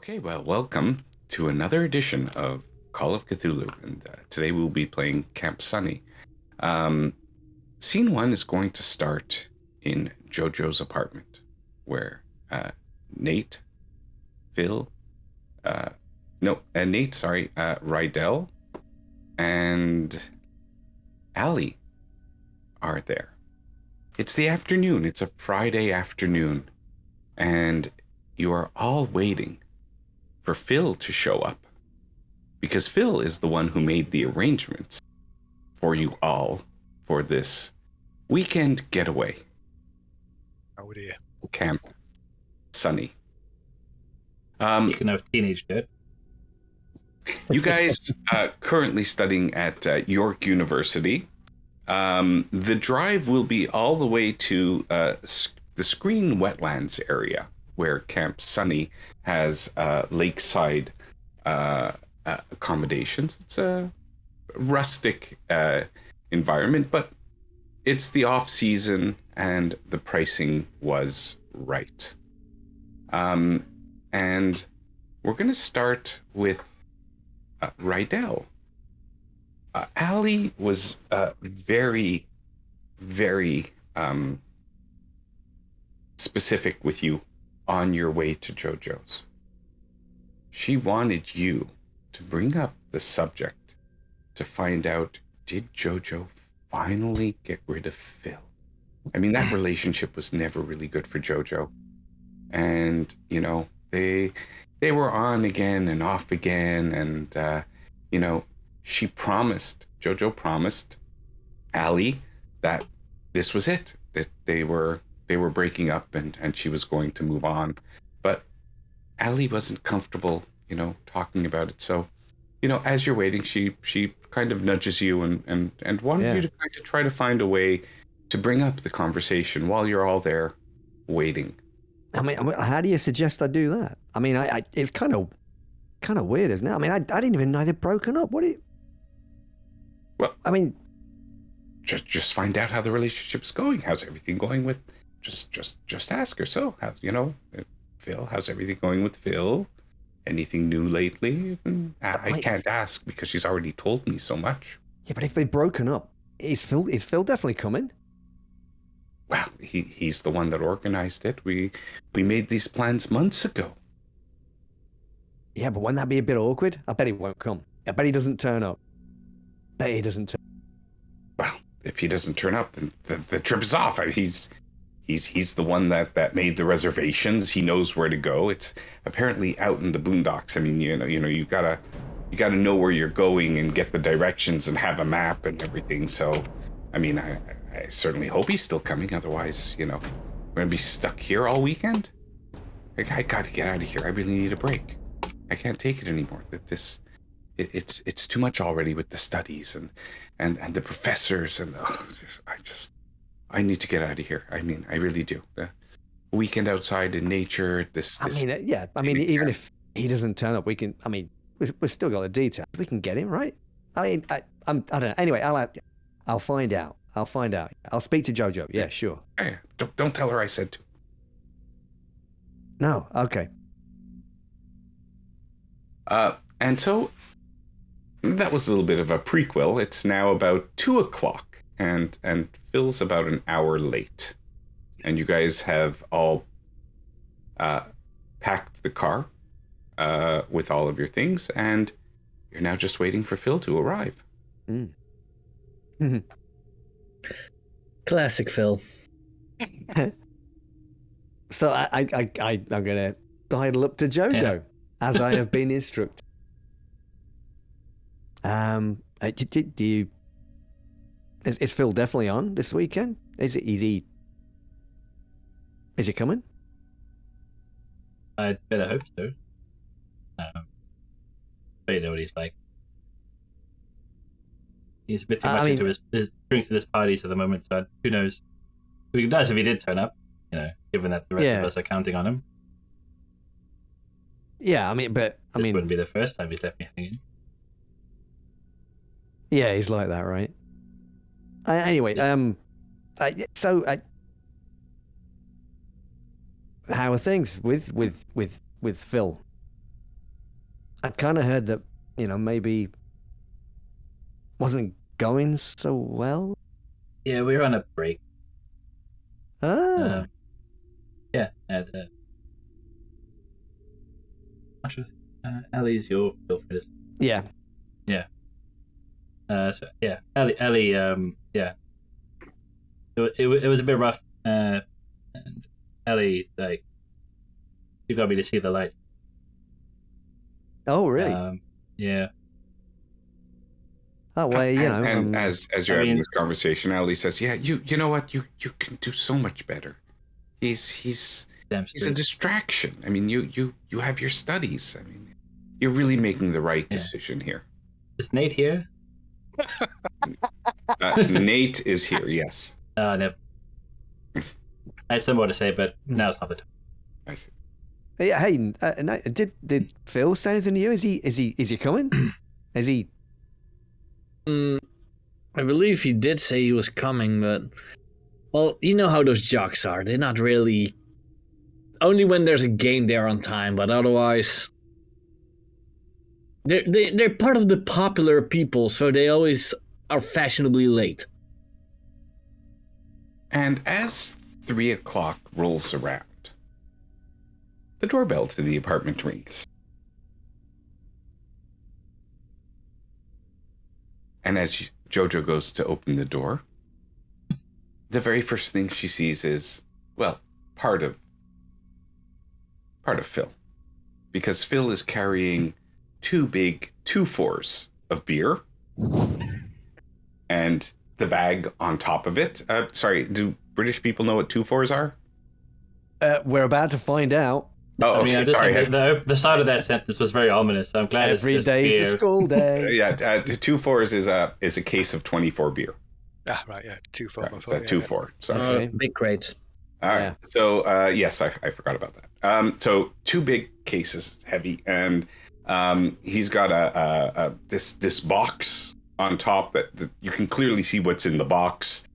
Okay, well, welcome to another edition of Call of Cthulhu, and today we'll be playing Camp Sunny. Scene 1 is going to start in Jojo's apartment, where Nate, Phil, Rydell, and Allie are there. It's the afternoon, it's a Friday afternoon, and you are all waiting for Phil to show up, because Phil is the one who made the arrangements for you all for this weekend getaway. Oh dear. Camp Sunny. You can have teenage kid. You guys currently studying at York University. The drive will be all the way to the Screen Wetlands area, where Camp Sunny has lakeside accommodations. It's a rustic environment, but it's the off season and the pricing was right. And we're going to start with Rydell. Allie was very, very specific with you on your way to Jojo's. She wanted you to bring up the subject to find out, did Jojo finally get rid of Phil? I mean, that relationship was never really good for Jojo. And, you know, they were on again and off again. And, you know, Jojo promised Allie that this was it, that they were breaking up and she was going to move on. But Allie wasn't comfortable, you know, talking about it. So, you know, as you're waiting, she kind of nudges you and wanted you to kind of try to find a way to bring up the conversation while you're all there waiting. I mean, how do you suggest I do that? I mean, it's kind of weird, isn't it? I mean, I didn't even know they'd broken up. Well, I mean, just find out how the relationship's going. How's everything going with? Just ask her. So, how's, you know, Phil? How's everything going with Phil? Anything new lately? I can't ask because she's already told me so much. Yeah, but if they've broken up, is Phil definitely coming? Well, he's the one that organized it. We made these plans months ago. Yeah, but wouldn't that be a bit awkward? I bet he won't come. I bet he doesn't turn up. Well, if he doesn't turn up, then the trip is off. He's the one that made the reservations. He knows where to go. It's apparently out in the boondocks. I mean, you know, you gotta know where you're going and get the directions and have a map and everything. So, I mean, I certainly hope he's still coming. Otherwise, you know, we're gonna be stuck here all weekend. I gotta get out of here. I really need a break. I can't take it anymore. It's too much already with the studies and the professors and I need to get out of here. I mean, I really do. A weekend outside in nature. Even if he doesn't turn up, we can. I mean, we've still got the details. We can get him, right? I mean, I don't know. Anyway, I'll find out. I'll speak to Jojo. Yeah, sure. Hey, don't tell her I said to. No. Okay. And so that was a little bit of a prequel. It's now about 2:00, and Phil's about an hour late. And you guys have all packed the car with all of your things, and you're now just waiting for Phil to arrive. Classic Phil. So I'm gonna sidle up to Jojo as I have been instructed. Do you? Is Phil definitely on this weekend? Is he coming? I'd better hope so. But you know what he's like. He's a bit too much into his drinks at his parties at the moment, so who knows? It would be nice if he did turn up, you know, given that the rest of us are counting on him. Yeah, this wouldn't be the first time he's left me hanging. Yeah, he's like that, right? Anyway, how are things with Phil? I'd kind of heard that, maybe wasn't going so well. Yeah, we were on a break. Ah. Yeah, and Ellie's your girlfriend. Yeah. Yeah. So yeah, Ellie, yeah. It was a bit rough, and Ellie, like, she got me to see the light. Oh, really? Yeah. Oh, well, and as you're having this conversation, Ellie says, "Yeah, you know what? You can do so much better. He's a distraction. I mean, you have your studies. I mean, you're really making the right decision here." Is Nate here? Nate is here. Yes. Never. I had some more to say, but now it's not the time. I see. Yeah, hey, did Phil say anything to you? Is he coming? Is he? I believe he did say he was coming, but well, you know how those jocks are. They're not really. Only when there's a game they're on time, but otherwise, they're part of the popular people, so they always are fashionably late. And as 3 o'clock rolls around, the doorbell to the apartment rings. And as Jojo goes to open the door, the very first thing she sees is, well, part of Phil. Because Phil is carrying 2 big 2-4s of beer. And the bag on top of it. Sorry, do British people know what 2-4s are? We're about to find out. Oh, okay, I mean, the start of that sentence was very ominous. So I'm glad every day's a school day. Yeah, 2-4s is a case of 24 beer. Ah, right, yeah, 2-4. Right, 2-4. Sorry. Big crates. All right. Yeah. So yes, I forgot about that. So 2 big cases, heavy, and he's got this box on top that you can clearly see what's in the box.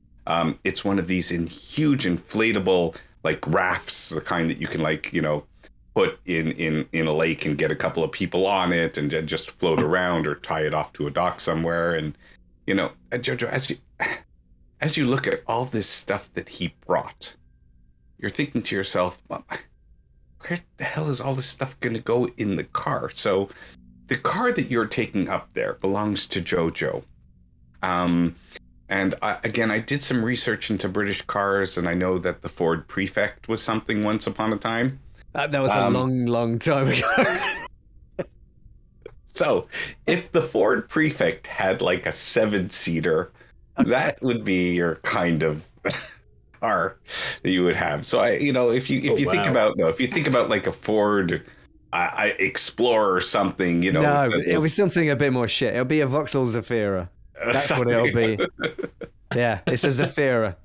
It's one of these huge inflatable like rafts, the kind that you can put in a lake and get a couple of people on it and just float around or tie it off to a dock somewhere. And Jojo, as you look at all this stuff that he brought, you're thinking to yourself, well, where the hell is all this stuff going to go in the car? So the car that you're taking up there belongs to Jojo. And I did some research into British cars, and I know that the Ford Prefect was something once upon a time. That was a long time ago. So if the Ford Prefect had like a 7-seater, that would be your kind of car that you would have. So if you think about like a Ford Explorer or something, no, it'll be something a bit more shit. It'll be a Vauxhall Zafira. That's what it'll be. Yeah, it's a Zafira.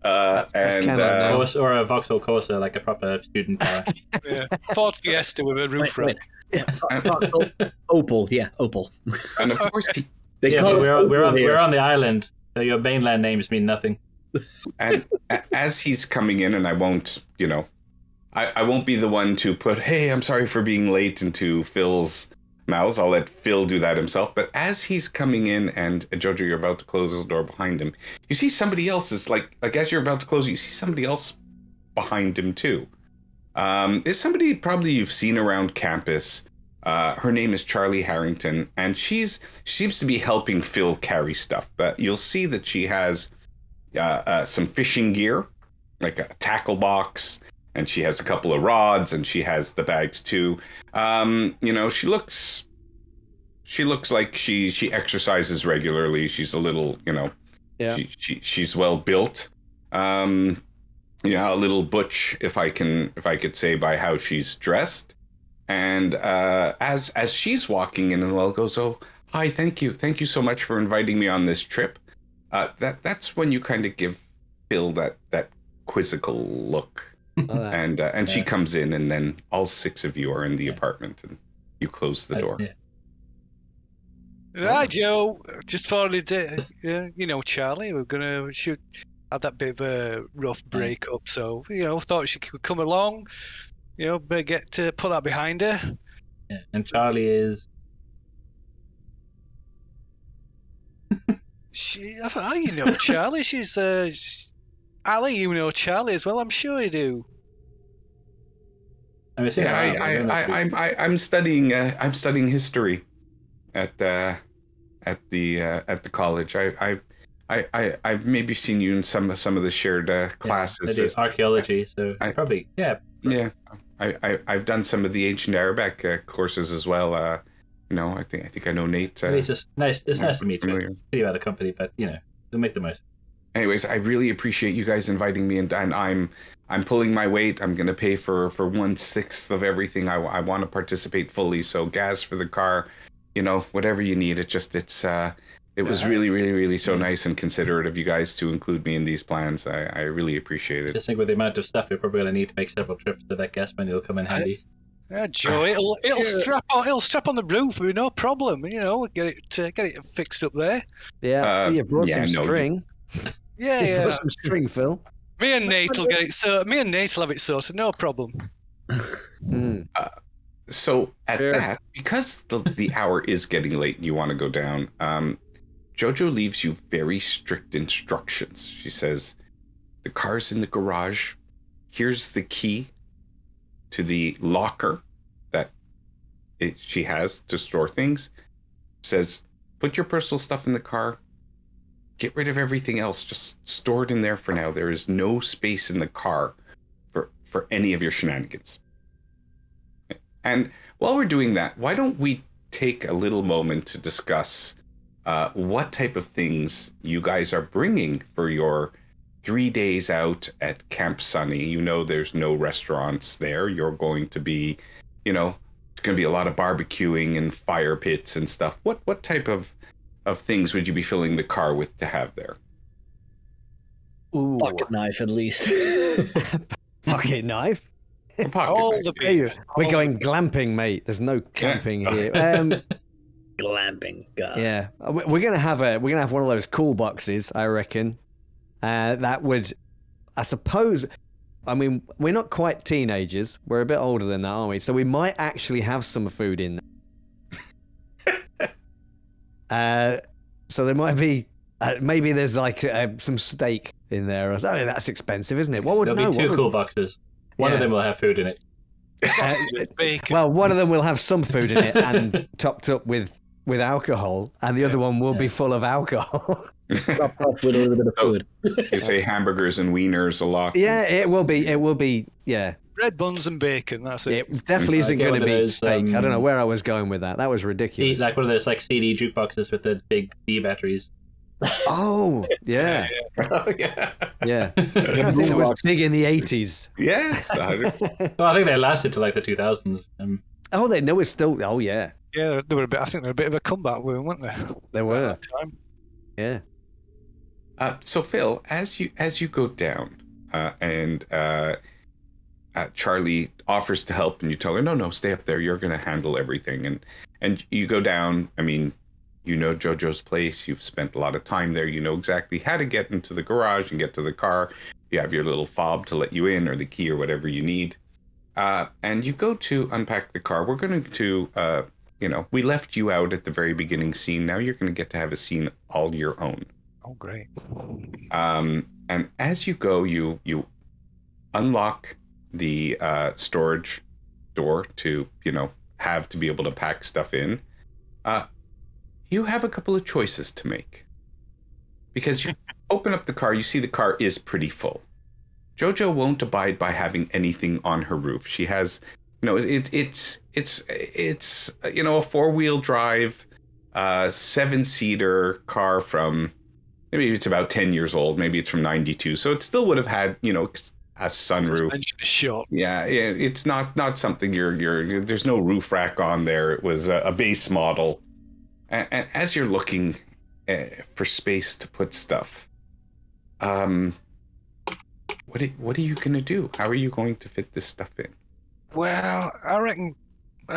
Or a Vauxhall Corsa, like a proper student car. Yeah. Ford Fiesta with a roof rack. Opel, yeah, Opel. And of course, we're on the island, so your mainland names mean nothing. And as he's coming in, and I won't be the one to put, "Hey, I'm sorry for being late," into Phil's mouths. I'll let Phil do that himself. But as he's coming in, and Jojo, you're about to close the door behind him, you see somebody else is like as you're about to close, you see somebody else behind him too. Is somebody probably you've seen around campus. Her name is Charlie Harrington, and she seems to be helping Phil carry stuff. But you'll see that she has some fishing gear, like a tackle box, and she has a couple of rods, and she has the bags too. She looks like she exercises regularly. She's a little, she's well built. A little butch, if I could say, by how she's dressed. And as she's walking in, and goes, "Oh, hi, thank you so much for inviting me on this trip." That's when you kind of give Phil that quizzical look. And she comes in, and then all 6 of you are in the apartment, and you close the door. Right, Joe. Just thought Charlie, we're gonna had that bit of a rough breakup, so thought she could come along. Get to put that behind her. Yeah. And Charlie is. You know Charlie. She's Ali. You know Charlie as well. I'm sure you do. I mean, it's in her arm, I don't know if you- I'm studying history at the college. I've maybe seen you in some of the shared classes. I do archaeology, so probably Yeah, I've done some of the ancient Arabic courses as well. I think I know Nate. It's just nice. It's nice to meet you. familiar. It's pretty out of company, but we'll make the most. Anyways, I really appreciate you guys inviting me, and I'm pulling my weight. I'm gonna pay for 1/6 of everything. I want to participate fully. So gas for the car, whatever you need. It was really, really, really so nice and considerate of you guys to include me in these plans. I really appreciate it. Just think with the amount of stuff you're probably going to need to make several trips to that gas money will come in handy. Yeah, Joe, it'll strap on the roof with no problem. Get it fixed up there. Yeah, see, you brought some string. You brought some string, Phil. Me and Nate will get it. So me and Nate will have it sorted. No problem. So at that, because the hour is getting late and you want to go down, Jojo leaves you very strict instructions. She says, the car's in the garage. Here's the key to the locker that she has to store things. Says, put your personal stuff in the car. Get rid of everything else. Just store it in there for now. There is no space in the car for any of your shenanigans. And while we're doing that, why don't we take a little moment to discuss what type of things you guys are bringing for your 3 days out at Camp Sunny. There's no restaurants there. You're going to be, there's going to be a lot of barbecuing and fire pits and stuff. What type of things would you be filling the car with to have there? Ooh. Pocket knife, at least. Pocket knife? We're going glamping, mate. There's no camping here. Glamping, God. Yeah, we're gonna have one of those cool boxes, I reckon. That would, I suppose. I mean, we're not quite teenagers. We're a bit older than that, aren't we? So we might actually have some food in there. So there might be, maybe there's like some steak in there. I mean, that's expensive, isn't it? There'll be two cool boxes. One of them will have food in it. Well, one of them will have some food in it and topped up with alcohol, and the other one will be full of alcohol. Topped off with a little bit of food. You say hamburgers and wieners a lot. Yeah, it will be. Yeah, bread buns and bacon. That's it. It definitely isn't going to be steak. I don't know where I was going with that. That was ridiculous. Like one of those CD jukeboxes with the big D batteries. Oh, yeah. Yeah. I think it was big in the 80s. Yeah. Well, I think they lasted to like the 2000s. It's still. Oh, yeah. Yeah, they were a bit. I think they were a bit of a comeback, weren't they? They were. At that time. Yeah. So Phil, as you go down, and Charlie offers to help, and you tell her, no, stay up there. You're going to handle everything, and you go down. I mean, Jojo's place. You've spent a lot of time there. You know exactly how to get into the garage and get to the car. You have your little fob to let you in, or the key, or whatever you need. And you go to unpack the car. We're going to, we left you out at the very beginning scene. Now you're going to get to have a scene all your own. Oh, great. And as you go, you unlock the storage door to, have to be able to pack stuff in. You have a couple of choices to make. Because you open up the car, you see the car is pretty full. Jojo won't abide by having anything on her roof. She has, it's a 4-wheel drive, 7-seater car from, maybe it's about 10 years old. Maybe it's from 92. So it still would have had, a sunroof. Short. Yeah. It's not something there's no roof rack on there. It was a base model. And as you're looking for space to put stuff, what are you going to do? How are you going to fit this stuff in? Well, I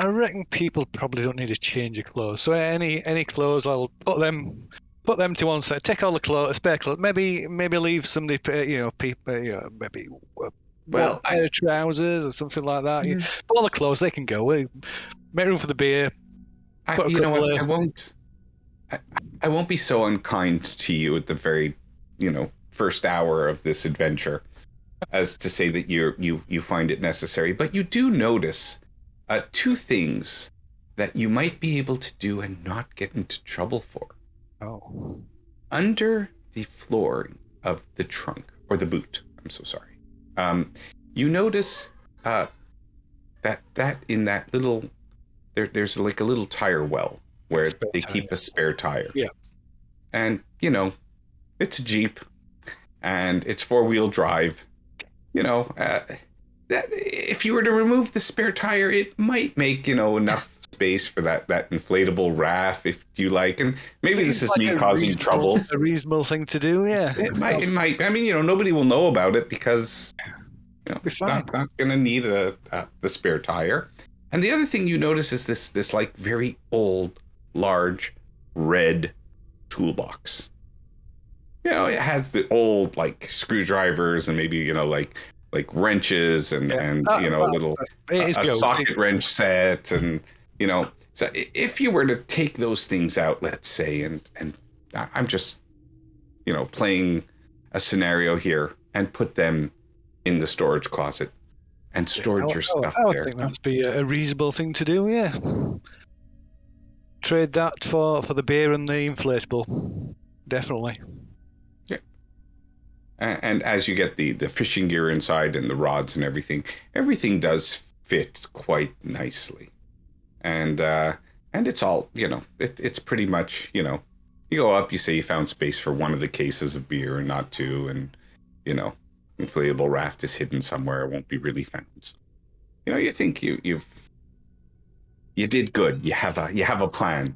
reckon people probably don't need a change of clothes. So any clothes, I'll put them to one side. Take all the clothes, spare clothes. Maybe leave somebody, people, maybe a pair of trousers or something like that. Yeah. But all the clothes they can go. Make room for the beer. Put a You know couple what? of- I won't be so unkind to you at the very, first hour of this adventure, as to say that you find it necessary. But you do notice two things that you might be able to do and not get into trouble for. Oh. Under the flooring of the trunk, or the boot, I'm so sorry, you notice that in that little, there's like a little tire well where Spare they tire. keep a spare tire. Yeah. And, it's a Jeep, and it's 4-wheel drive. That if you were to remove the spare tire, it might make, enough space for that inflatable raft, if you like. And maybe this is Seems me like a causing trouble. A reasonable thing to do, yeah. It might. I mean, nobody will know about it because, Be fine. not going to need the spare tire. And the other thing you notice is this like very old, large, red toolbox. It has the old like screwdrivers and maybe like wrenches and little It is a gold. socket wrench set, and so if you were to take those things out, let's say, and I'm just playing a scenario here, and put them in the storage closet and stored your stuff I would there. think that'd be a reasonable thing to do, yeah. Trade that for the beer and the inflatable. Definitely. And as you get the fishing gear inside and the rods and everything does fit quite nicely. And it's all, it's pretty much, you go up, you say you found space for one of the cases of beer and not two, and, inflatable raft is hidden somewhere, it won't be really found. So, you think you did good. You have a plan.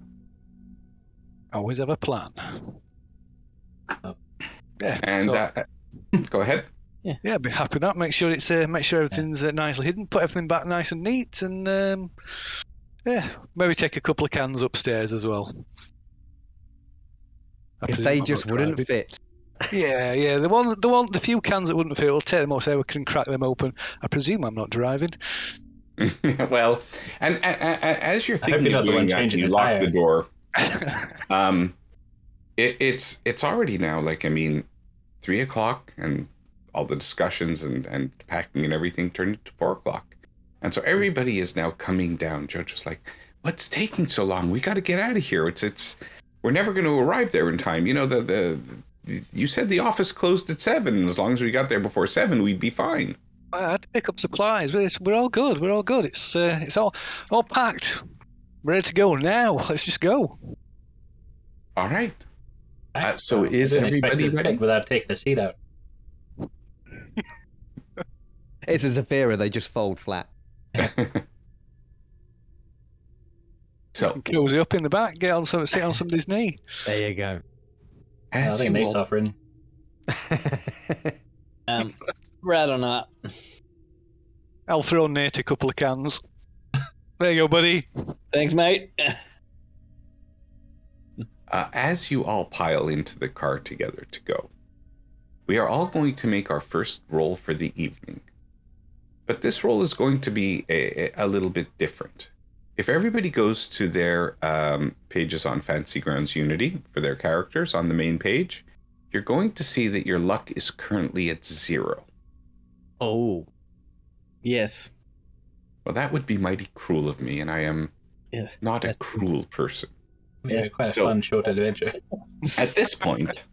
Always have a plan. Yeah. And go ahead. Yeah, I'd be happy with that. Make sure everything's nicely hidden. Put everything back nice and neat, and maybe take a couple of cans upstairs as well. If they just wouldn't fit. Yeah. The few cans that wouldn't fit, we'll take them off so we can crack them open. I presume I'm not driving. Well, and as you're thinking you're of not the one doing that, changing you the lock tire. the door. It's already now, like, I mean, 3:00, and all the discussions and packing and everything turned into 4:00. And so everybody is now coming down. Jojo's like, what's taking so long? We got to get out of here. It's we're never going to arrive there in time. You said the office closed at 7, and as long as we got there before 7, we'd be fine. I had to pick up supplies, but we're all good. We're all good. It's all packed, ready to go now. Let's just go. All right. So is everybody ready? Without taking a seat out. It's a Zafira, they just fold flat. So Cozy up in the back, sit on somebody's knee. There you go. I as think you Nate's all, offering. Rather not. I'll throw Nate a couple of cans. There you go, buddy. Thanks, mate. as you all pile into the car together to go, we are all going to make our first roll for the evening. But this roll is going to be a little bit different. If everybody goes to their pages on Fantasy Grounds Unity for their characters on the main page, you're going to see that your luck is currently at 0. Oh. Yes. Well, that would be mighty cruel of me, and I am Yes. not a cruel person. Yeah, quite a So- fun short adventure. At this point,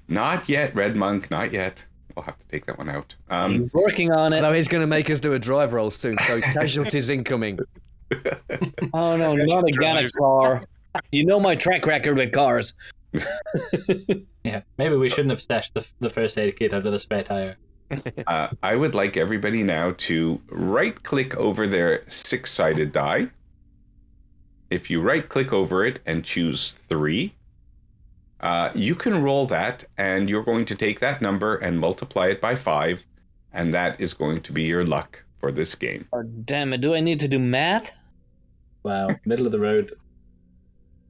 not yet, Red Monk, not yet. I'll have to take that one out. He's working on it. Although he's going to make us do a drive roll soon, so casualties incoming. Oh no, not again a car. You know my track record with cars. Yeah, maybe we shouldn't have stashed the first aid kit under the spare tire. I would like everybody now to right-click over their 6-sided die. If you right-click over it and choose 3, you can roll that, and you're going to take that number and multiply it by 5, and that is going to be your luck for this game. Oh, damn it, do I need to do math? Wow, middle of the road.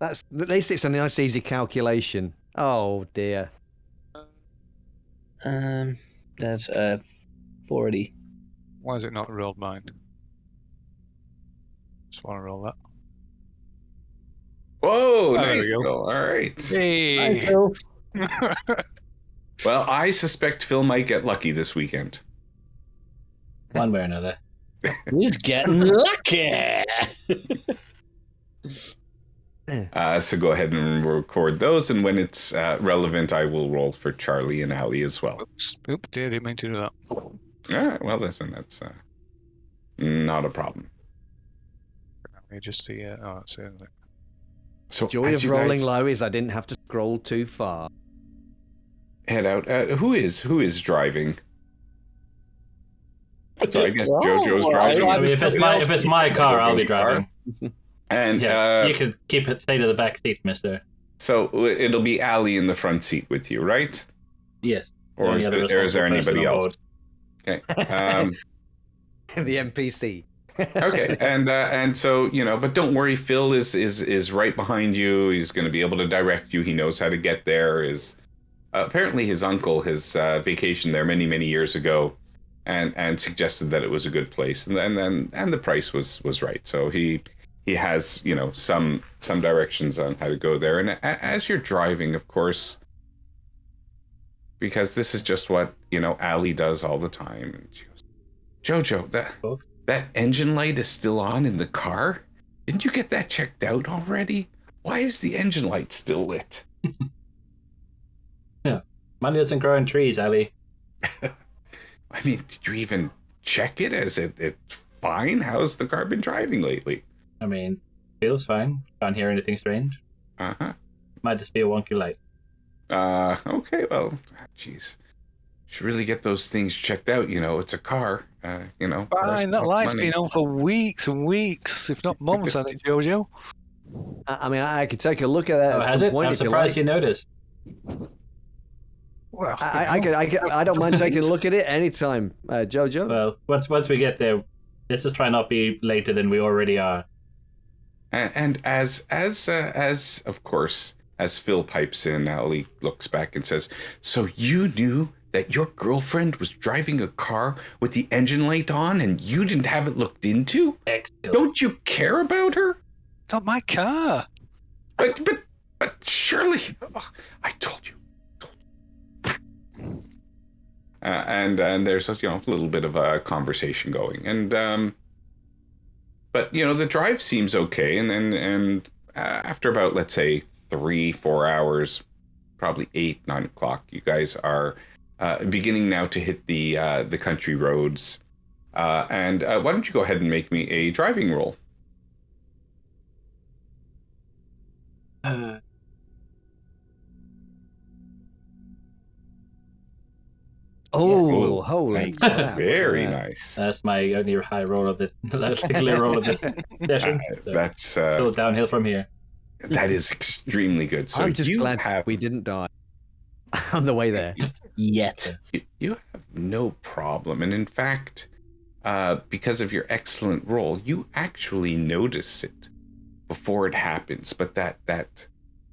At least it's a nice, easy calculation. Oh dear. That's 40. Why is it not rolled mine? Just want to roll that. Whoa, there nice. we go. Phil. All right. Hey. Well, I suspect Phil might get lucky this weekend. One way or another. He's getting lucky. So go ahead and record those, and when it's relevant, I will roll for Charlie and Ali as well. Oops, didn't mean to do that. All right. Well, listen, that's not a problem. Let me just see. Oh, that's it. Isn't it? So Joy as of you rolling guys low is I didn't have to scroll too far. head out. Who is driving? So I guess Oh, JoJo's driving. I mean, if it's my car, I'll be JoJo's car. driving. And Yeah, you can stay to the back seat, mister. so it'll be Ali in the front seat with you, right? Yes. Or is there anybody else? Okay. The NPC. Okay. And so but don't worry, Phil is right behind you. He's going to be able to direct you. He knows how to get there. Apparently his uncle has vacationed there many years ago, and suggested that it was a good place, and the price was right. So he has some directions on how to go there. And as you're driving, of course, because this is just what Ali does all the time. And she goes, Jojo, that engine light is still on in the car. Didn't you get that checked out already? Why is the engine light still lit? Yeah, money doesn't grow on trees, Ali. I mean, did you even check it? Is it fine? How's the car been driving lately? I mean, feels fine. Can't hear anything strange. Uh-huh. Might just be a wonky light. Okay, well, jeez. Should really get those things checked out. It's a car. Fine, that light's been on for weeks and weeks, if not months, I think, Jojo. I mean, I could take a look at that Oh, at has some it? point I'm if you surprised like. you noticed. Well, I don't mind taking a look at it anytime, Jojo. Well, once we get there, let's just try not be later than we already are. And as of course, as Phil pipes in, Ali looks back and says, "So you knew that your girlfriend was driving a car with the engine light on, and you didn't have it looked into? Excellent. Don't you care about her? not my car. But surely, I told you." And there's a little bit of a conversation going, and but the drive seems okay, and after about, let's say, 3-4 hours, probably 8-9 o'clock, you guys are beginning now to hit the country roads, and why don't you go ahead and make me a driving roll? Oh, holy Nice. crap. Very Yeah. nice. That's my only high roll of the particular roll of this session. So That's still downhill from here. that is extremely good. So I'm just you glad have we didn't die on the way there. Yet. you have no problem, and in fact, because of your excellent roll, you actually notice it before it happens. But that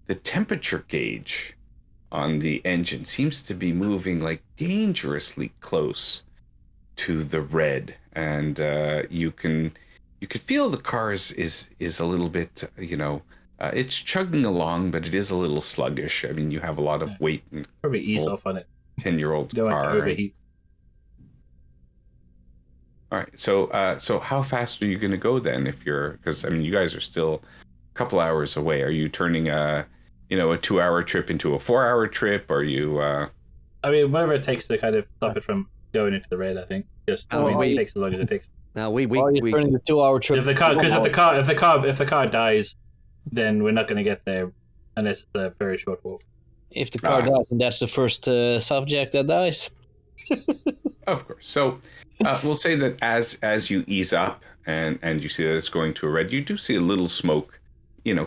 the temperature gauge on the engine seems to be moving like dangerously close to the red, and you could feel the car is a little bit it's chugging along, but it is a little sluggish. I mean, you have a lot of weight in Probably ease Old off on it. 10-year-old Don't want car. to Right? overheat. All right, so how fast are you going to go then? Because I mean, you guys are still a couple hours away. Are you turning a 2-hour trip into a 4-hour trip? Are you? I mean, whatever it takes to kind of stop it from going into the red. I think just it takes as long as it takes. Now we Or you're turning the 2-hour trip. If the car dies, then we're not going to get there unless it's a very short walk. If the car dies, and that's the first subject that dies. Of course. So we'll say that as you ease up and you see that it's going to a red, you do see a little smoke,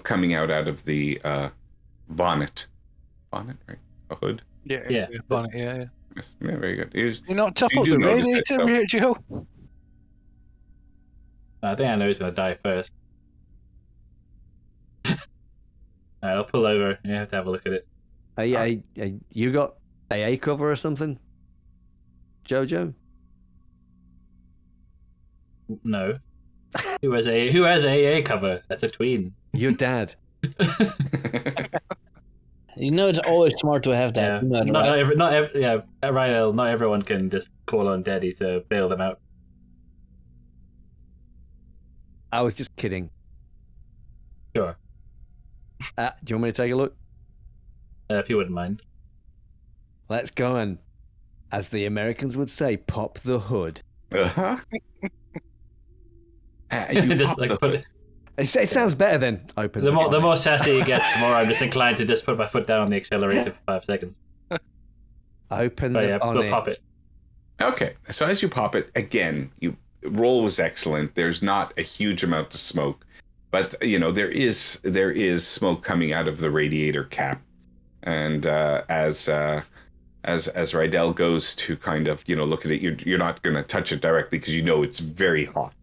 coming out of the bonnet, right? A hood. Yeah. Bonnet, yeah. Yes, yeah, very good. You're not top You up do the notice it, radiator though. here, Joe. I think I know who's going to die first. Alright, I'll pull over. You have to have a look at it. You got AA cover or something, Jojo? No. Who has AA cover? That's a tween. Your dad. You know, it's always smart to have that. Yeah. No matter what. Ryan, not everyone can just call on Daddy to bail them out. I was just kidding. Sure. Do you want me to take a look? If you wouldn't mind. Let's go and, as the Americans would say, pop the hood. Uh-huh. You Just pop like the put hood. it, It sounds better than open the bonnet. more sassy you get, the more I'm just inclined to just put my foot down on the accelerator for 5 seconds. Open But the yeah, bonnet. we'll pop it. Okay, so as you pop it, again, roll was excellent. There's not a huge amount of smoke, but there is smoke coming out of the radiator cap, and as Rydell goes to kind of look at it, you're not going to touch it directly because it's very hot,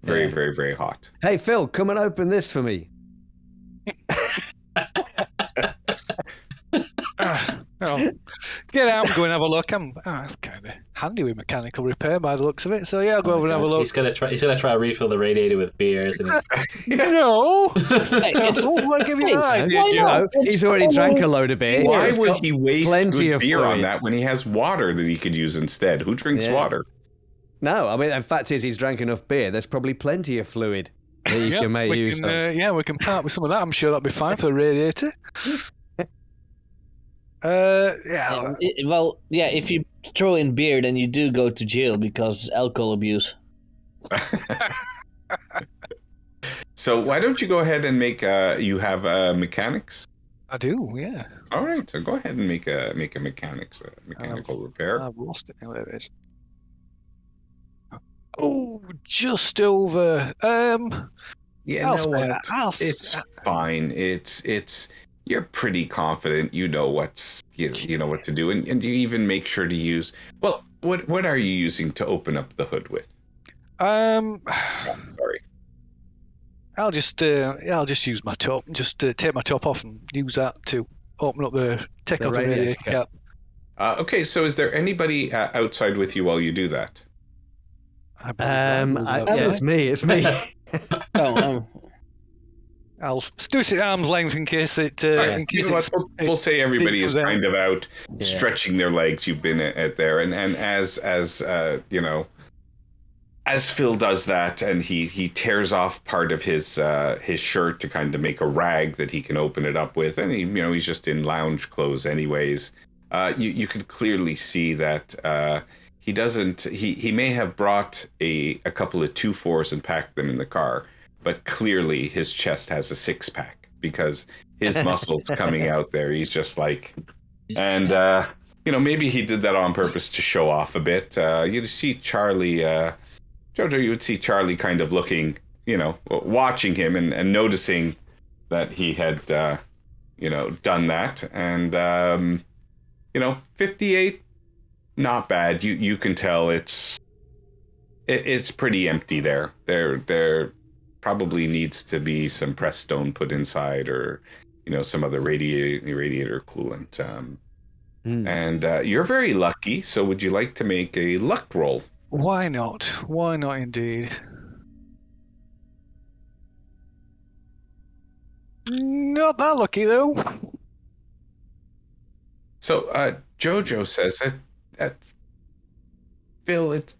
very very very hot. Hey, Phil, come and open this for me. Get out and go and have a look. I'm kind of handy with mechanical repair by the looks of it. So yeah, I'll go over and have a look. He's gonna try to refill the radiator with beer, isn't he? No. Hey, it's- I'll give you that idea, why Jim. not? He's already drank a load of beer. Why He's would got he waste plenty good of beer on fluid. that when he has water that he could use instead? Who drinks Yeah. water? No, I mean, the fact is he's drank enough beer. There's probably plenty of fluid that you can make use of. We can part with some of that. I'm sure that'll be fine for the radiator. Yeah. Well, yeah, if you throw in beer, then you do go to jail because alcohol abuse. So why don't you go ahead and make you have mechanics? I do. Yeah. All right, so go ahead and make a mechanical repair. I've lost it. There it is. Oh, just over. Yeah, I'll know spare what? that. It's fine. It's you're pretty confident. You know what's you know what to do, and you even make sure to use. Well, what are you using to open up the hood with? Oh, Sorry. I'll just use my top. Just take my top off and use that to open up take The off the radiator radiator cap. cap. Okay, so is there anybody outside with you while you do that? I believe that was outside. It's me. I'll do it at arm's length in case it. Alright, In case you know what, we'll say everybody is comes out. kind of out, Yeah. stretching their legs. You've been at there, and as as Phil does that, and he tears off part of his shirt to kind of make a rag that he can open it up with, and he's just in lounge clothes anyways. You could clearly see that he doesn't. He may have brought a couple of 2-4s and packed them in the car, but clearly his chest has a 6-pack because his muscles coming out there. He's just like, and maybe he did that on purpose to show off a bit. You'd see Charlie, Jojo. You would see Charlie kind of looking, watching him and noticing that he had, done that, and 58. Not bad. You can tell it's pretty empty there. There probably needs to be some pressed stone put inside, or some other radiator coolant. And you're very lucky. So would you like to make a luck roll? Why not? Why not, indeed. Not that lucky though. So Jojo says that Phil, it's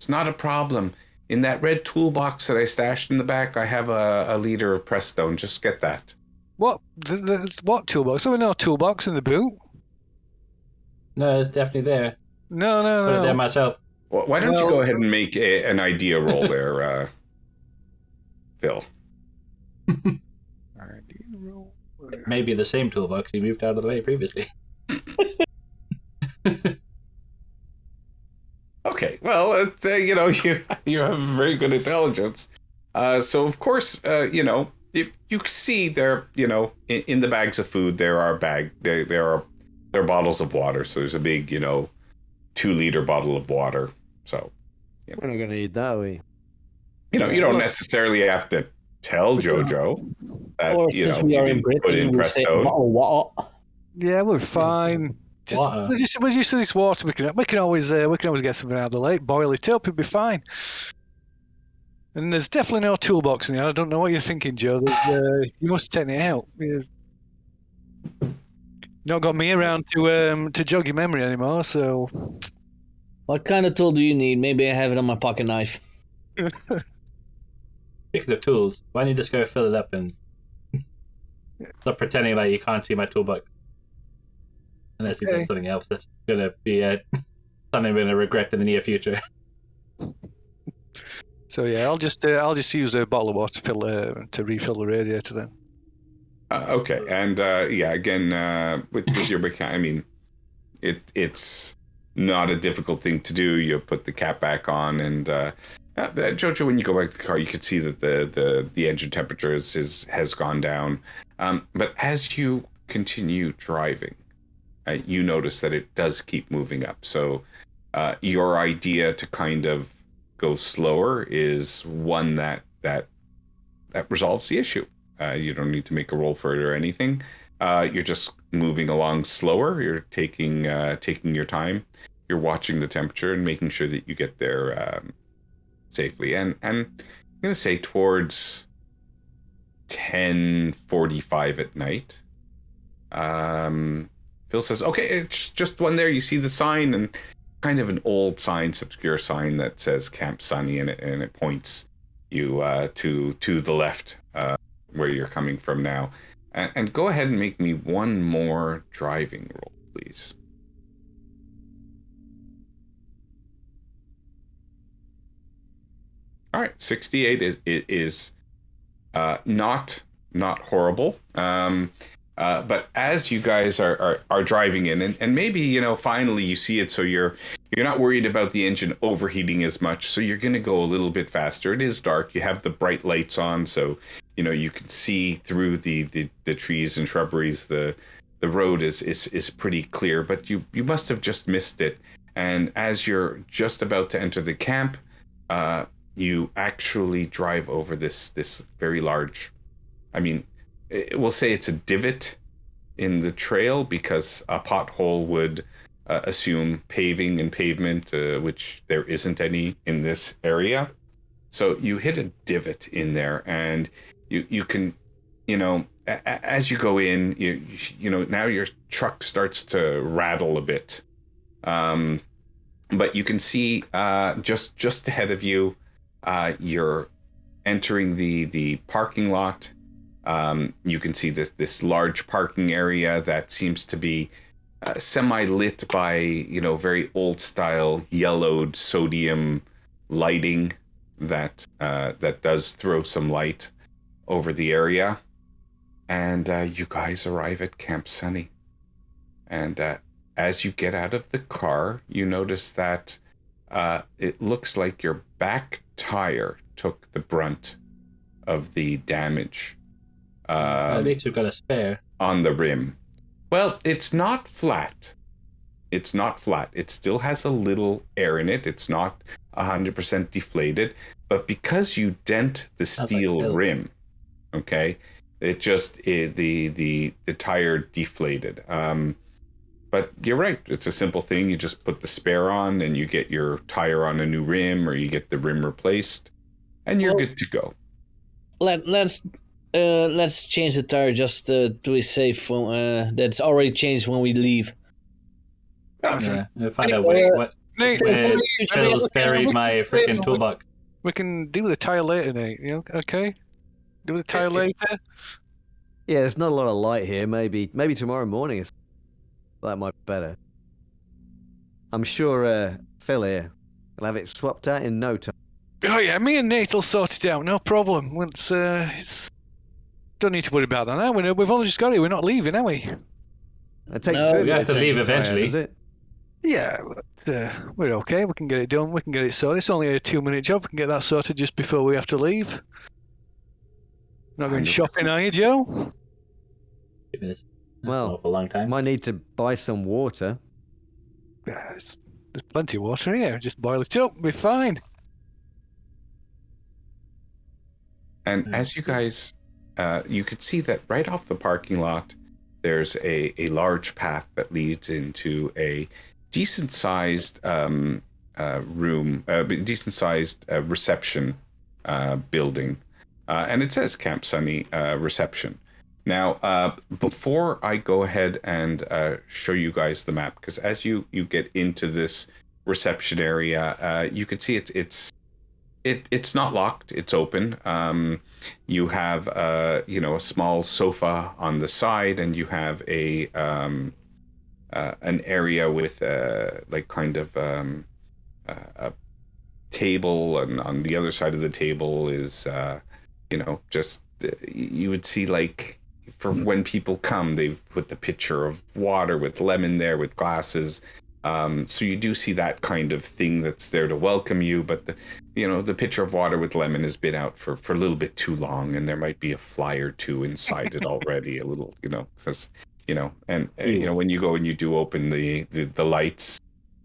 not a problem. In that red toolbox that I stashed in the back, I have a liter of pressed stone. Just get that. What? What toolbox? There was no toolbox in the boot. No, it's definitely there. No. Put it there myself. Well, why don't you Well- go ahead and make an idea roll there, Phil? Maybe the same toolbox he moved out of the way previously. Okay, well, you have very good intelligence. So of course, you see there, in the bags of food there are there are bottles of water. So there's a big 2-liter bottle of water. So We're not going to need that, are we? you don't necessarily have to tell Jojo that Or you since we are in can put in Britain, we pressed say stone. bottle water. Yeah, we're fine. Just, Water. we're used to this water. We can always get something out of the lake, boil it up, it'll be fine. And there's definitely no toolbox in here. I don't know what you're thinking, Joe. You must take it out. You've not got me around to jog your memory anymore, so... What kind of tool do you need? Maybe I have it on my pocket knife. Speaking of tools, why don't you just go fill it up and stop pretending like you can't see my toolbox? Unless you've done something else that's going to be something we're going to regret in the near future. So yeah, I'll just use a bottle of water to refill the radiator then. Okay, and again, with your mechanic, I mean, it's not a difficult thing to do. You put the cap back on, and Jojo, when you go back to the car, you can see that the engine temperature has gone down. But as you continue driving, you notice that it does keep moving up. So your idea to kind of go slower is one that resolves the issue. You don't need to make a roll for it or anything. You're just moving along slower. You're taking your time. You're watching the temperature and making sure that you get there safely. And I'm gonna say towards 10:45 at night. Phil says, "Okay, it's just one there. You see the sign, and kind of an old sign, obscure sign that says Camp Sunny, and it points you to the left, where you're coming from now. And go ahead and make me one more driving roll, please." All right, 68 is not horrible. But as you guys are driving in, and maybe finally you see it, so you're not worried about the engine overheating as much, so you're going to go a little bit faster. It is dark. You have the bright lights on, so you can see through the trees and shrubberies. The road is pretty clear, but you must have just missed it. And as you're just about to enter the camp, you actually drive over this very large, I mean, we'll say it's a divot in the trail, because a pothole would assume paving and pavement, which there isn't any in this area. So you hit a divot in there, and you can, as you go in, now your truck starts to rattle a bit. But you can see just ahead of you, you're entering the parking lot. You can see this large parking area that seems to be semi-lit by very old style yellowed sodium lighting that does throw some light over the area. And you guys arrive at Camp Sunny. And as you get out of the car, you notice that it looks like your back tire took the brunt of the damage. At least we've got a spare. On the rim. Well, it's not flat. It's not flat. It still has a little air in it. It's not 100% deflated. But because you dent the steel rim, okay, the tire deflated. But you're right. It's a simple thing. You just put the spare on, and you get your tire on a new rim, or you get the rim replaced, and you're good to go. Let's change the tire just to be safe. That's already changed when we leave. Yeah, we'll find out where Phil's buried my freaking toolbox. We can do the tire later, Nate. Okay? Do the tire later? Yeah, there's not a lot of light here. Maybe tomorrow morning that might be better. I'm sure Phil here will have it swapped out in no time. Oh yeah, me and Nate will sort it out. No problem. Once don't need to worry about that now. We've only just got it. We're not leaving, are we? It takes No, two we have to minutes leave every time, eventually. does it? Yeah, but, we're okay. We can get it done. We can get it sorted. It's only a 2-minute job. We can get that sorted just before we have to leave. Not going 100%. shopping, are you, Joe? Well, for a long time. Might need to buy some water. Yeah, there's plenty of water here. Just boil it up. We're fine. And as you guys, you could see that right off the parking lot, there's a large path that leads into a decent-sized room, decent-sized reception building, and it says Camp Sunny reception. Now, before I go ahead and show you guys the map, because as you get into this reception area, you can see it's not locked. It's open. You have a small sofa on the side, and you have an area with like kind of a table, and on the other side of the table is just you would see, like, for when people come, they put the pitcher of water with lemon there with glasses. So you do see that kind of thing that's there to welcome you, but the pitcher of water with lemon has been out for a little bit too long, and there might be a fly or two inside it already. A little, when you go and you do open the lights,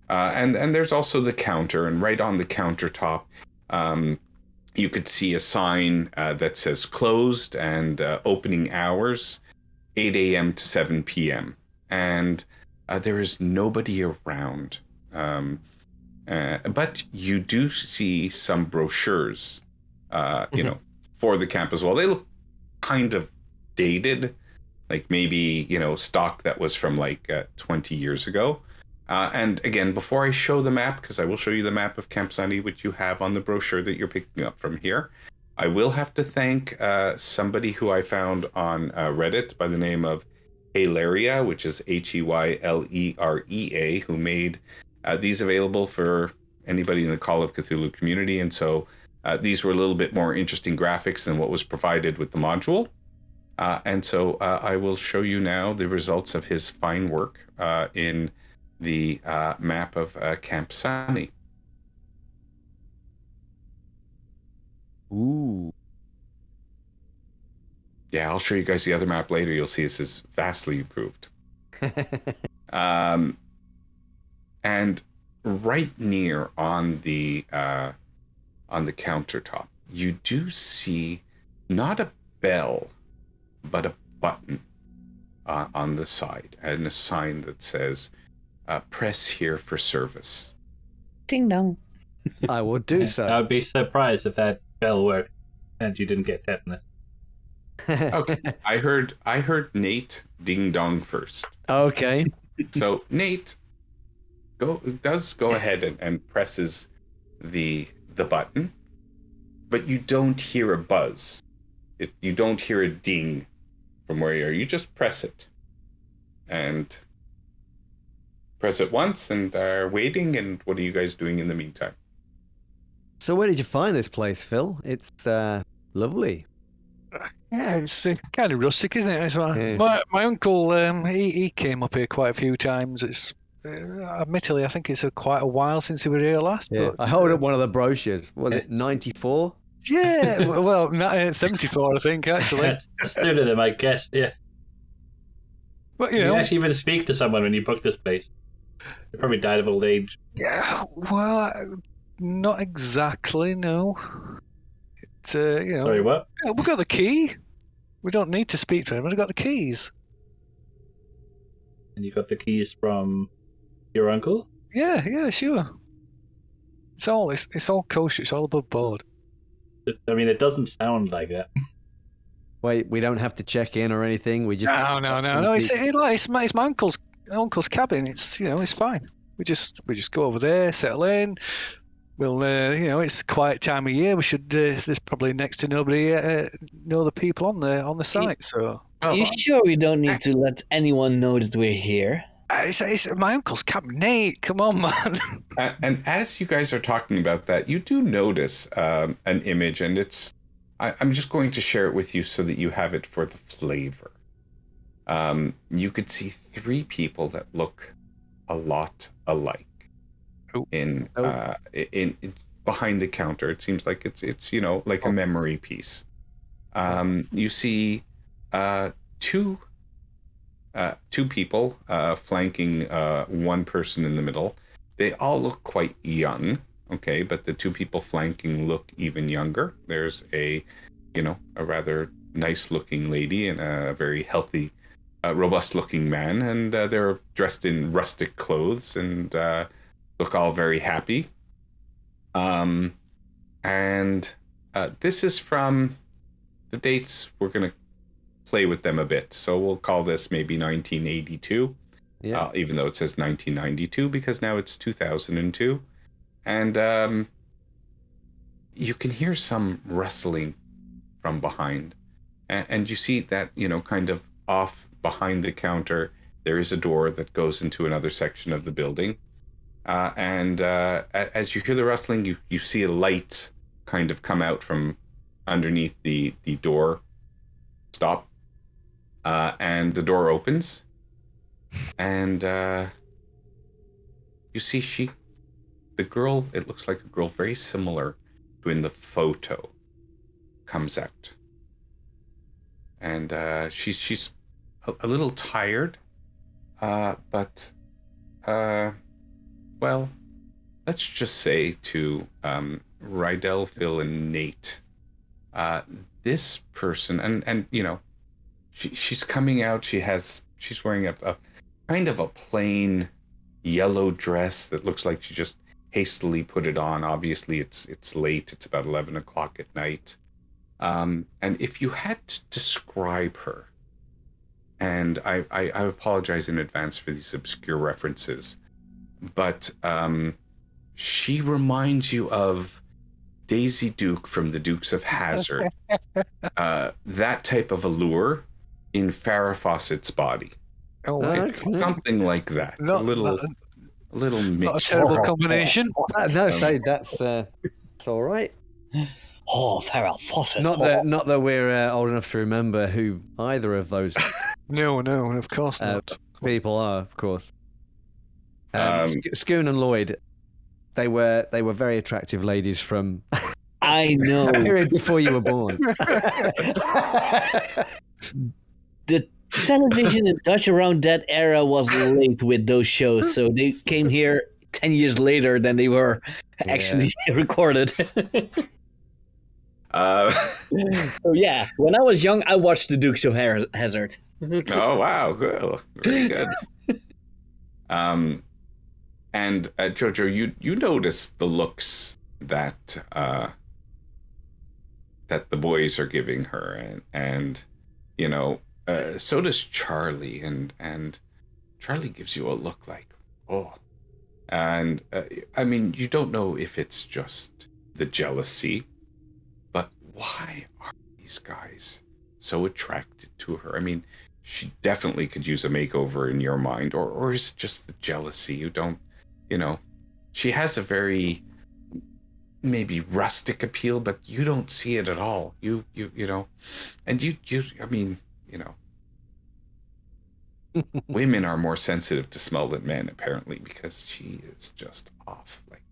and there's also the counter, and right on the countertop, you could see a sign that says closed and opening hours, 8 a.m. to 7 p.m. And there is nobody around. But you do see some brochures, for the camp as well. They look kind of dated, like maybe, stock that was from like 20 years ago. And again, before I show the map, because I will show you the map of Camp Sunny, which you have on the brochure that you're picking up from here, I will have to thank somebody who I found on Reddit by the name of Heyleria, which is Heylerea, who made these available for anybody in the Call of Cthulhu community. And so these were a little bit more interesting graphics than what was provided with the module. And so I will show you now the results of his fine work in the map of Camp Sunny. Ooh. Yeah, I'll show you guys the other map later. You'll see this is vastly improved. And right near on the countertop, you do see not a bell, but a button on the side, and a sign that says, press here for service. Ding dong. I would do so. I would be surprised if that bell worked and you didn't get tetanus. Okay, I heard Nate ding dong first. Okay. So Nate go ahead and presses the button, but you don't hear a buzz. You don't hear a ding from where you are. You just press it, and press it once, and are waiting. And what are you guys doing in the meantime? So where did you find this place, Phil? It's lovely. Yeah, it's kind of rustic, isn't it? It's Yeah. my uncle, he came up here quite a few times. It's admittedly, I think it's quite a while since he was here last. Yeah. But I hold up one of the brochures. Was it 94? yeah, well, 74, I think, actually. That's sooner than I guess, yeah. But You actually even speak to someone when you book this place. They probably died of old age. yeah, well, not exactly, no. Sorry, what? We've got the key. We don't need to speak to him. We've got the keys. And you got the keys from your uncle? Yeah, sure. It's all kosher. It's all above board. I mean, it doesn't sound like that. Wait, we don't have to check in or anything. We just No. It's my uncle's cabin. It's fine. We just go over there, settle in. Well, it's a quiet time of year. We should. There's probably next to nobody know the people on the site. So. Are you sure we don't need to let anyone know that we're here? It's my uncle's cabin. Nate, come on, man. And as you guys are talking about that, you do notice an image, and I'm just going to share it with you so that you have it for the flavor. You could see three people that look a lot alike in behind the counter. It seems like it's like a memory piece. You see two people flanking one person in the middle. They all look quite young, okay, but the two people flanking look even younger. There's a rather nice looking lady and a very healthy, robust looking man, and they're dressed in rustic clothes and look all very happy. And This is from the dates. We're going to play with them a bit. So we'll call this maybe 1982, even though it says 1992, because now it's 2002. And you can hear some rustling from behind. And you see that, kind of off behind the counter, there is a door that goes into another section of the building. And as you hear the rustling, you see a light kind of come out from underneath the door stop. And the door opens. And you see the girl, it looks like a girl very similar to in the photo, comes out. And she's a little tired, but well, let's just say to Rydell, Phil, and Nate, this person, and she's coming out. She's wearing a kind of a plain yellow dress that looks like she just hastily put it on. Obviously, it's late. It's about 11 o'clock at night. And if you had to describe her, and I apologize in advance for these obscure references, but she reminds you of Daisy Duke from the Dukes of Hazzard. That type of allure in Farrah Fawcett's body. Oh, wait. Something like that. A little mix. Not a terrible combination. No, say that's all right. Oh, Farrah Fawcett. Not that we're old enough to remember who either of those No, of course not. people are, of course. Scoon and Lloyd, they were very attractive ladies from I know. a period before you were born. The television in Dutch around that era was late with those shows, so they came here 10 years later than they were actually recorded. So yeah, when I was young, I watched the Dukes of Hazzard. Oh wow, good, very good. And Jojo, you notice the looks that the boys are giving her, and so does Charlie, and Charlie gives you a look like, oh, and I mean, you don't know if it's just the jealousy, but why are these guys so attracted to her? I mean, she definitely could use a makeover in your mind, or is it just the jealousy? You don't, she has a very maybe rustic appeal, but you don't see it at all. You and you I mean, women are more sensitive to smell than men, apparently, because she is just off. Like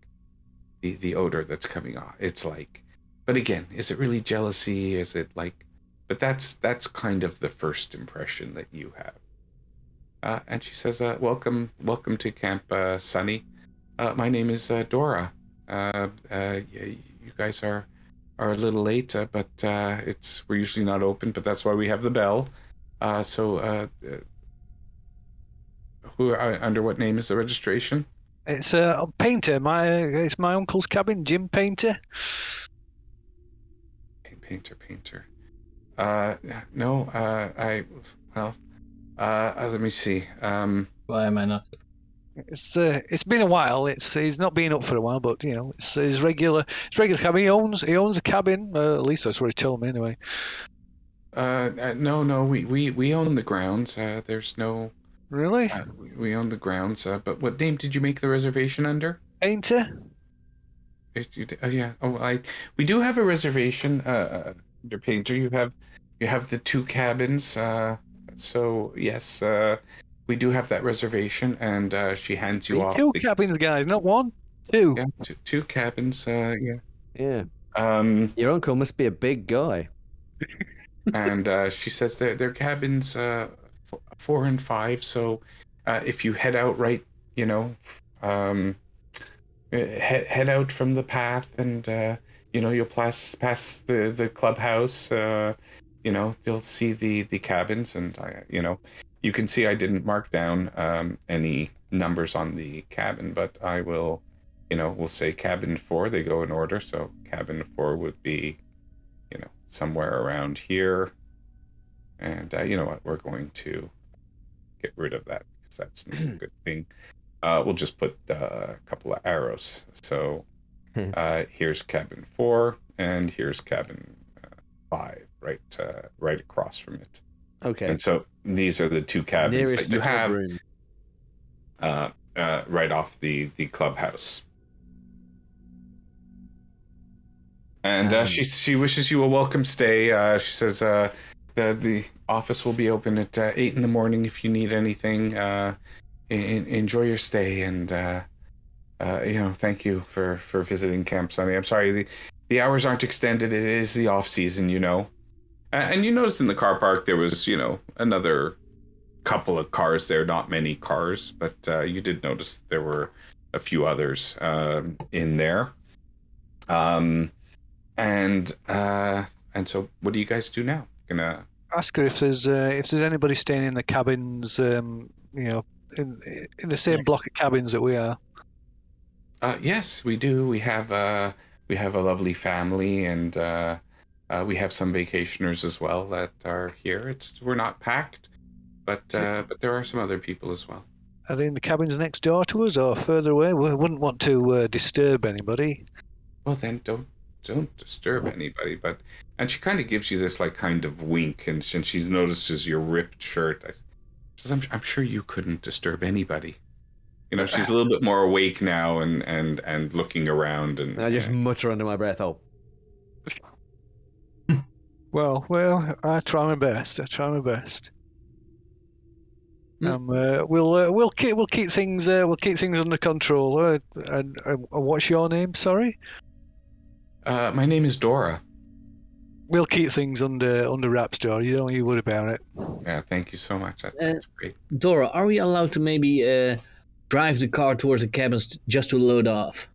the odor that's coming off, it's like, but again, is it really jealousy? Is it like, but that's kind of the first impression that you have. And she says, welcome to Camp Sunny. My name is Dora. You guys are a little late, but we're usually not open, but that's why we have the bell. So under what name is the registration? It's Painter. It's my uncle's cabin, Jim Painter. Painter. No. Let me see. Why am I not? It's been a while. He's not been up for a while, but it's his regular cabin. He owns a cabin. At least that's what he told me anyway. No. We own the grounds. There's no. Really? We own the grounds. But what name did you make the reservation under? Painter. Yeah. Oh, we do have a reservation under Painter. You have the two cabins. So yes, we do have that reservation, and she hands you off. Two cabins, guys, not one, two. Yeah, two cabins. Yeah. Yeah. Your uncle must be a big guy. And she says they're cabins 4 and 5. So if you head out right, head out from the path, and you'll pass the clubhouse. You'll see the cabins, and you can see I didn't mark down any numbers on the cabin, but I will, we'll say cabin 4. They go in order, so cabin 4 would be somewhere around here. And you know what? We're going to get rid of that because that's not a good thing. We'll just put a couple of arrows. So here's cabin 4, and here's cabin 5, right across from it. Okay. And so these are the two cabins Nearest that you the club have room. right off the clubhouse. And she wishes you a welcome stay. She says the office will be open at 8 in the morning if you need anything. Enjoy your stay, and thank you for visiting Camp Sunny. I'm sorry the hours aren't extended. It is the off season, And you noticed in the car park there was another couple of cars there, not many cars, but you did notice that there were a few others in there. And so what do you guys do now? Gonna ask her if there's anybody staying in the cabins, in the same block of cabins that we are. Yes, we do. We have a lovely family, and we have some vacationers as well that are here. We're not packed, but there are some other people as well. Are they in the cabins next door to us or further away? We wouldn't want to disturb anybody. Well, then don't disturb anybody. And she kind of gives you this kind of wink, and she notices your ripped shirt. I'm sure you couldn't disturb anybody. She's a little bit more awake now and looking around. And I just mutter under my breath, "Oh." Well, I try my best. We'll keep things under control. And what's your name? Sorry. My name is Dora. We'll keep things under wraps, Dora. You don't worry about it. Yeah, thank you so much. That's great. Dora, are we allowed to maybe drive the car towards the cabins just to load off?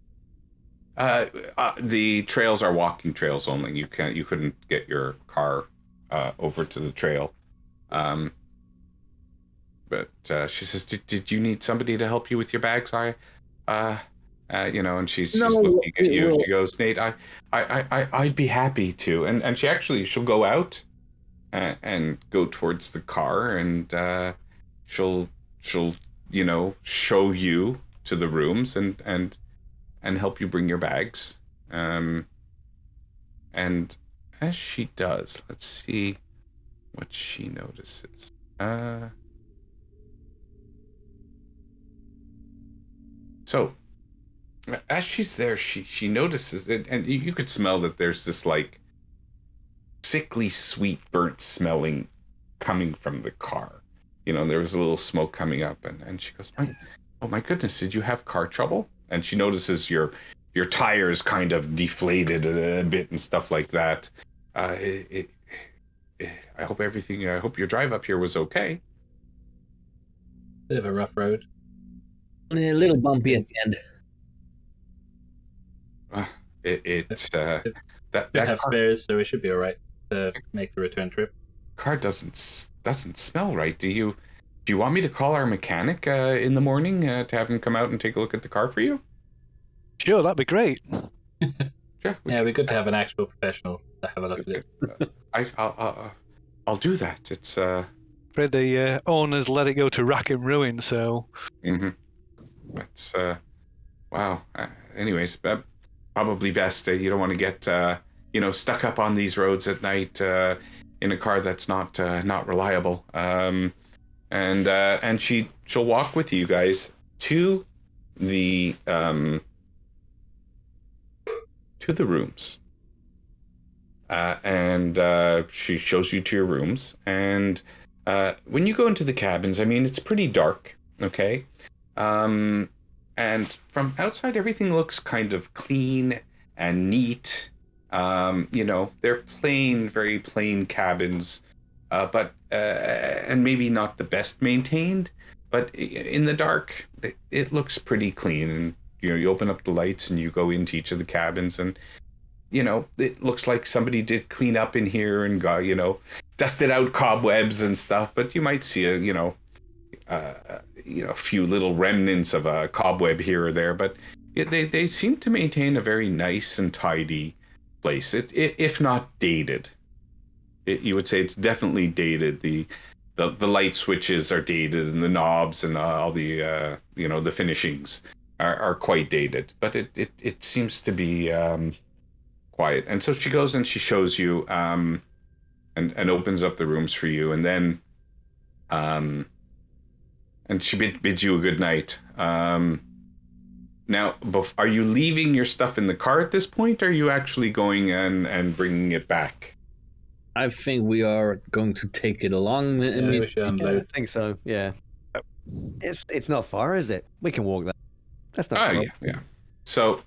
The trails are walking trails only. You couldn't get your car over to the trail. But she says, "Did you need somebody to help you with your bags?" And she's looking at you. She goes, "Nate, I'd be happy to." And she'll go out and go towards the car, and she'll show you to the rooms and help you bring your bags. And as she does, let's see what she notices. So as she's there, she notices it, and you could smell that there's this sickly sweet burnt smelling coming from the car. There was a little smoke coming up, and she goes, "Oh my goodness, did you have car trouble?" And she notices your tires kind of deflated a bit and stuff like that. I hope your drive up here was okay. Bit of a rough road. A little bumpy at the end. That have car, spares, so it should be all right to make the return trip. car doesn't smell right. Do you want me to call our mechanic in the morning to have him come out and take a look at the car for you? Sure, that'd be great. Sure. It'd be good to have an actual professional to have a look at it. I'll do that. It's Afraid the owners let it go to rack and ruin. So. Mm-hmm. That's wow. Anyways, probably best. You don't want to get stuck up on these roads at night in a car that's not reliable. And she'll walk with you guys to the rooms. And she shows you to your rooms. And when you go into the cabins, it's pretty dark. Okay. And from outside, everything looks kind of clean and neat. They're very plain cabins, but and maybe not the best maintained, but in the dark, it looks pretty clean. And, you open up the lights and you go into each of the cabins, and, it looks like somebody did clean up in here and got, dusted out cobwebs and stuff, but you might see a few little remnants of a cobweb here or there, but they seem to maintain a very nice and tidy place, if not dated. you would say it's definitely dated. The light switches are dated, and the knobs and all the the finishings are quite dated. But it seems to be quiet. And so she goes and she shows you and opens up the rooms for you, and then and she bids you a good night. Now, are you leaving your stuff in the car at this point, or are you actually going and bringing it back? I think we are going to take it along. We should I unload. think so. Yeah. It's not far, is it? We can walk that. That's not far. Yeah. So,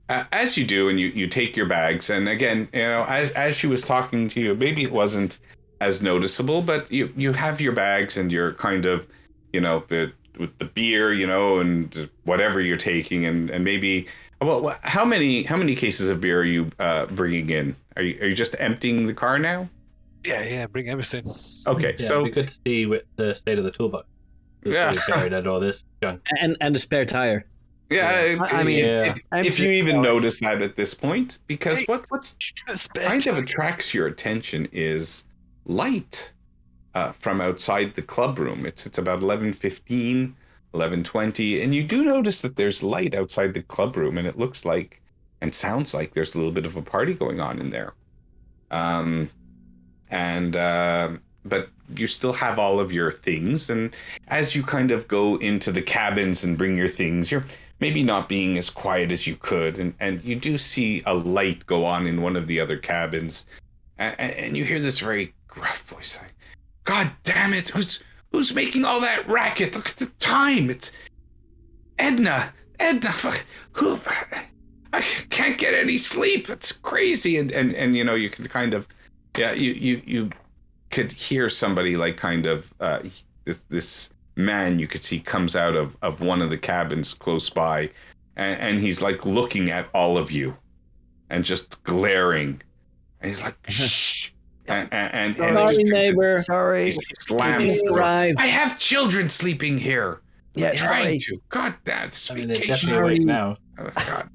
as you do, and you take your bags, and again, as she was talking to you, maybe it wasn't as noticeable, but you have your bags, and you're kind of, with the beer, and whatever you're taking, and maybe, well, how many cases of beer are you bringing in? Are you just emptying the car now? Yeah, bring everything. Okay, Yeah, so it'd be good to see what the state of the toolbox. Yeah. Buried and all this junk. And the spare tire. yeah, I mean, Yeah. if you even notice that at this point, because what's kind of attracts your attention is light from outside the club room. It's about 11:15, 11:20, and you do notice that there's light outside the club room, and it looks like and sounds like there's a little bit of a party going on in there. But you still have all of your things, and as you kind of go into the cabins and bring your things, you're maybe not being as quiet as you could, and you do see a light go on in one of the other cabins, and you hear this very gruff voice saying, "God damn it, who's making all that racket? Look at the time, it's Edna, who, I can't get any sleep, it's crazy." And you can kind of, you could hear somebody like kind of this man you could see comes out of one of the cabins close by, and he's like looking at all of you and just glaring, and he's like, "Shh." And Sorry, neighbor. Sorry. he slams the door. Arrived. "I have children sleeping here. Yeah, Trying sorry. to. God, that's I mean, they're vacation. definitely awake now. Oh, God.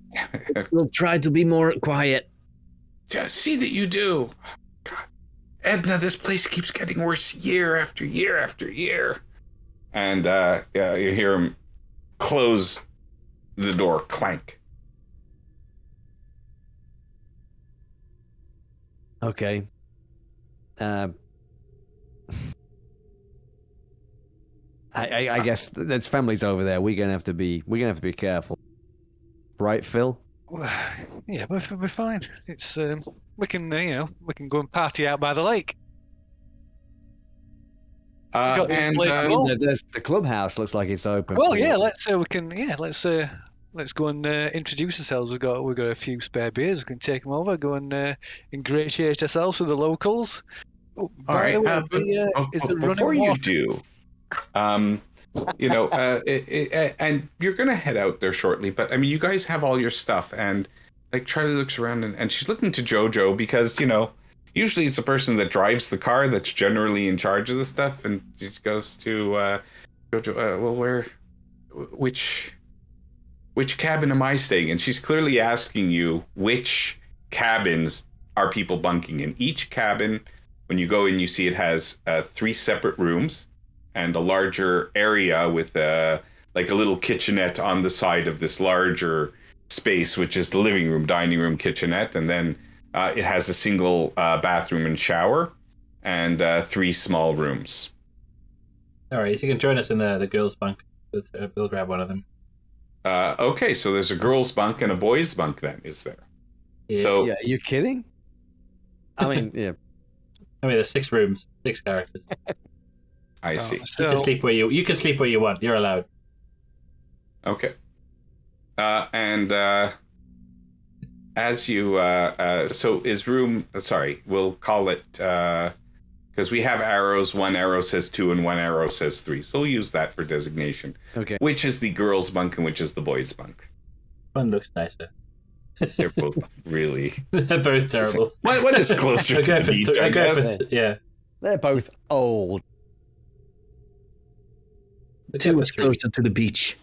We'll try to be more quiet. Just see that you do. God, Edna, this place keeps getting worse year after year after year. And you hear him close the door, clank. Okay. I guess there's families over there. We're gonna have to be careful, right, Phil? Yeah, we're fine. It's we can go and party out by the lake. got the And lake I Well- mean, the clubhouse looks like it's open. Well, for- yeah, let's go and introduce ourselves. We've got a few spare beers. We can take them over. Go and ingratiate ourselves with the locals. Oh, all by right. the way, is the running Before you water? do, and you're gonna head out there shortly. But I mean, you guys have all your stuff, and like Charlie looks around and she's looking to Jojo because usually it's a person that drives the car that's generally in charge of the stuff, and she goes to Jojo. Which cabin am I staying in? She's clearly asking you which cabins are people bunking in. Each cabin, when you go in, you see it has 3 separate rooms and a larger area with like a little kitchenette on the side of this larger space, which is the living room, dining room, kitchenette, and then it has a single bathroom and shower and 3 small rooms. All right, you can join us in the girls' bunk. We'll grab one of them. Okay, so there's a girls' bunk and a boys' bunk then, is there? Yeah. So Yeah, are you kidding? I mean, yeah. I mean, there's 6 rooms, 6 characters. I see. You can So, sleep where you can sleep where you want. You're allowed. Okay. And as you so is room, sorry, we'll call it because we have arrows. 1 arrow says 2 and 1 arrow says 3, so we'll use that for designation. Okay. Which is the girls' bunk and which is the boys' bunk? One looks nicer. They're both really. They're both terrible. What is closer to the beach? I guess. Yeah. They're both old. I'll go 2 for is 3. closer to the beach.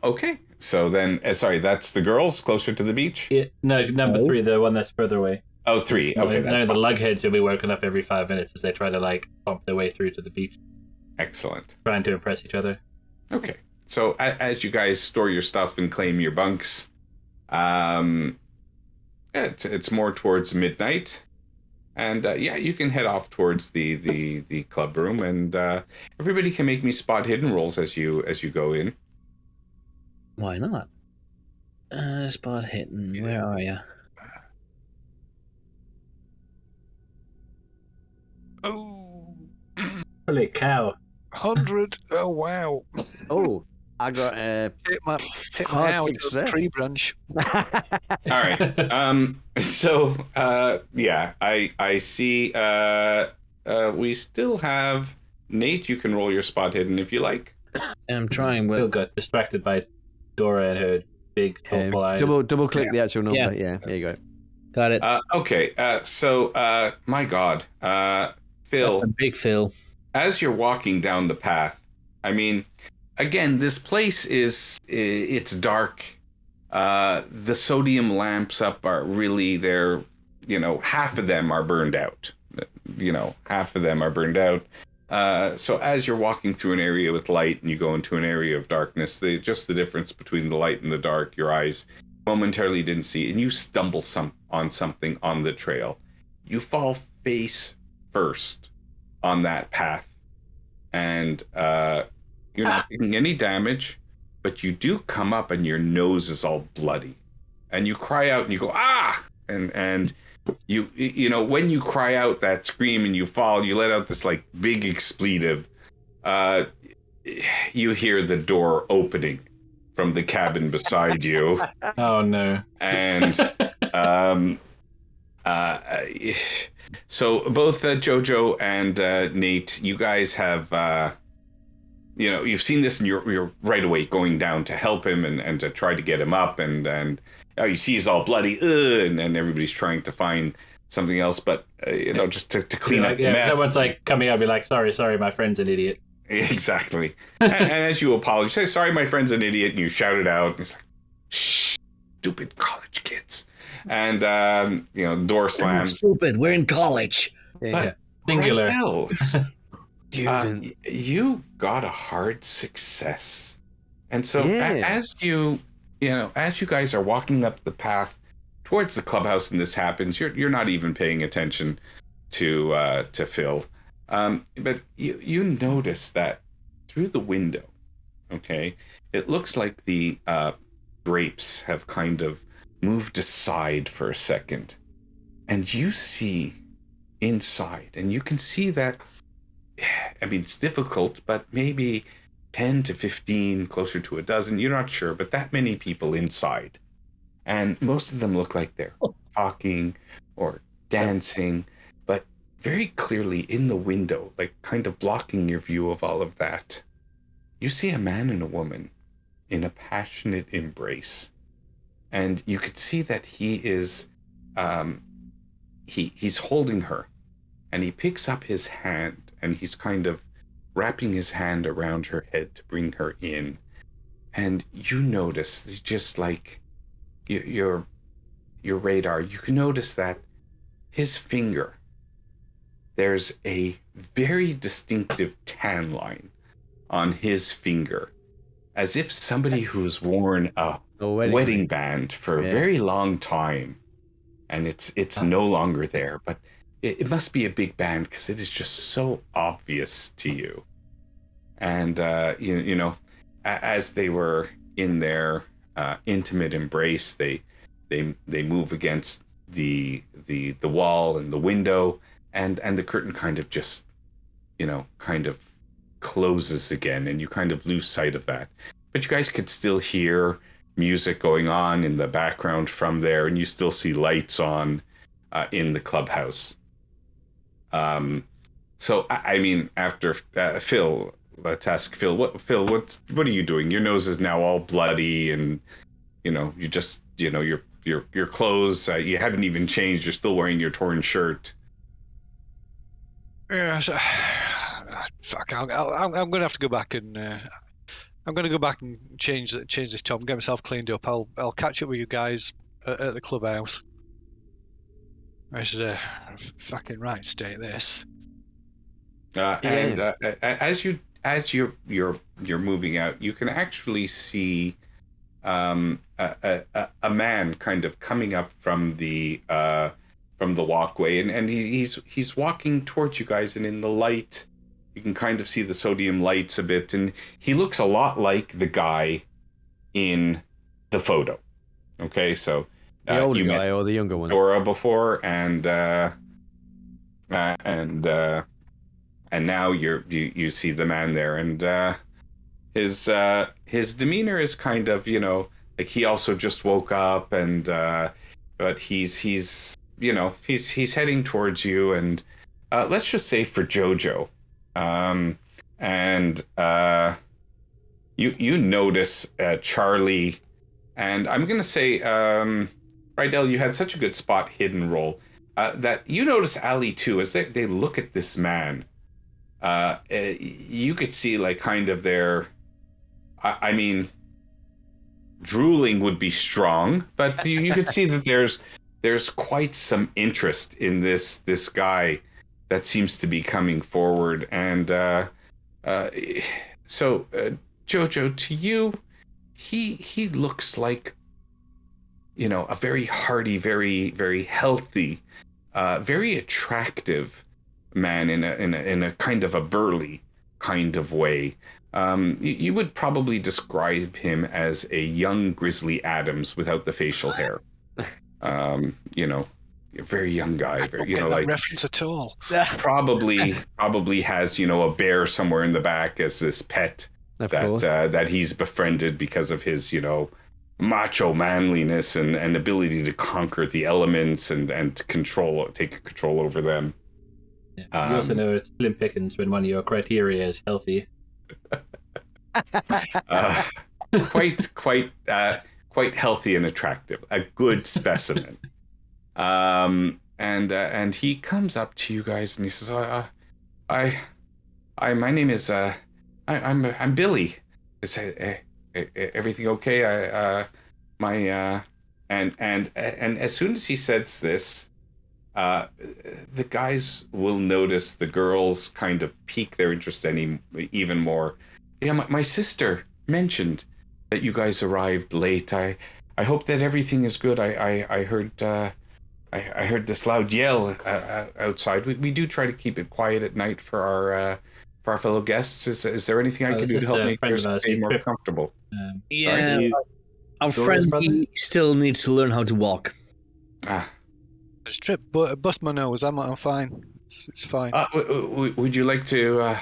Okay, so then sorry, that's the girls closer to the beach. Yeah, no, number No. 3, the one that's further away. Oh, 3. Okay, No, that's the fine. lugheads will be woken up every 5 minutes as they try to like pump their way through to the beach, Excellent. trying to impress each other. Okay, so as you guys store your stuff and claim your bunks, it's more towards midnight, and you can head off towards the club room, and everybody can make me spot hidden rolls as you go in. Why not? Spot hidden. Where are you? Oh, Holy cow! 100. Oh wow. Oh, I got Take my Hard out of the success. tree branch. All right. So I see. We still have Nate. You can roll your spot hidden if you like. I'm trying, Bill but got distracted by Dora and her big soulful eyes. double click the actual number. Yeah, there you go. got it. Okay. So my God, Phil. That's a big Phil. As you're walking down the path, I mean, again, this place it's dark. The sodium lamps up are really there. Half of them are burned out. Half of them are burned out. So as you're walking through an area with light and you go into an area of darkness, just the difference between the light and the dark, your eyes momentarily didn't see, and you stumble on something on the trail. You fall face first on that path, and you're not taking any damage, but you do come up and your nose is all bloody, and you cry out and you go ah, and you when you cry out that scream and you fall, you let out this like big expletive. You hear the door opening from the cabin beside you. Oh no! And so both Jojo and Nate, you guys have you've seen this, and you're right away going down to help him and to try to get him up, and you see he's all bloody, and everybody's trying to find something else, but just to clean up the mess. Someone's like coming up, be like, sorry, my friend's an idiot. Exactly. and as you apologize, say, sorry, my friend's an idiot, and you shout it out. And it's like, shh, stupid college kids. And, door slams. Stupid. We're in college. But Singular. Student. You got a hard success. And so Yeah. as you guys are walking up the path towards the clubhouse and this happens, you're not even paying attention to Phil. But you notice that through the window, okay, it looks like the drapes have kind of moved aside for a second, and you see inside, and you can see that, I mean, it's difficult, but maybe 10 to 15, closer to a dozen, you're not sure, but that many people inside. And most of them look like they're talking or dancing, but very clearly in the window, like kind of blocking your view of all of that, you see a man and a woman in a passionate embrace. And you could see that he is, he's holding her, and he picks up his hand, and he's kind of wrapping his hand around her head to bring her in. And you notice, just like your radar, you can notice that his finger, there's a very distinctive tan line on his finger, as if somebody who's worn a wedding band for a very long time, and it's no longer there, but it must be a big band because it is just so obvious to you. And as they were in their intimate embrace, they move against the wall and the window, and the curtain kind of just kind of closes again, and you kind of lose sight of that. But you guys could still hear music going on in the background from there, and you still see lights on in the clubhouse. So I mean, after Phil, let's ask Phil. What are you doing? Your nose is now all bloody, and you just your clothes. You haven't even changed. You're still wearing your torn shirt. Yeah, fuck. I'm going to have to go back and I'm going to go back and change this top and get myself cleaned up. I'll catch up with you guys at the clubhouse. This is a fucking right state. This. And as you're moving out, you can actually see a man kind of coming up from the walkway, and he's walking towards you guys, and in the light you can kind of see the sodium lights a bit, and he looks a lot like the guy in the photo. Okay, so The older you guy met or the younger one? Dora before, and now you see the man there, and his demeanor is kind of, like he also just woke up, and but he's heading towards you, and let's just say for Jojo, and you notice Charlie, and I'm gonna say Rydell, you had such a good spot hidden roll that you notice Ali too, as they look at this man. You could see like kind of their, I mean, drooling would be strong, but you could see that there's quite some interest in this guy that seems to be coming forward, and so Jojo, to you, he looks like, a very hearty, very very healthy, very attractive man in a kind of a burly kind of way. You would probably describe him as a young Grizzly Adams without the facial hair. A very young guy, very, like reference at all. probably has a bear somewhere in the back as this pet that he's befriended because of his macho manliness and ability to conquer the elements and take control over them. Yeah. You also know it's slim pickings when one of your criteria is healthy. Quite healthy and attractive, a good specimen. And he comes up to you guys and he says, my name is I'm Billy. Is everything okay? And as soon as he says this, the guys will notice the girls kind of pique their interest even more. Yeah, my sister mentioned that you guys arrived late. I hope that everything is good. I heard I heard this loud yell outside. We do try to keep it quiet at night for our fellow guests. Is there anything I can do to help make your stay more comfortable? Our friend he still needs to learn how to walk. Just trip, bust my nose. I'm fine. It's fine. Would you like to?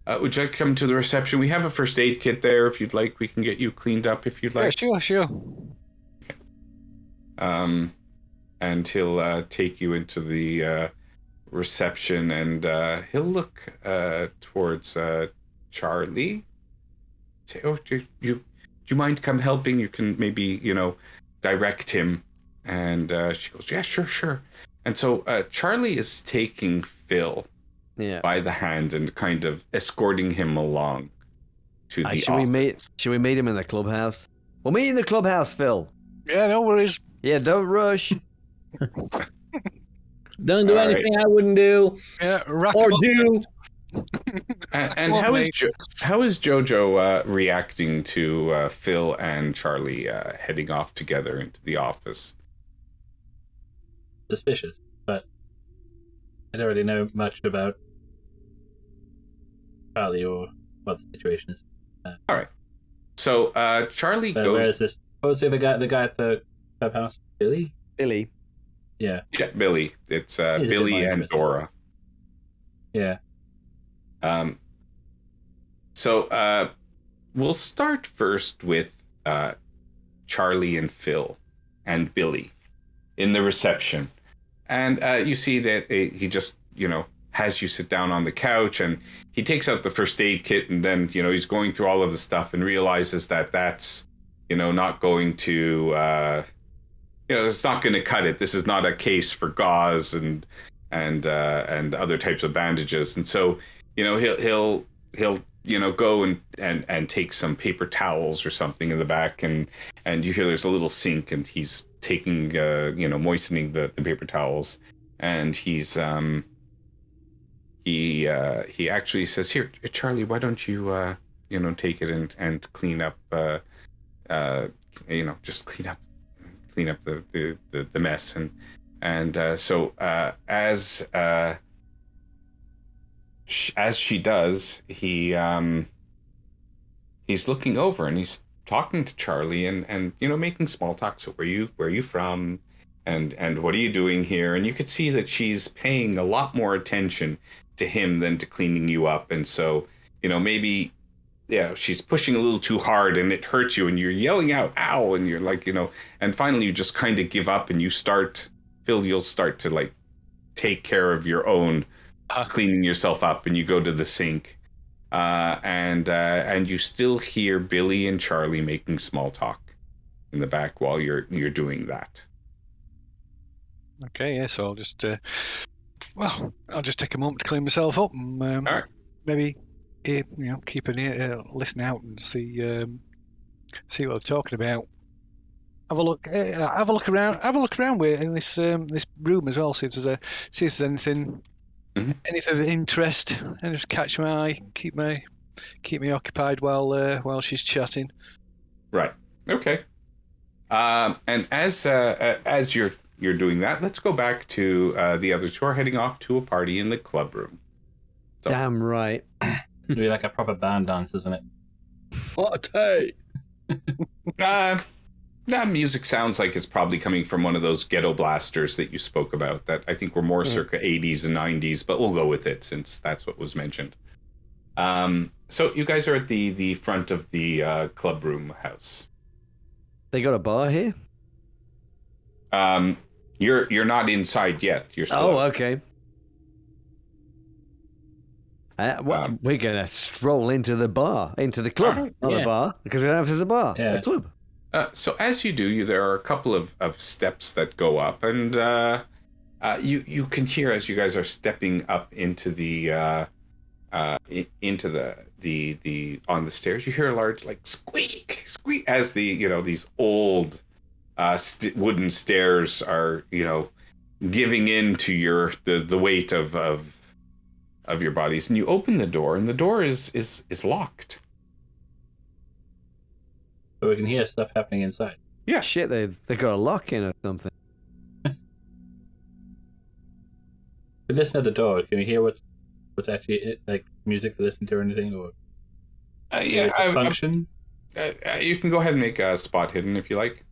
Would you like to come to the reception? We have a first aid kit there. If you'd like, we can get you cleaned up. If you'd like. Yeah, sure. And he'll take you into the reception, and he'll look towards Charlie. Say, "Oh, do you mind come helping? You can maybe direct him." And she goes, "Yeah, sure." And so Charlie is taking Phil by the hand and kind of escorting him along to the office. Should we meet him in the clubhouse? We'll meet in the clubhouse, Phil. Yeah, no worries. Yeah, don't rush. Don't do anything I wouldn't do. Yeah, or do. And how is Jojo reacting to Phil and Charlie heading off together into the office? Suspicious, but I don't really know much about Charlie or what the situation is. All right. So Charlie goes. Where is this? What was the guy at the clubhouse? Billy. Yeah, Billy. It's Billy and Dora. Yeah. So we'll start first with Charlie and Phil and Billy in the reception. And you see that he just, has you sit down on the couch, and he takes out the first aid kit, and then, he's going through all of the stuff and realizes that that's, not going to, it's not going to cut it. This is not a case for gauze and other types of bandages. And so, he'll go and take some paper towels or something in the back, and you hear there's a little sink, and he's taking, moistening the paper towels. and he actually says, "Here, Charlie, why don't you take it and clean up just clean up the mess." So as she does, he's looking over and he's talking to Charlie and making small talk. So where are you from, and what are you doing here? And you could see that she's paying a lot more attention to him than to cleaning you up. And so maybe she's pushing a little too hard and it hurts you and you're yelling out ow, and you're like, and finally you just kind of give up and you'll start to like take care of your own cleaning yourself up, and you go to the sink, and you still hear Billy and Charlie making small talk in the back while you're doing that. Okay, yeah, so I'll just I'll just take a moment to clean myself up and All right. maybe keep an ear, listen out and see what they're talking about. Have a look around in this room as well. See if there's anything anything of interest, and just catch my eye, keep me occupied while she's chatting. Right. Okay. And as you're doing that, let's go back to the others who are heading off to a party in the club room. So, Damn right. It'd be like a proper band dance, isn't it? Party. that music sounds like it's probably coming from one of those ghetto blasters that you spoke about that I think were more circa 80s and 90s, but we'll go with it since that's what was mentioned. So you guys are at the front of the club room house. They got a bar here? You're not inside yet. You're still out. Okay. We're gonna stroll into the bar, into the club, not the bar, because we don't know if there's a bar. Yeah. The club. So as you do, there are a couple of steps that go up, and you can hear as you guys are stepping up into the on the stairs. You hear a large like squeak as these old wooden stairs are giving in to the weight of your bodies, and you open the door, and the door is locked. But we can hear stuff happening inside. Yeah. Shit, they got a lock in or something. We listen at the door. Can you hear what's actually like music to listen to or anything? Or function? You can go ahead and make a spot hidden if you like.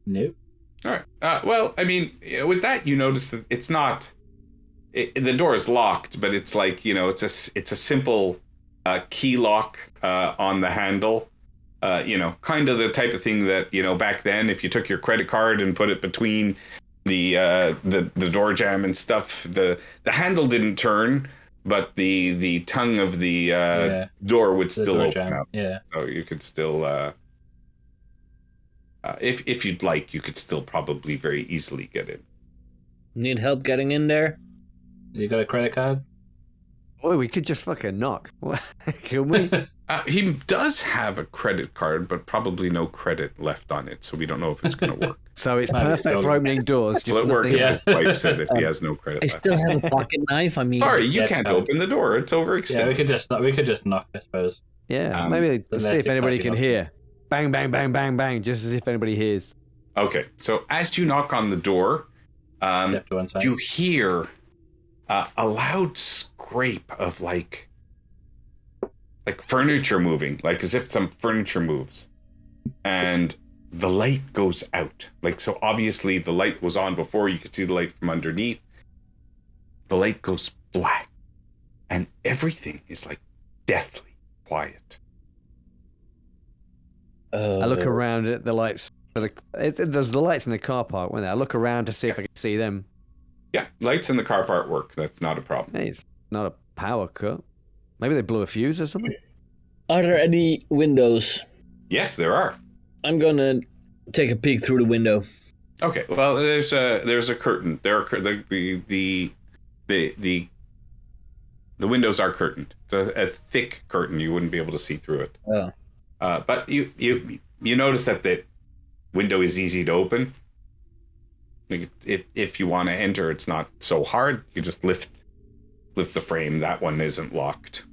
Nope. All right. Well, I mean, with that, you notice that it's not. The door is locked, but it's like it's a simple key lock on the handle. Kind of the type of thing that back then, if you took your credit card and put it between the door jamb and stuff, the handle didn't turn, but the tongue of the door would still open up. Yeah. So you could still. If you'd like, you could still probably very easily get in. Need help getting in there? You got a credit card? Boy, we could just fucking knock. Can we? He does have a credit card, but probably no credit left on it, so we don't know if it's going to work. So it's perfect for opening doors. Will it work if his wife said if he has no credit I left? still have a pocket knife. I mean, Sorry, you can't open the door. It's overextended. Yeah, we could just knock, I suppose. Yeah, maybe let's see if anybody can hear. Bang, bang, bang, bang, bang, just as if anybody hears. Okay, so as you knock on the door, you hear a loud scrape of like furniture moving, like as if some furniture moves, and the light goes out. Like, so obviously the light was on before, you could see the light from underneath. The light goes black, and everything is like deathly quiet. I look around at the lights. There's the lights in the car park, weren't there? I look around to see if I can see them. Yeah, lights in the car park work. That's not a problem. Hey, it's not a power cut. Maybe they blew a fuse or something. Are there any windows? Yes, there are. I'm gonna take a peek through the window. Okay. Well, there's a curtain. There are the windows are curtained. It's a thick curtain. You wouldn't be able to see through it. Oh. But you notice that the window is easy to open. If you want to enter, it's not so hard. You just lift the frame. That one isn't locked.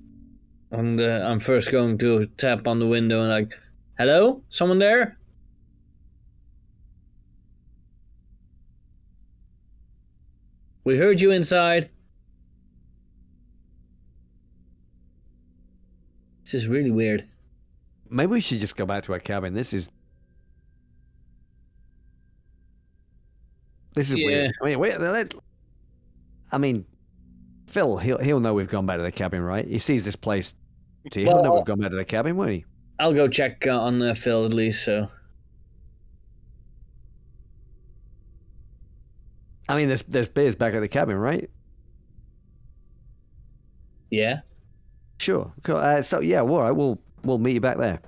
I'm first going to tap on the window and like, hello, someone there? We heard you inside. This is really weird. Maybe we should just go back to our cabin. This is weird. I mean, Phil, he'll know we've gone back to the cabin, right? He sees this place. He'll know we've gone back to the cabin, won't he? I'll go check on Phil at least. So. I mean, there's beers back at the cabin, right? Yeah. Sure. Cool. So yeah, all right. We'll meet you back there.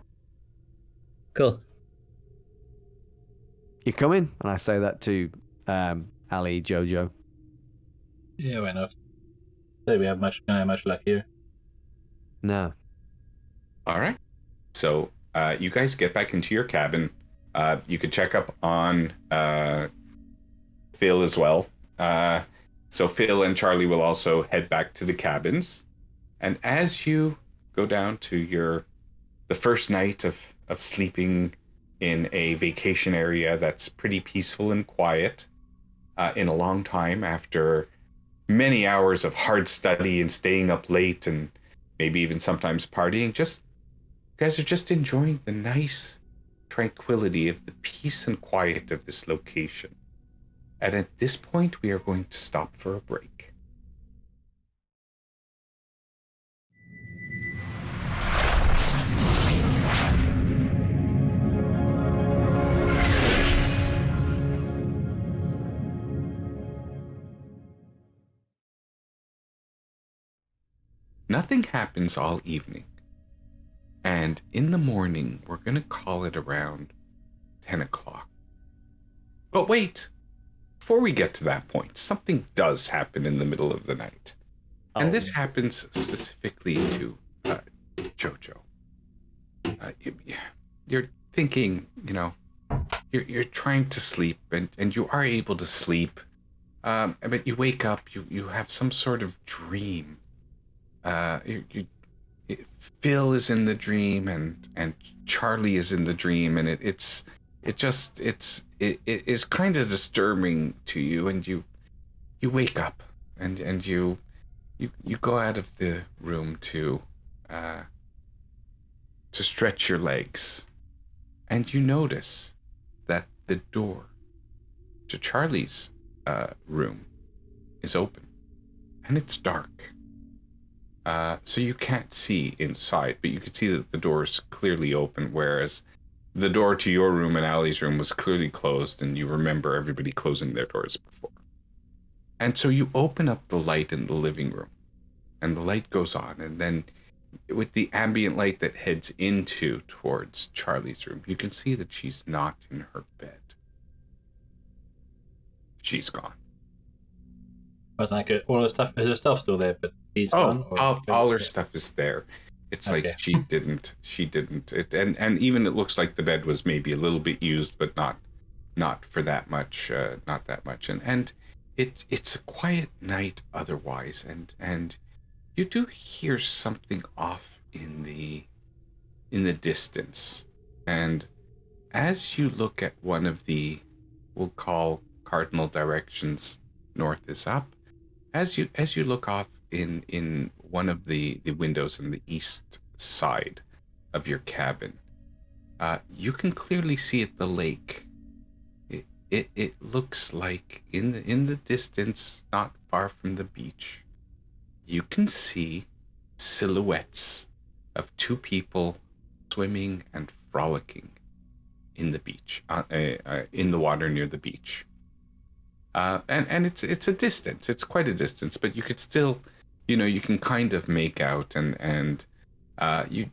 Cool. You coming? And I say that to Ali, Jojo. Yeah, why not? Say we have much luck here. No. All right. So you guys get back into your cabin. You could check up on Phil as well. So Phil and Charlie will also head back to the cabins. And as you go down to the first night of sleeping in a vacation area that's pretty peaceful and quiet, in a long time, after many hours of hard study and staying up late and maybe even sometimes partying, you guys are just enjoying the nice tranquility of the peace and quiet of this location. And at this point, we are going to stop for a break. Nothing happens all evening. And in the morning, we're going to call it around 10 o'clock. But wait, before we get to that point, something does happen in the middle of the night. And this happens specifically to Jojo. You're thinking, you're trying to sleep, and you are able to sleep. But you wake up, you have some sort of dream. Phil is in the dream, and Charlie is in the dream, and it is kind of disturbing to you, and you wake up, and you go out of the room to stretch your legs, and you notice that the door to Charlie's room is open, and it's dark. So you can't see inside, but you can see that the door is clearly open, whereas the door to your room and Allie's room was clearly closed, and you remember everybody closing their doors before. And so you open up the light in the living room, and the light goes on, and then with the ambient light that heads towards Charlie's room, you can see that she's not in her bed. She's gone. I think all the stuff, is her stuff still there, but he's gone? All her stuff is there. It's okay. Like she didn't. And even it looks like the bed was maybe a little bit used, but not for that much. Not that much. And it's a quiet night otherwise. And you do hear something off in the distance. And as you look at one of the, we'll call cardinal directions, north is up. As you look off in one of the windows in the east side of your cabin, you can clearly see at the lake. It looks like in the distance, not far from the beach, you can see silhouettes of two people swimming and frolicking in the beach, in the water near the beach. And it's a distance. It's quite a distance, but you could still, you can kind of make out, and you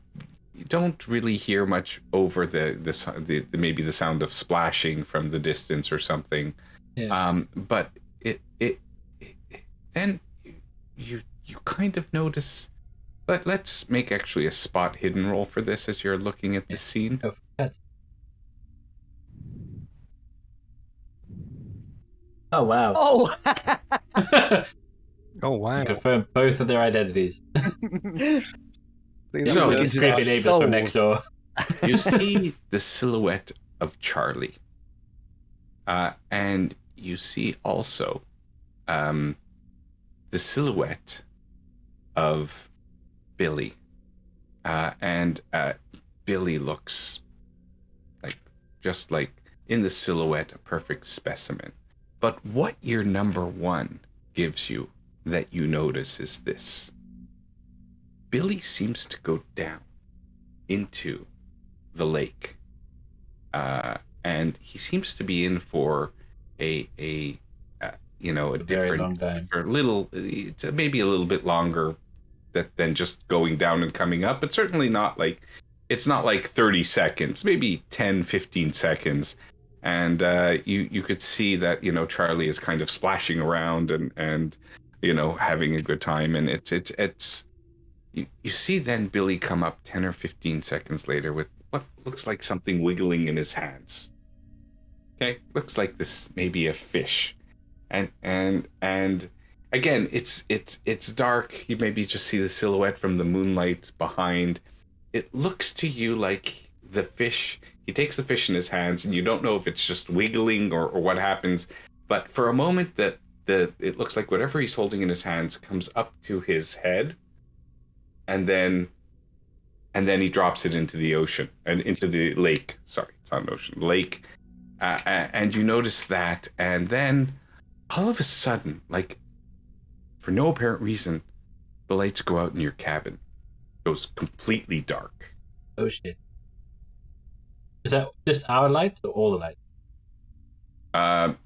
don't really hear much over the maybe the sound of splashing from the distance or something. Yeah. But it then you kind of notice Let's make actually a spot hidden roll for this as you're looking at the scene. Go for it. Oh wow! Oh, Oh wow! Confirm both of their identities. So, That's It's creepy neighbors from next door. You see the silhouette of Charlie, and you see also the silhouette of Billy, and Billy looks just like in the silhouette a perfect specimen. But what your number one gives you that you notice is this: Billy seems to go down into the lake, and he seems to be in for a Very different, long time. or maybe a little bit longer than just going down and coming up, but certainly not like, it's not like 30 seconds, maybe 10, 15 seconds. And you could see that, Charlie is kind of splashing around and having a good time. And it's you see then Billy come up 10 or 15 seconds later with what looks like something wiggling in his hands. Okay, looks like this maybe a fish. And again, it's dark. You maybe just see the silhouette from the moonlight behind. It looks to you like the fish, he takes the fish in his hands, and you don't know if it's just wiggling or what happens. But for a moment, that it looks like whatever he's holding in his hands comes up to his head, and then he drops it into the ocean and into the lake. Sorry, it's not an ocean, lake. And you notice that, and then all of a sudden, like for no apparent reason, the lights go out in your cabin. It goes completely dark. Oh shit! Is that just our lights or all the lights?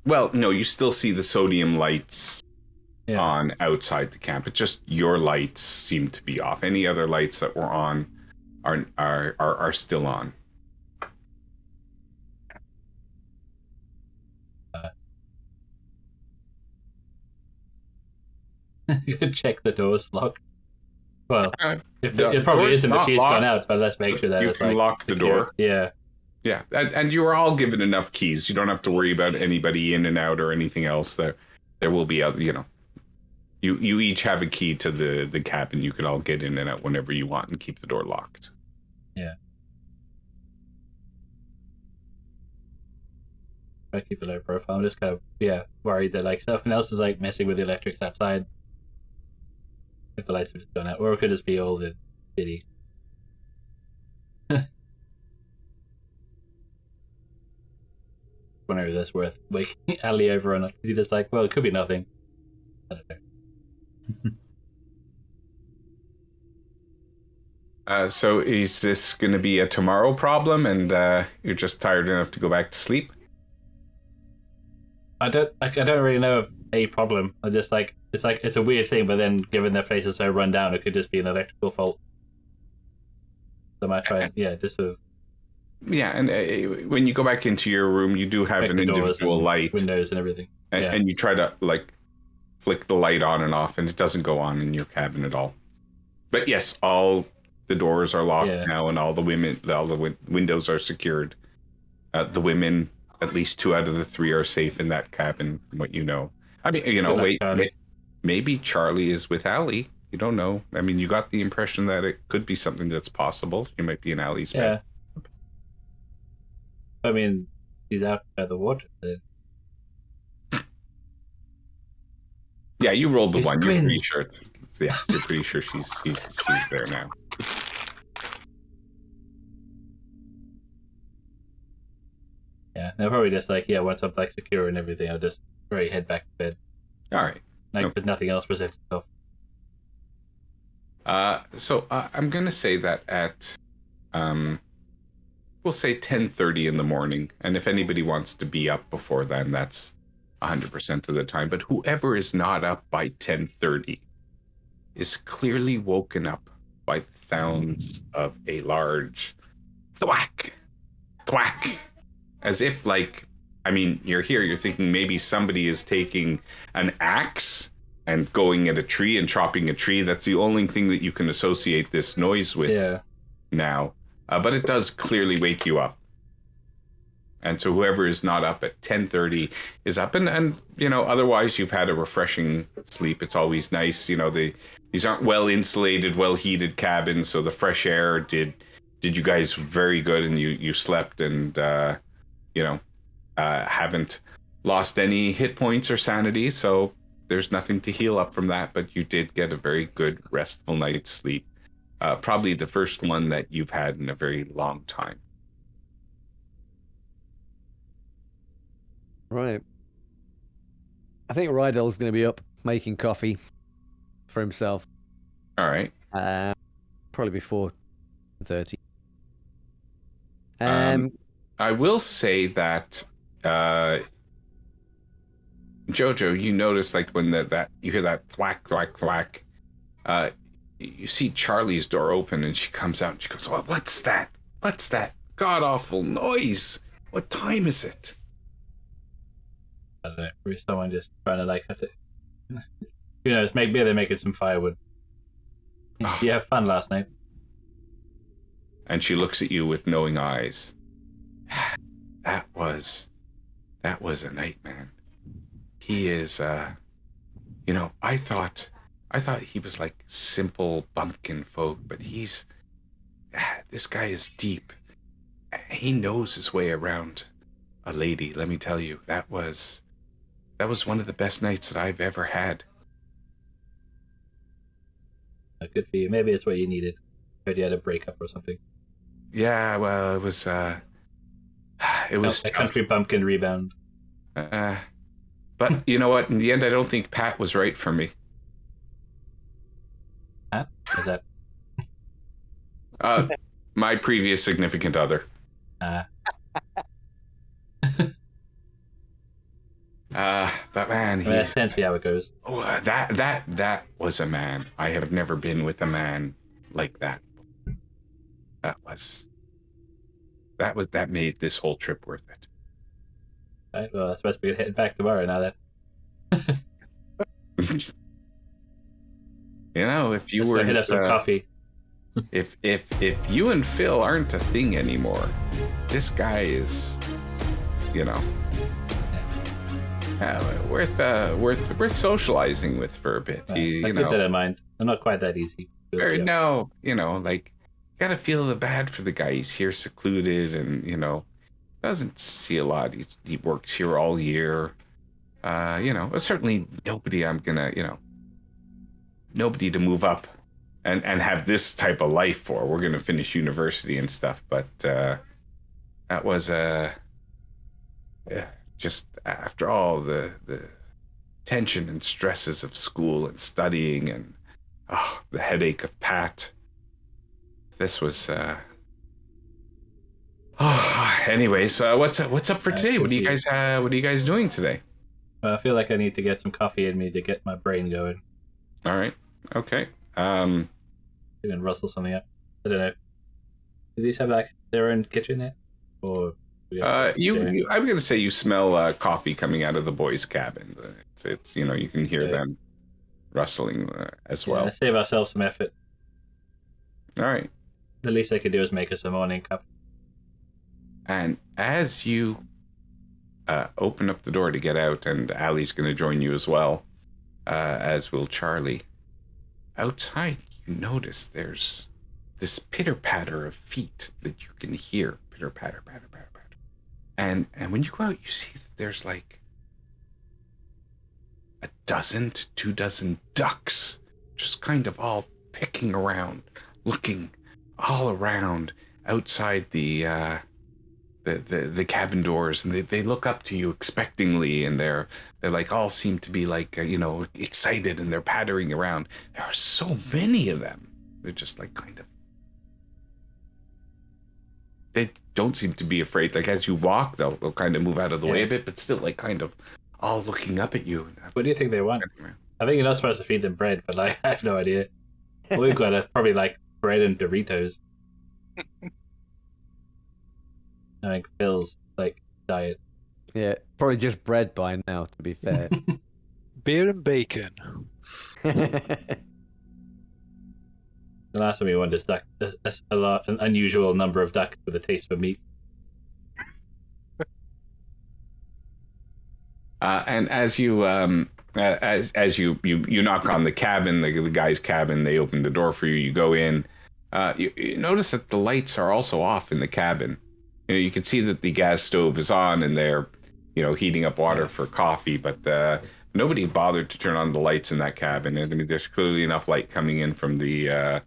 Well, no, you still see the sodium lights Yeah. on outside the camp. It's just your lights seem to be off. Any other lights that were on are still on. Check the doors locked. Well, if The it probably door's isn't if not she's gone locked. out, but let's make sure that You it's can like lock the secure. door. Yeah. Yeah, and you are all given enough keys. You don't have to worry about anybody in and out or anything else. There will be other, you each have a key to the cabin. You can all get in and out whenever you want and keep the door locked. Yeah. I keep a low profile. I'm just kind of worried that like someone else is like messing with the electrics outside. If the lights have just gone out, or it could just be all the city. Whenever that's worth waking Ali over on, he just like, well, it could be nothing. I don't know. So is this going to be a tomorrow problem, and you're just tired enough to go back to sleep? I don't really know of a problem. I just like it's a weird thing, but then given their place is so run down, it could just be an electrical fault. So I might try, just sort of Yeah, and when you go back into your room, you do have check an the doors individual and light, windows and everything. and you try to like flick the light on and off, and it doesn't go on in your cabin at all. But yes, all the doors are locked now, and all the windows are secured. The women, at least 2 out of the 3, are safe in that cabin, from what you know. I mean, maybe Charlie is with Allie. You don't know. I mean, you got the impression that it could be something that's possible. You might be in Allie's bed. I mean, she's out by the water. Yeah, you rolled the It's one. You're Bryn. pretty sure you're pretty sure she's there now. Yeah, they're probably just like, once I'm like secure and everything, I'll just probably head back to bed. All right. Like, but nothing else presents itself. So I'm gonna say that at we'll say 10:30 in the morning, and if anybody wants to be up before then, that's 100% of the time. But whoever is not up by 10:30 is clearly woken up by the sounds of a large thwack, thwack, as if like, I mean, you're here, you're thinking maybe somebody is taking an axe and going at a tree and chopping a tree. That's the only thing that you can associate this noise with now. But it does clearly wake you up. And so whoever is not up at 10:30 is up. And you know, otherwise you've had a refreshing sleep. It's always nice. You know, these aren't well insulated, well heated cabins. So the fresh air did you guys very good, and you slept and, you know, haven't lost any hit points or sanity. So there's nothing to heal up from that, but you did get a very good restful night's sleep. Probably the first one that you've had in a very long time. Right. I think Rydell's going to be up making coffee for himself. All right. Probably before 30. I will say that Jojo, you notice like when that you hear that thwack thwack thwack, you see Charlie's door open and she comes out and she goes, "Oh, what's that? What's that god awful noise? What time is it?" I don't know. Maybe someone just trying to like, who knows? Maybe they're making some firewood. Oh. You have fun last night. And she looks at you with knowing eyes. That was a night, man. He is, you know, I thought he was like simple bumpkin folk, but this guy is deep. He knows his way around a lady. Let me tell you, that was one of the best nights that I've ever had. Good for you. Maybe it's what you needed. Heard you had a breakup or something. Yeah, well, it was a country bumpkin rebound. But you know what? In the end, I don't think Pat was right for me. Pat? Is that? My previous significant other. But man, that tends to be how it goes. Oh, that was a man. I have never been with a man like that. That made this whole trip worth it. Right, well, that's supposed to be heading back tomorrow now then. You know, if you Let's were go hit up some coffee. If you and Phil aren't a thing anymore, this guy is, you know, worth socializing with for a bit. I'll keep that in mind. I'm not quite that easy. No, you know, like, you gotta feel the bad for the guy. He's here secluded and, you know, doesn't see a lot. He works here all year. You know, certainly nobody nobody to move up and have this type of life for. We're gonna finish university and stuff, but that was just after all the tension and stresses of school and studying and the headache of Pat. This was anyways, what's up for today? What are you guys doing today? I feel like I need to get some coffee in me to get my brain going. All right. Okay. You can rustle something up. I don't know. Do these have like their own kitchen yet? Or I'm gonna say you smell coffee coming out of the boys' cabin. It's you know, you can hear them rustling as well. Let's save ourselves some effort. All right. The least I could do is make us a morning cup. And as you open up the door to get out, and Allie's going to join you as well, as will Charlie, outside you notice there's this pitter-patter of feet that you can hear. Pitter-patter, patter-patter, patter. And when you go out, you see that there's like 12 to 24 ducks just kind of all picking around, looking all around outside the cabin doors, and they look up to you expectingly, and they're like all seem to be like you know, excited, and they're pattering around. There are so many of them. They're just like kind of, they don't seem to be afraid. Like as you walk, they'll kind of move out of the way a bit, but still like kind of all looking up at you. What do you think they want? I think you're not supposed to feed them bread, but like I have no idea. We've got probably like bread and Doritos. I think Phil's like diet. Yeah, probably just bread by now, to be fair. Beer and bacon. The last time we wanted is duck. An unusual number of ducks with a taste for meat. And as you as you knock on the cabin, the guy's cabin, they open the door for you. You go in. You notice that the lights are also off in the cabin. You can see that the gas stove is on, and they're heating up water for coffee. But nobody bothered to turn on the lights in that cabin. And I mean, there's clearly enough light coming in from the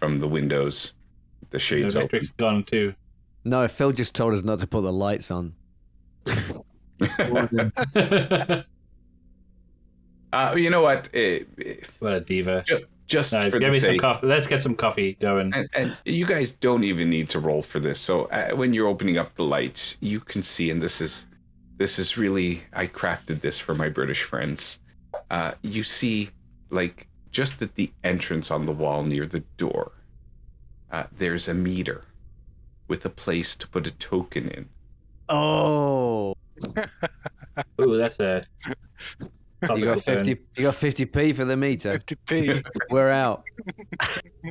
windows. The shades The electric's open. gone too. No, Phil just told us not to put the lights on. You know what? What a diva. Just for Give the me some sake, coffee. Let's get some coffee going. and you guys don't even need to roll for this. So when you're opening up the lights, you can see, and this is really, I crafted this for my British friends. You see, like, just at the entrance on the wall near the door, there's a meter with a place to put a token in. Oh, Ooh, that's a. you got 50. You got 50p for the meter. 50p. We're out.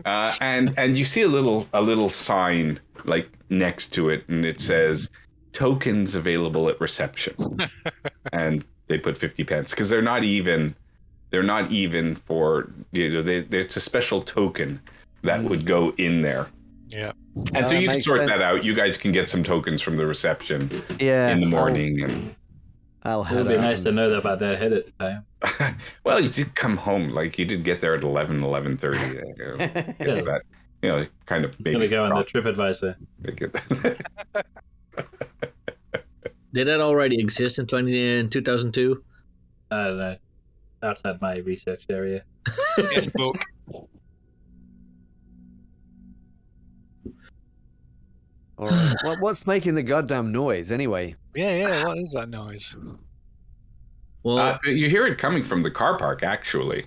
And you see a little sign like next to it, and it says tokens available at reception. And they put 50 pence because they're not even for it's a special token that would go in there. Yeah. And so you can makes sort sense. that out. You guys can get some tokens from the reception Yeah. in the morning. And I'll It head would be out nice and- to know about that ahead of time. well, you did come home. Like, you did get there at 11:30. It's that, kind of It's baby. gonna go on the TripAdvisor. Did that already exist in 2002? I don't know. Outside my research area. Yes, book. All right. What's making the goddamn noise anyway? Yeah. What is that noise? Well, You hear it coming from the car park, actually.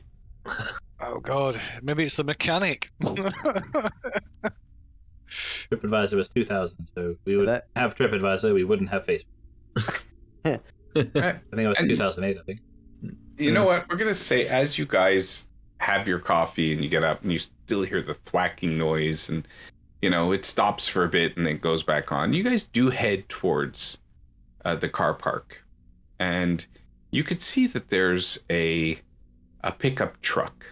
Oh God, maybe it's the mechanic. TripAdvisor was 2000, so we would That- have TripAdvisor. We wouldn't have Facebook. I think it was And- 2008. I think. You know what? We're gonna say, as you guys have your coffee and you get up and you still hear the thwacking noise, and it stops for a bit and then goes back on. You guys do head towards the car park, and you could see that there's a pickup truck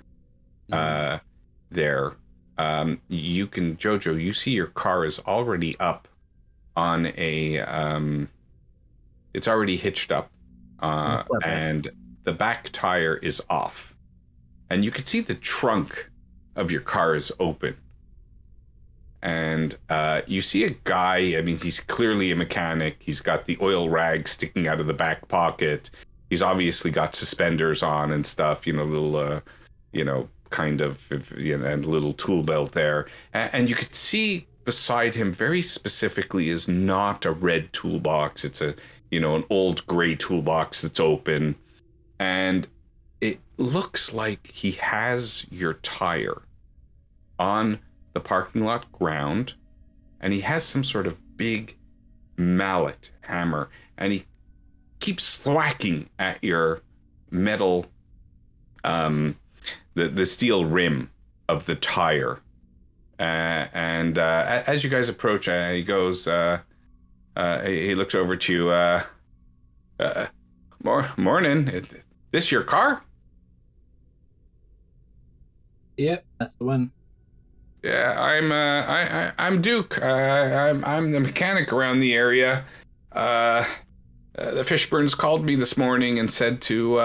there. You can, Jojo, you see your car is already up on it's already hitched up, and the back tire is off, and you can see the trunk of your car is open. And you see a guy. I mean, he's clearly a mechanic. He's got the oil rag sticking out of the back pocket. He's obviously got suspenders on and stuff, little, kind of, and a little tool belt there. And you could see beside him very specifically is not a red toolbox. It's an old gray toolbox that's open. And it looks like he has your tire on the parking lot ground, and he has some sort of big mallet hammer, and he keeps thwacking at your metal, the steel rim of the tire. And as you guys approach, he goes, he looks over to you. Morning. This your car? Yep, that's the one. Yeah, I'm Duke. I'm the mechanic around the area. The Fishburns called me this morning and said to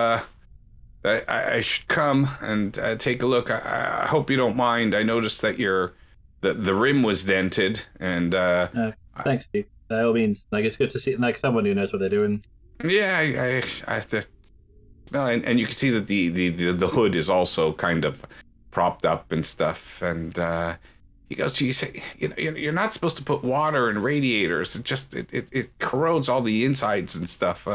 that I should come and take a look. I hope you don't mind. I noticed that the rim was dented, and Thanks, Steve. By all means, it's good to see someone who knows what they're doing. yeah, no, and you can see that the hood is also kind of propped up and stuff, and he goes to you, say, you're not supposed to put water in radiators. It corrodes all the insides and stuff.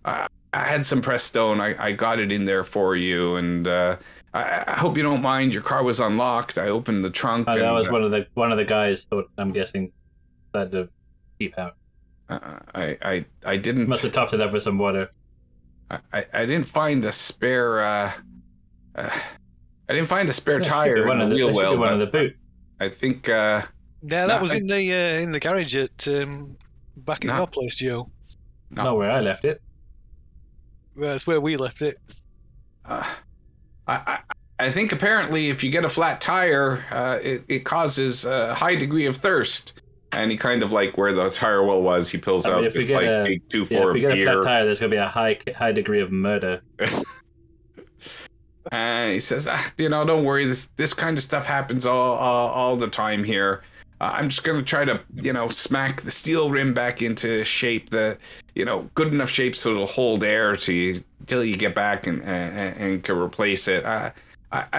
I had some Prestone. I got it in there for you, and I hope you don't mind. Your car was unlocked. I opened the trunk. That was one of the guys. Thought, I'm guessing, had to keep out. I didn't. Must have topped it up with some water. I didn't find a spare I didn't find a spare There should tire be in one the of the, wheel there should be well, one of but the boot. I think Yeah, that No, was in the garage at back at No. your place, Joe. No. Not where I left it. That's where we left it. I think apparently if you get a flat tire, it causes a high degree of thirst. And he kind of like where the tire well was, he pulls out If we this get like a big 2-4 if we get a beer. flat tire, there's gonna be a high degree of murder. And he says, don't worry, this kind of stuff happens all the time here. I'm just going to try to, smack the steel rim back into shape, good enough shape so it'll hold air till you get back and can replace it. I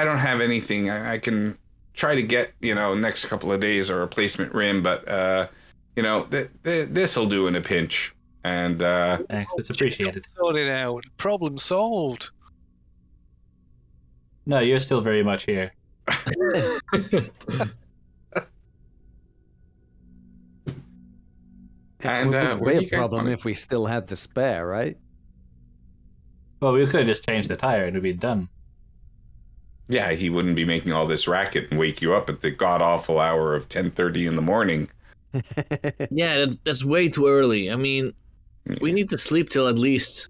don't have anything. I can try to get, next couple of days a replacement rim, but, this'll do in a pinch. And Thanks, it's appreciated. Sorted out. Problem solved. No, you're still very much here. And it where would do be you a guys problem want if we still had the spare, right? Well, we could just change the tire and it'd be done. Yeah, he wouldn't be making all this racket and wake you up at the god-awful hour of 10:30 in the morning. Yeah, that's way too early. I mean, we need to sleep till at least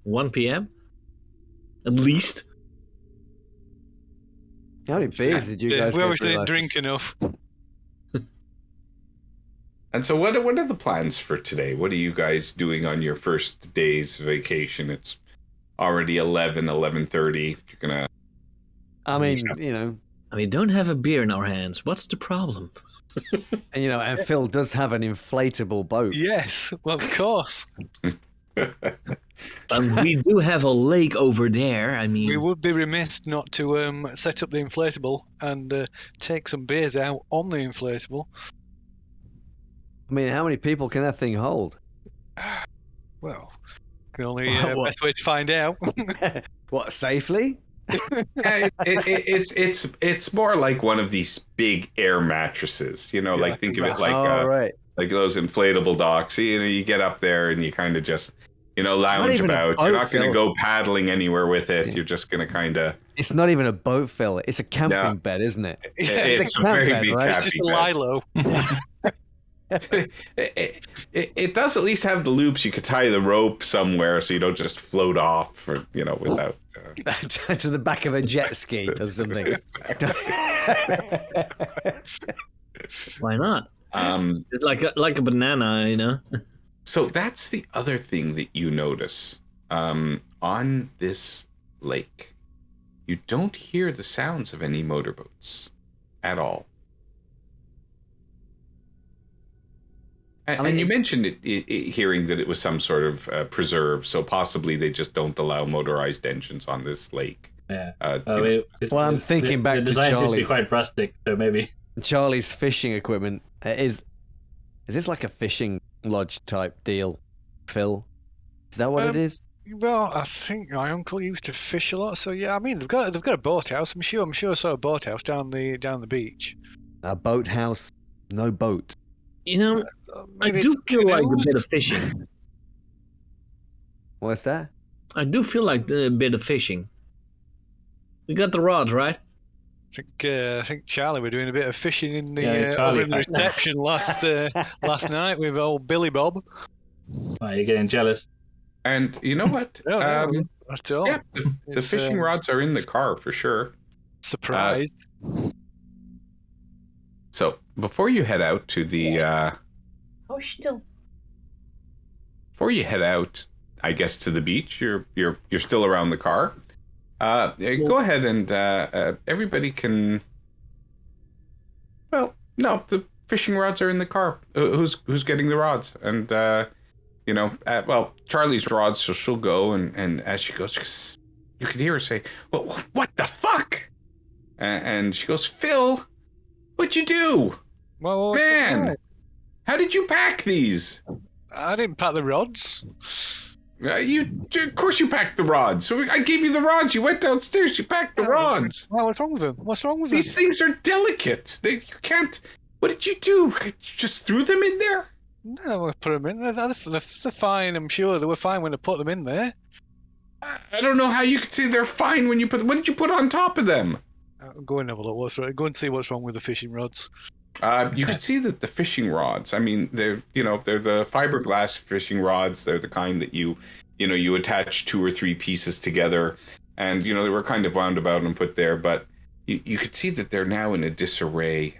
1 p.m. At least. How many beers did you guys we go obviously through didn't last drink enough. And so what are the plans for today? What are you guys doing on your first day's vacation? It's already 11:30. You're going to... I mean, I mean, don't have a beer in our hands. What's the problem? and Phil does have an inflatable boat. Yes, well, of course. And we do have a lake over there. I mean, We would be remiss not to set up the inflatable and take some beers out on the inflatable. I mean, how many people can that thing hold? Well, the only What? best way to find out. What, safely? Yeah, it's more like one of these big air mattresses, like think of it like right. like those inflatable docks. You get up there and you kind of just lounge even a about. boat, You're not going to Phil. go paddling anywhere with it. You're just going to kind of... It's not even a boat, Phil. It's a camping No. bed, isn't it? It's a camp very bed, big right? It's just a Lilo. it does at least have the loops. You could tie the rope somewhere so you don't just float off without To the back of a jet ski or something. why not? It's like a banana, So that's the other thing that you notice on this lake. You don't hear the sounds of any motorboats at all. And you mentioned hearing that it was some sort of preserve, so possibly they just don't allow motorized engines on this lake. Yeah. Well, I'm thinking back the to design seems to be Charlie's. quite rustic, so maybe. Charlie's fishing equipment. Is this like a fishing lodge type deal, Phil? Is that what it is? Well, I think my uncle used to fish a lot, so yeah. I mean, they've got a boathouse. I'm sure I saw a boathouse down the beach. A boathouse, no boat. I Maybe do it's feel like a canoes? bit of fishing. What's that? I do feel like a bit of fishing. We got the rods, right? I think Charlie were doing a bit of fishing in the Yeah, Charlie over in the packed. reception last night with old Billy Bob. Oh, you're getting jealous. And you know what? No, not at all. Yeah, the It's, fishing rods are in the car for sure. Surprised. So before you head out to the before you head out, I guess to the beach, you're still around the car. Go ahead and everybody can. Well, no, the fishing rods are in the car. Who's getting the rods? And Charlie's rods, so she'll go and as she goes, you can hear her say, "Well, what the fuck?" And she goes, "Phil, what'd you do, Well, man? How did you pack these?" I didn't pack the rods. Of course you packed the rods. So I gave you the rods. You went downstairs. You packed the rods. Well, what's wrong with them? What's wrong with These them? things are delicate. You can't. What did you do? You just threw them in there? No, we put them in. They're fine. I'm sure they were fine when I put them in there. I don't know how you could say they're fine when you put. What did you put on top of them? Go and have a look. Go and see what's wrong with the fishing rods. You could see that the fishing rods. I mean, they're the fiberglass fishing rods. They're the kind that you attach 2 or 3 pieces together, and they were kind of wound about and put there. But you could see that they're now in a disarray.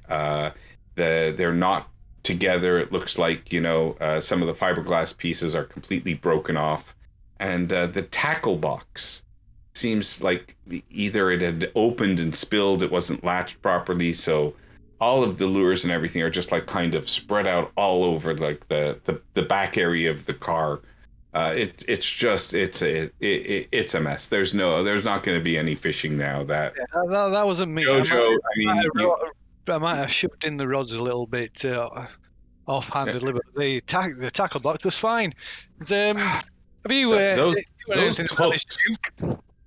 They're not together. It looks like some of the fiberglass pieces are completely broken off, and the tackle box seems like either it had opened and spilled, it wasn't latched properly, so all of the lures and everything are just like kind of spread out all over like the back area of the car. It's a mess. There's not going to be any fishing now. That wasn't me. Jojo, I might have shoved in the rods a little bit offhandedly, but the tackle box was fine. Have you those hooks?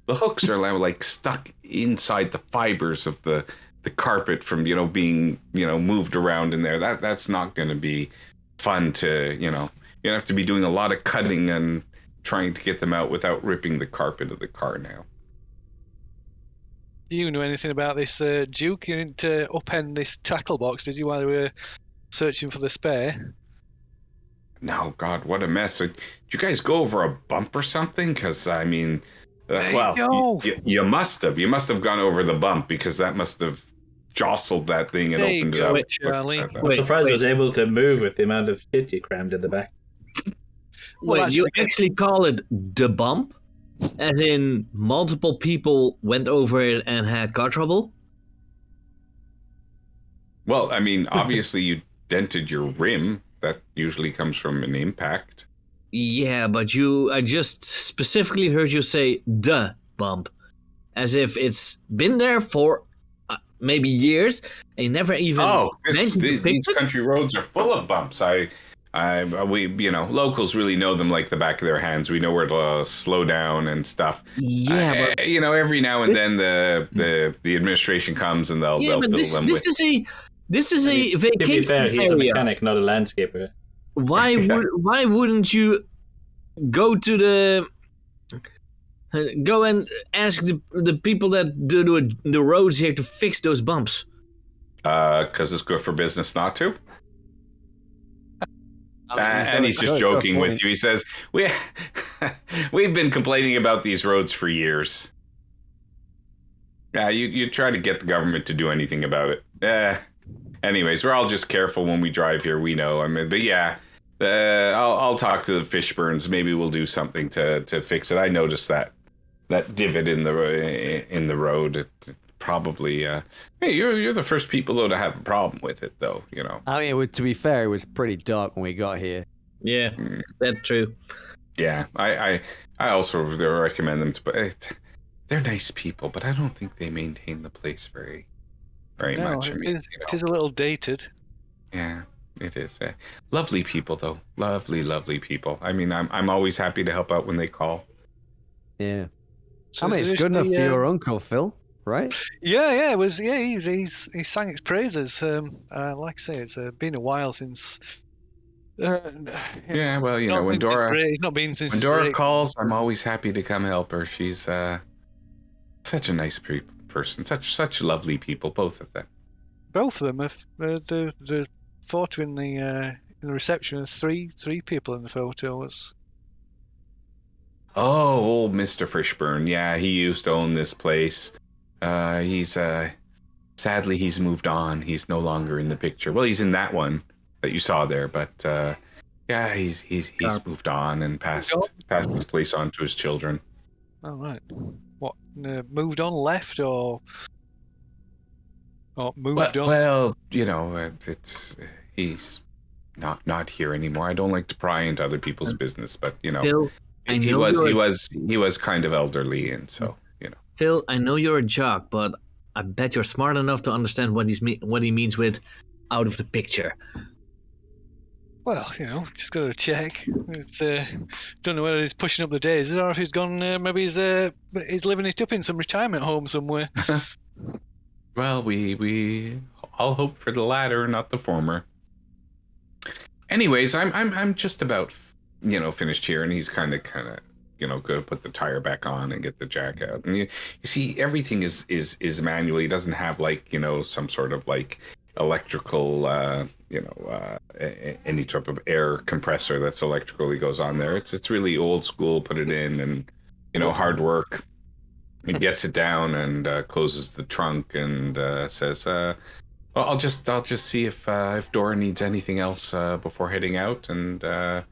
The hooks are like stuck inside the fibers of the carpet from being moved around in there. That's not going to be fun to you have to be doing a lot of cutting and trying to get them out without ripping the carpet of the car now. Do you know anything about this, Duke? You didn't upend this tackle box, did you, while we were searching for the spare? No, God, what a mess. Did you guys go over a bump or something? Because I mean, you must have. You must have gone over the bump, because that must have jostled that thing and opened it up. Charlie. I'm surprised I was able to move with the amount of shit you crammed in the back. Wait, you actually call it the bump? As in multiple people went over it and had car trouble? Well, I mean, obviously you dented your rim. That usually comes from an impact. Yeah, but I just specifically heard you say the bump. As if it's been there for maybe years, and you never even these country roads are full of bumps. We locals really know them like the back of their hands. We know where to slow down and stuff. Yeah, but every now and then the administration comes and they'll fill them with. This is a vacation To be fair, he's a area. mechanic, not a landscaper. Why wouldn't you go and ask the people that do the roads here to fix those bumps? Because it's good for business not to. And he's just joking with you. He says, we've been complaining about these roads for years. Yeah, you try to get the government to do anything about it. Anyways, we're all just careful when we drive here. We know. I mean, but yeah, I'll talk to the Fishburns. Maybe we'll do something to fix it. I noticed that divot in the road. It probably. Hey, you're the first people though to have a problem with it, though. I mean, to be fair, it was pretty dark when we got here. Yeah, that's true. Yeah, I also recommend them to. They're nice people, but I don't think they maintain the place very much. I mean, it is a little dated. Yeah, it is. Lovely people, though. Lovely people. I mean, I'm always happy to help out when they call. Yeah. So I mean, it's good enough for your uncle, Phil, right? Yeah, it was. Yeah, he sang its praises. Like I say, it's been a while since. Yeah, well, when Dora, he's not been since when Dora calls, I'm always happy to come help her. She's such a nice person, such lovely people, both of them. Both of them. The photo in the reception is three people in the photo. Oh, old Mr. Fishburne. Yeah, he used to own this place. He's sadly he's moved on. He's no longer in the picture. Well, he's in that one that you saw there, but yeah, he's moved on and passed his place on to his children. Oh right. What? Moved on, left, or moved on? Well, it's he's not here anymore. I don't like to pry into other people's business, but Phil, he was kind of elderly, and so Phil, I know you're a jock, but I bet you're smart enough to understand what he means with out of the picture. Well, just got to check. It's don't know whether he's pushing up the days or if he's gone. Maybe he's living it up in some retirement home somewhere. Well, we all hope for the latter, not the former. Anyways, I'm just about finished here, and he's kind of go to put the tire back on and get the jack out. And you see, everything is manual. He doesn't have like, some sort of like electrical, any type of air compressor that's electrically goes on there. It's really old school. Put it in and, hard work. He gets it down and closes the trunk and says, "Well, I'll just see if Dora needs anything else before heading out, and drive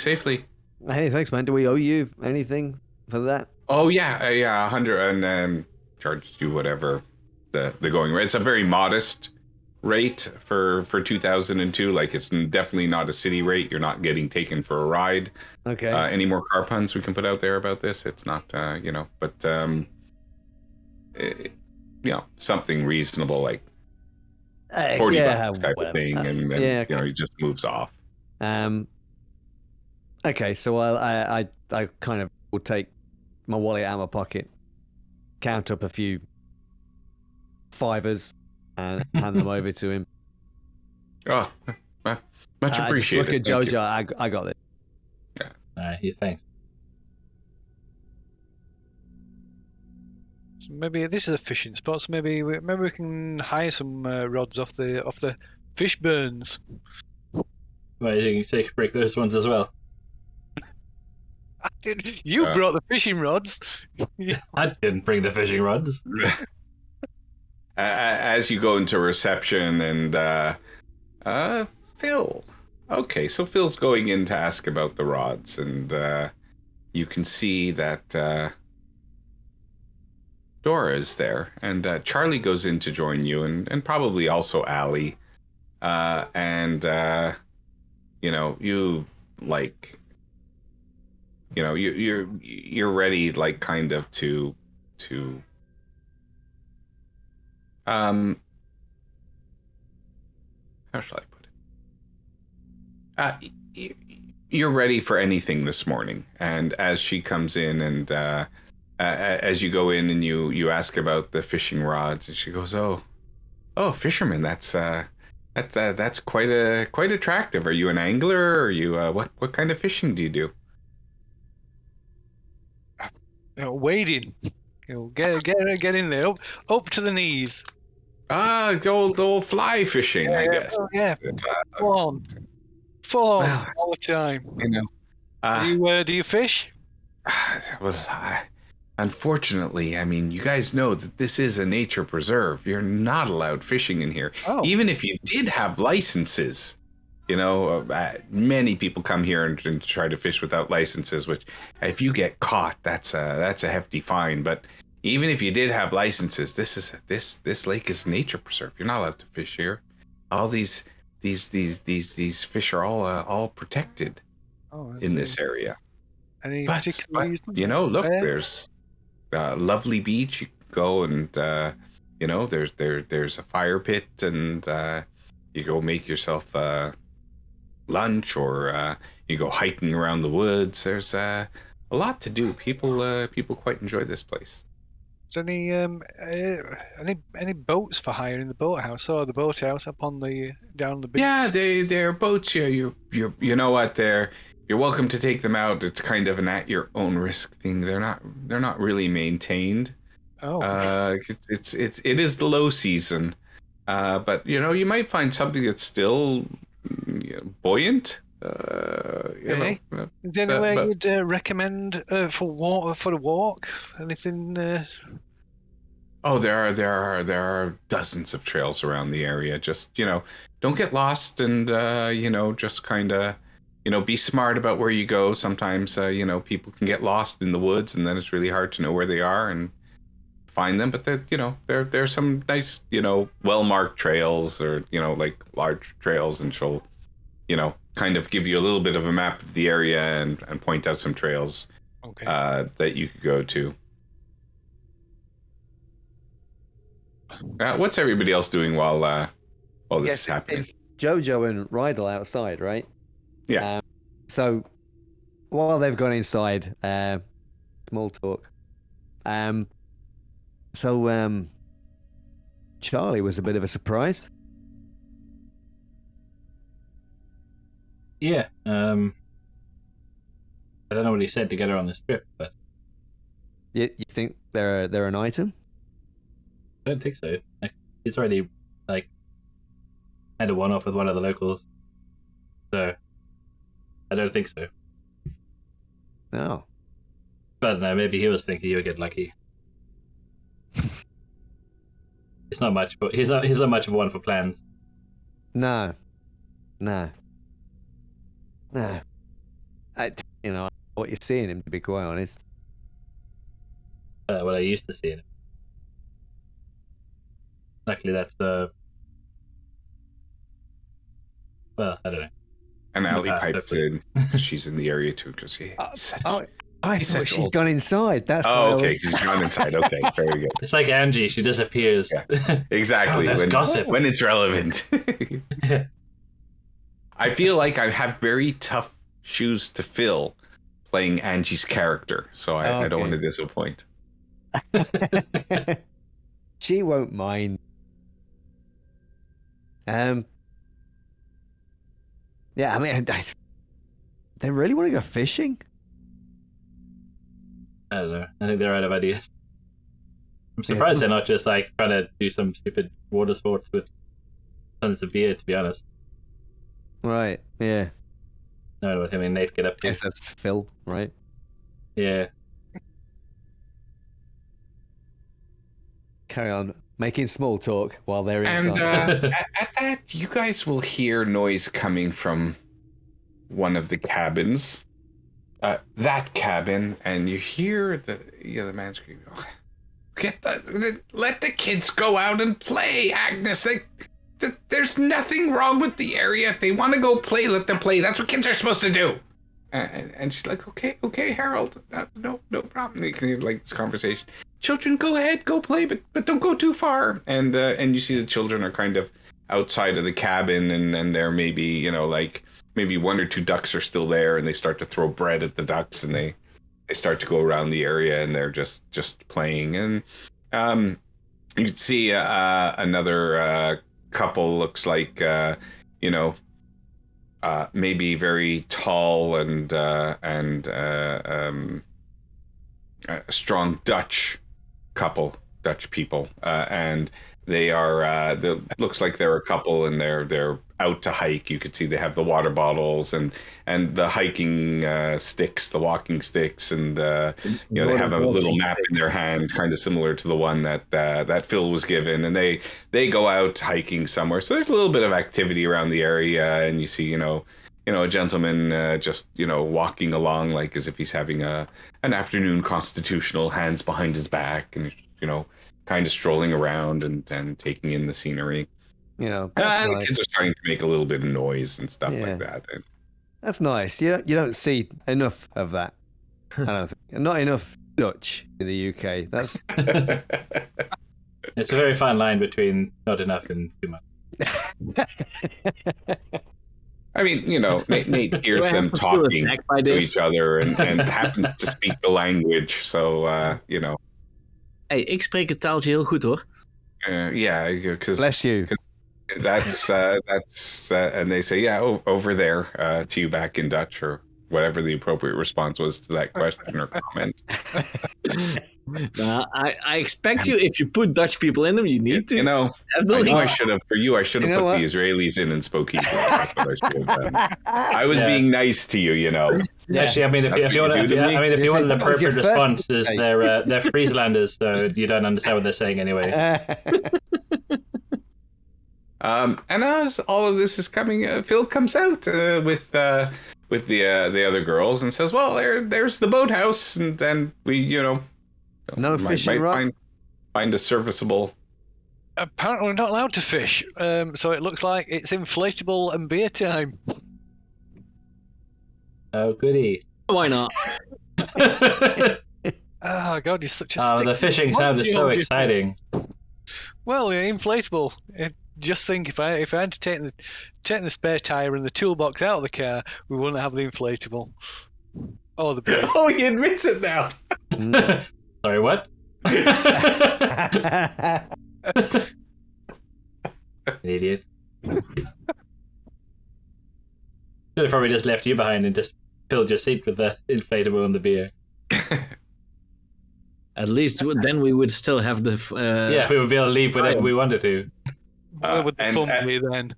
safely." Hey, thanks, man. Do we owe you anything for that? Oh yeah, 100, and then charge you whatever the going rate. It's a very modest rate for 2002. Like, it's definitely not a city rate. You're not getting taken for a ride. Okay. Any more car puns we can put out there about this? It's not, but something reasonable, like 40 bucks type of thing, and then he just moves off. Okay, so I kind of will take my wallet out of my pocket, count up a few fivers, and hand them over to him. Oh, much appreciated. Just look at Jojo. I got it. Yeah, thanks. Maybe this is a fishing spot. So maybe we can hire some rods off the fish burns. Well, you can break those ones as well. You brought the fishing rods. I didn't bring the fishing rods. As you go into reception, and Phil. Okay, so Phil's going in to ask about the rods, and you can see that Dora is there, and Charlie goes in to join you, and probably also Allie, and you like, you're ready, like, kind of to how shall I put it? You're ready for anything this morning, and as she comes in, and as you go in and you ask about the fishing rods, and she goes, "Oh, fisherman, that's quite attractive. Are you an angler? Or are you what kind of fishing do you do?" Wading. Get in there, up to the knees. Old fly fishing, I guess. Full on, all the time. Do you fish? Well, unfortunately, I mean, you guys know that this is a nature preserve. You're not allowed fishing in here. Oh. Even if you did have licenses, many people come here and try to fish without licenses, which if you get caught, that's a hefty fine. But even if you did have licenses, this lake is nature preserve. You're not allowed to fish here. All these fish are all protected in this area. Any But particular reason? look, there's a lovely beach. You can go and there's a fire pit, and you go make yourself lunch, or you go hiking around the woods. There's a lot to do. People quite enjoy this place. Is any boats for hire in the boathouse, or the boathouse up on down the beach? Yeah, they're boats. Yeah, you know what, you're welcome to take them out. It's kind of an at your own risk thing. They're not really maintained. Oh. It is the low season, but you might find something that's still buoyant. Is there anywhere you'd recommend for a walk? Anything? Oh, there are dozens of trails around the area. Just don't get lost, and just kind of be smart about where you go. Sometimes people can get lost in the woods, and then it's really hard to know where they are and find them. But there's some nice well marked trails, or like large trails, and she'll kind of give you a little bit of a map of the area and point out some trails that you could go to. What's everybody else doing while this is happening? It's Jojo and Rydell outside, right? Yeah. So while they've gone inside, small talk. So Charlie was a bit of a surprise. Yeah. I don't know what he said together on the strip, but You think they're an item? I don't think so. Like, he's already like had a one-off with one of the locals, so I don't think so. No. But no, maybe he was thinking you would get lucky. It's not much, but he's not much of one for plans. No. What you're seeing him, to be quite honest. What I used to see in him. Luckily, that's well, I don't know. And Allie pipes hopefully. in. She's in the area too, because I He's thought such she'd old- gone inside. That's why Oh, I okay. was... She's gone inside. Okay, very good. It's like Angie; she disappears. Yeah. Exactly. Oh, that's gossip. When it's relevant. I feel like I have very tough shoes to fill playing Angie's character, so I don't want to disappoint. She won't mind. Yeah, I mean, they really want to go fishing? I don't know. I think they're out of ideas. I'm surprised they're not just like trying to do some stupid water sports with tons of beer. To be honest, Right, yeah. no, what him and Nate get up to. Guess that's Phil, right? Yeah. Carry on making small talk while they're And inside. at that, you guys will hear noise coming from one of the cabins. That cabin, and you hear the man scream, oh, let the kids go out and play, Agnes. There's nothing wrong with the area. If they want to go play, let them play. That's what kids are supposed to do. And she's like, okay, Harold, no problem. They can have like this conversation. Children, go ahead, go play, but don't go too far. And you see the children are kind of outside of the cabin, and there may be, maybe one or two ducks are still there, and they start to throw bread at the ducks, and they start to go around the area, and they're just playing. And you can see another couple, looks like maybe very tall and a strong Dutch people, and they are looks like they're a couple, and they're out to hike. You could see they have the water bottles and the hiking sticks, the walking sticks, and they have a little map in their hand, kind of similar to the one that Phil was given, and they go out hiking somewhere. So there's a little bit of activity around the area, and you see a gentleman just walking along like as if he's having an afternoon constitutional, hands behind his back, and kind of strolling around and taking in the scenery. That's The nice. kids are starting to make a little bit of noise and stuff like that. That's nice. You don't see enough of that. I don't think. Not enough Dutch in the UK. That's It's a very fine line between not enough and too much. I mean, Nate hears them talking to each other and happens to speak the language. So, Hey, ik spreek het taaltje heel goed hoor. yeah, because bless you. that's and they say, yeah, over there to you back in Dutch, or whatever the appropriate response was to that question or comment. I expect you, if you put Dutch people in them, you need to. I know I should have. For you, I should have put what? the Israelis in and spoke Hebrew. That's what I should have done. I was being nice to you, Actually, I mean, if you want an appropriate response, is they're Frieslanders, so you don't understand what they're saying anyway. And as all of this is coming, Phil comes out with the other girls and says, "Well, there's the boathouse, and then we, No fishing rod? Find a serviceable." Apparently, we're not allowed to fish, so it looks like it's inflatable and beer time. Oh, goody. Why not? Oh God, you're such a. The fishing sounded so exciting. Well, inflatable. Just think, if I had to take the spare tire and the toolbox out of the car, we wouldn't have the inflatable. Oh, the beer. Oh, he admits it now. Sorry, what? Idiot. Should have probably just left you behind and just filled your seat with the inflatable and the beer. At least then we would still have the. Yeah, we would be able to leave whenever we wanted to. Where would the fun be then?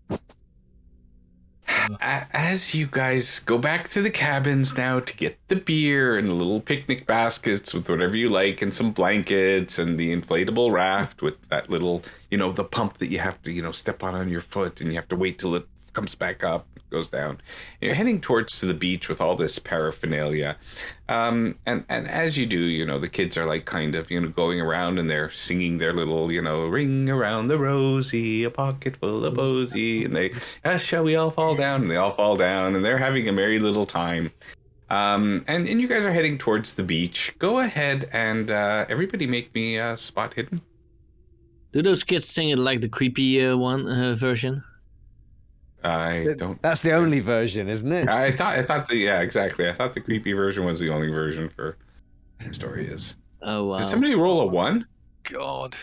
As you guys go back to the cabins now to get the beer and the little picnic baskets with whatever you like and some blankets and the inflatable raft with that little, the pump that you have to, step on your foot and you have to wait till it comes back up, goes down. You're heading towards to the beach with all this paraphernalia. And as you do, the kids are like kind of, going around and they're singing their little, ring around the rosy, a pocket full of posy. And they, shall we all fall down? And they all fall down and they're having a merry little time. And you guys are heading towards the beach. Go ahead and everybody make me spot hidden. Do those kids sing it like the creepy version? I don't. That's the only version, isn't it? I thought exactly. I thought the creepy version was the only version for the story is. Oh wow! Did somebody roll a 1? God.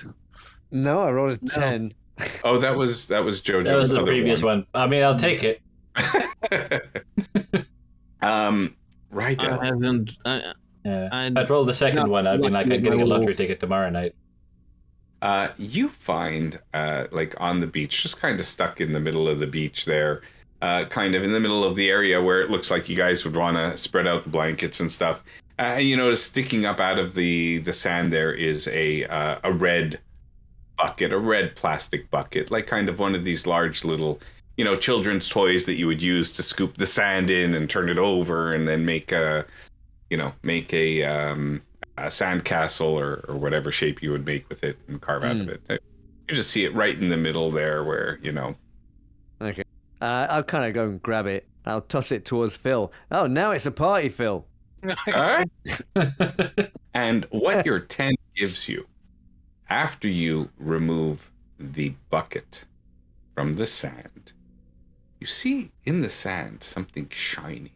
No, I rolled a 10. Oh, that was JoJo's. That was the other previous one. I mean, I'll take it. Right. I haven't. I'd roll the second one. I'd be like, I'm getting a lottery ticket tomorrow night. You find, like on the beach, just kind of stuck in the middle of the beach there, kind of in the middle of the area where it looks like you guys would want to spread out the blankets and stuff. And you notice sticking up out of the sand there is a red bucket, a red plastic bucket, like kind of one of these large little, children's toys that you would use to scoop the sand in and turn it over and then make a sandcastle or whatever shape you would make with it and carve out of it. You just see it right in the middle there where, Okay. I'll kind of go and grab it. I'll toss it towards Phil. Oh, now it's a party, Phil. All right. And what your 10 gives you after you remove the bucket from the sand, you see in the sand something shiny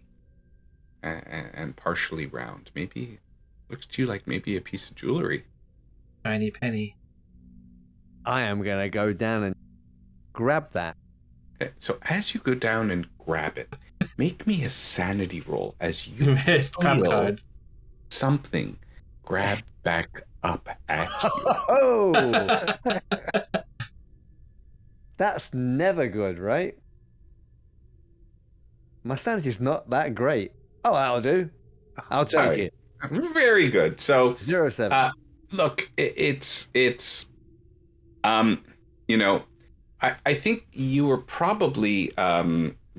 and partially round. Maybe looks to you like maybe a piece of jewelry. Shiny penny. I am going to go down and grab that. Okay, so as you go down and grab it, make me a sanity roll as you feel something grab back up at you. Oh! That's never good, right? My sanity's not that great. Oh, that'll do. I'll take it. Very good. So 0-7. Look, it's I think you were probably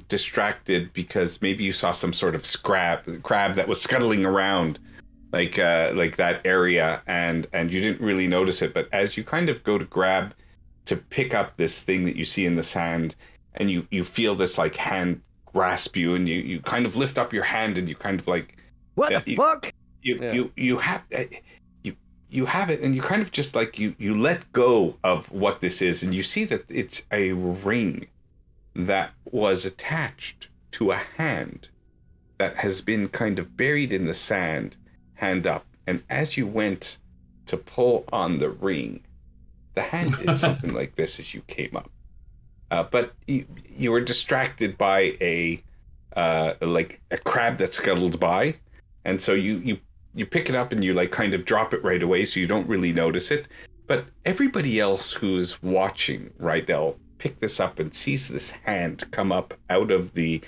distracted because maybe you saw some sort of crab that was scuttling around like that area and you didn't really notice it. But as you kind of go to pick up this thing that you see in the sand and you feel this like hand grasp you and you kind of lift up your hand and you kind of like, what the fuck? You have it and you kind of just like you let go of what this is and you see that it's a ring that was attached to a hand that has been kind of buried in the sand, hand up. And as you went to pull on the ring, the hand did something like this as you came up. But you were distracted by a crab that scuttled by. And so you pick it up and you like kind of drop it right away so you don't really notice it. But everybody else who's watching, right, they'll pick this up and sees this hand come up out of the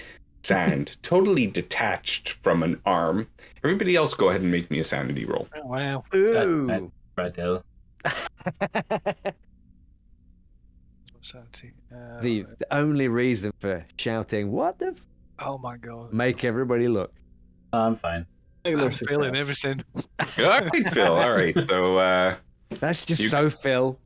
sand, totally detached from an arm. Everybody else go ahead and make me a sanity roll. Oh, wow. Ooh. Right, Dale. The only reason for shouting, what the oh my God. Make everybody look. I'm fine. I'm feeling everything. All right, Phil. All right. So that's just so Phil.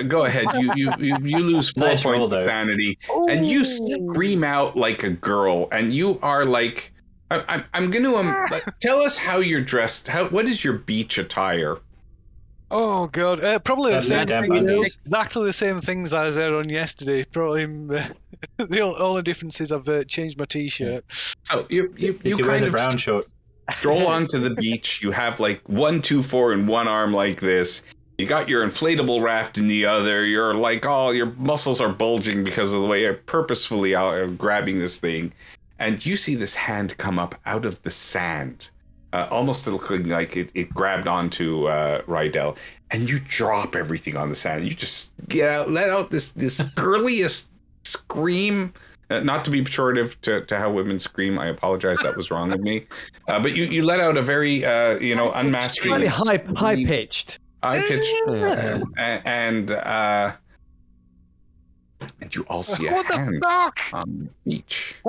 Go ahead. You lose 4 Nice points roll, of sanity, and you scream out like a girl, and you are like, I'm going to tell us how you're dressed. What is your beach attire? Oh God, probably the same damn thing, bandages. exactly the same things I said on yesterday. Probably the only difference is I've changed my t-shirt. So you wear kind the of brown short. stroll onto the beach. You have like 1, 2, 4 in one arm like this. You got your inflatable raft in the other. You're like, your muscles are bulging because of the way you're purposefully out grabbing this thing. and you see this hand come up out of the sand, almost looking like it grabbed onto Rydell, and you drop everything on the sand. You just let out this girliest scream. Not to be pejorative to how women scream. I apologize. That was wrong of me. But you let out a very unmasculine, high pitched. And you all see a hand on the beach.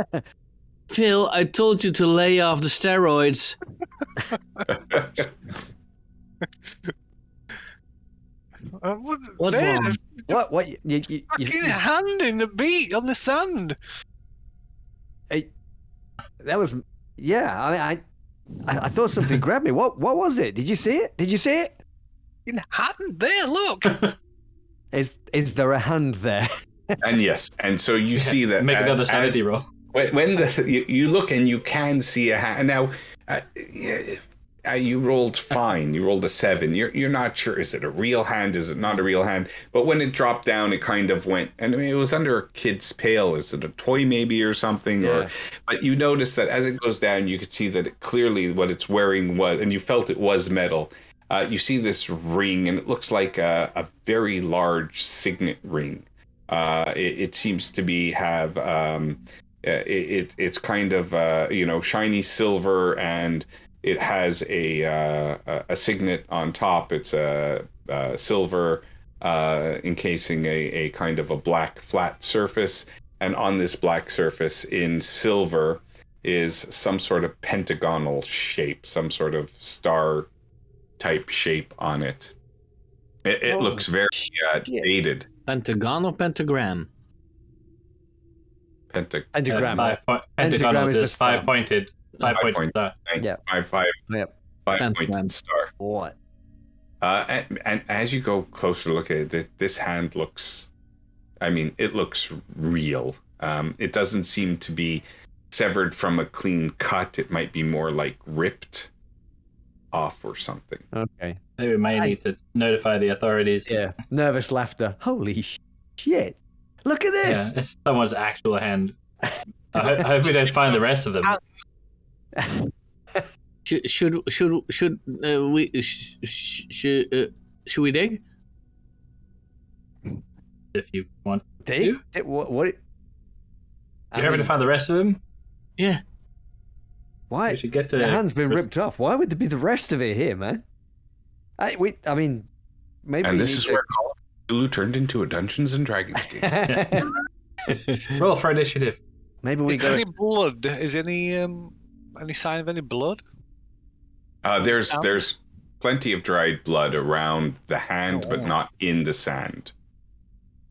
Phil, I told you to lay off the steroids. What's wrong? What? You fucking hand in the beat on the sand. That was, yeah. I thought something grabbed me. What was it? Did you see it? Fucking hand there. Look. Is there a hand there? And yes, and so you see that. Make another sanity roll. When you look and you can see a hand. Now, you rolled fine. You rolled a 7. You're not sure. Is it a real hand? Is it not a real hand? But when it dropped down, it kind of went. And I mean, it was under a kid's pail. Is it a toy maybe or something? Yeah. But you notice that as it goes down, you could see that it clearly what it's wearing was, and you felt it was metal. You see this ring, and it looks like a very large signet ring. It seems to have it's kind of shiny silver, and it has a signet on top. It's a silver encasing a kind of a black flat surface, and on this black surface in silver is some sort of pentagonal shape, some sort of star type shape on it. It looks very dated. Pentagon or pentagram? Pentagram. Pentagon is just star. five-pointed star. Yeah. Five-pointed star. What? And as you go closer to look at it, this hand looks, it looks real. It doesn't seem to be severed from a clean cut. It might be more like ripped off or something. Okay. Maybe we may need to notify the authorities. Yeah. Nervous laughter. Holy shit. Look at this. Yeah, it's someone's actual hand. I hope we don't find the rest of them. Should we dig? If you want Dig? to. What? You happen to find the rest of them? Yeah. Why? We should get to the hand's been ripped off. Why would there be the rest of it here, man? Maybe. And this is where Call of Cthulhu turned into a Dungeons and Dragons game. Roll for initiative. Maybe we Is there go. any blood? Is any sign of any blood? There's plenty of dried blood around the hand, but not in the sand.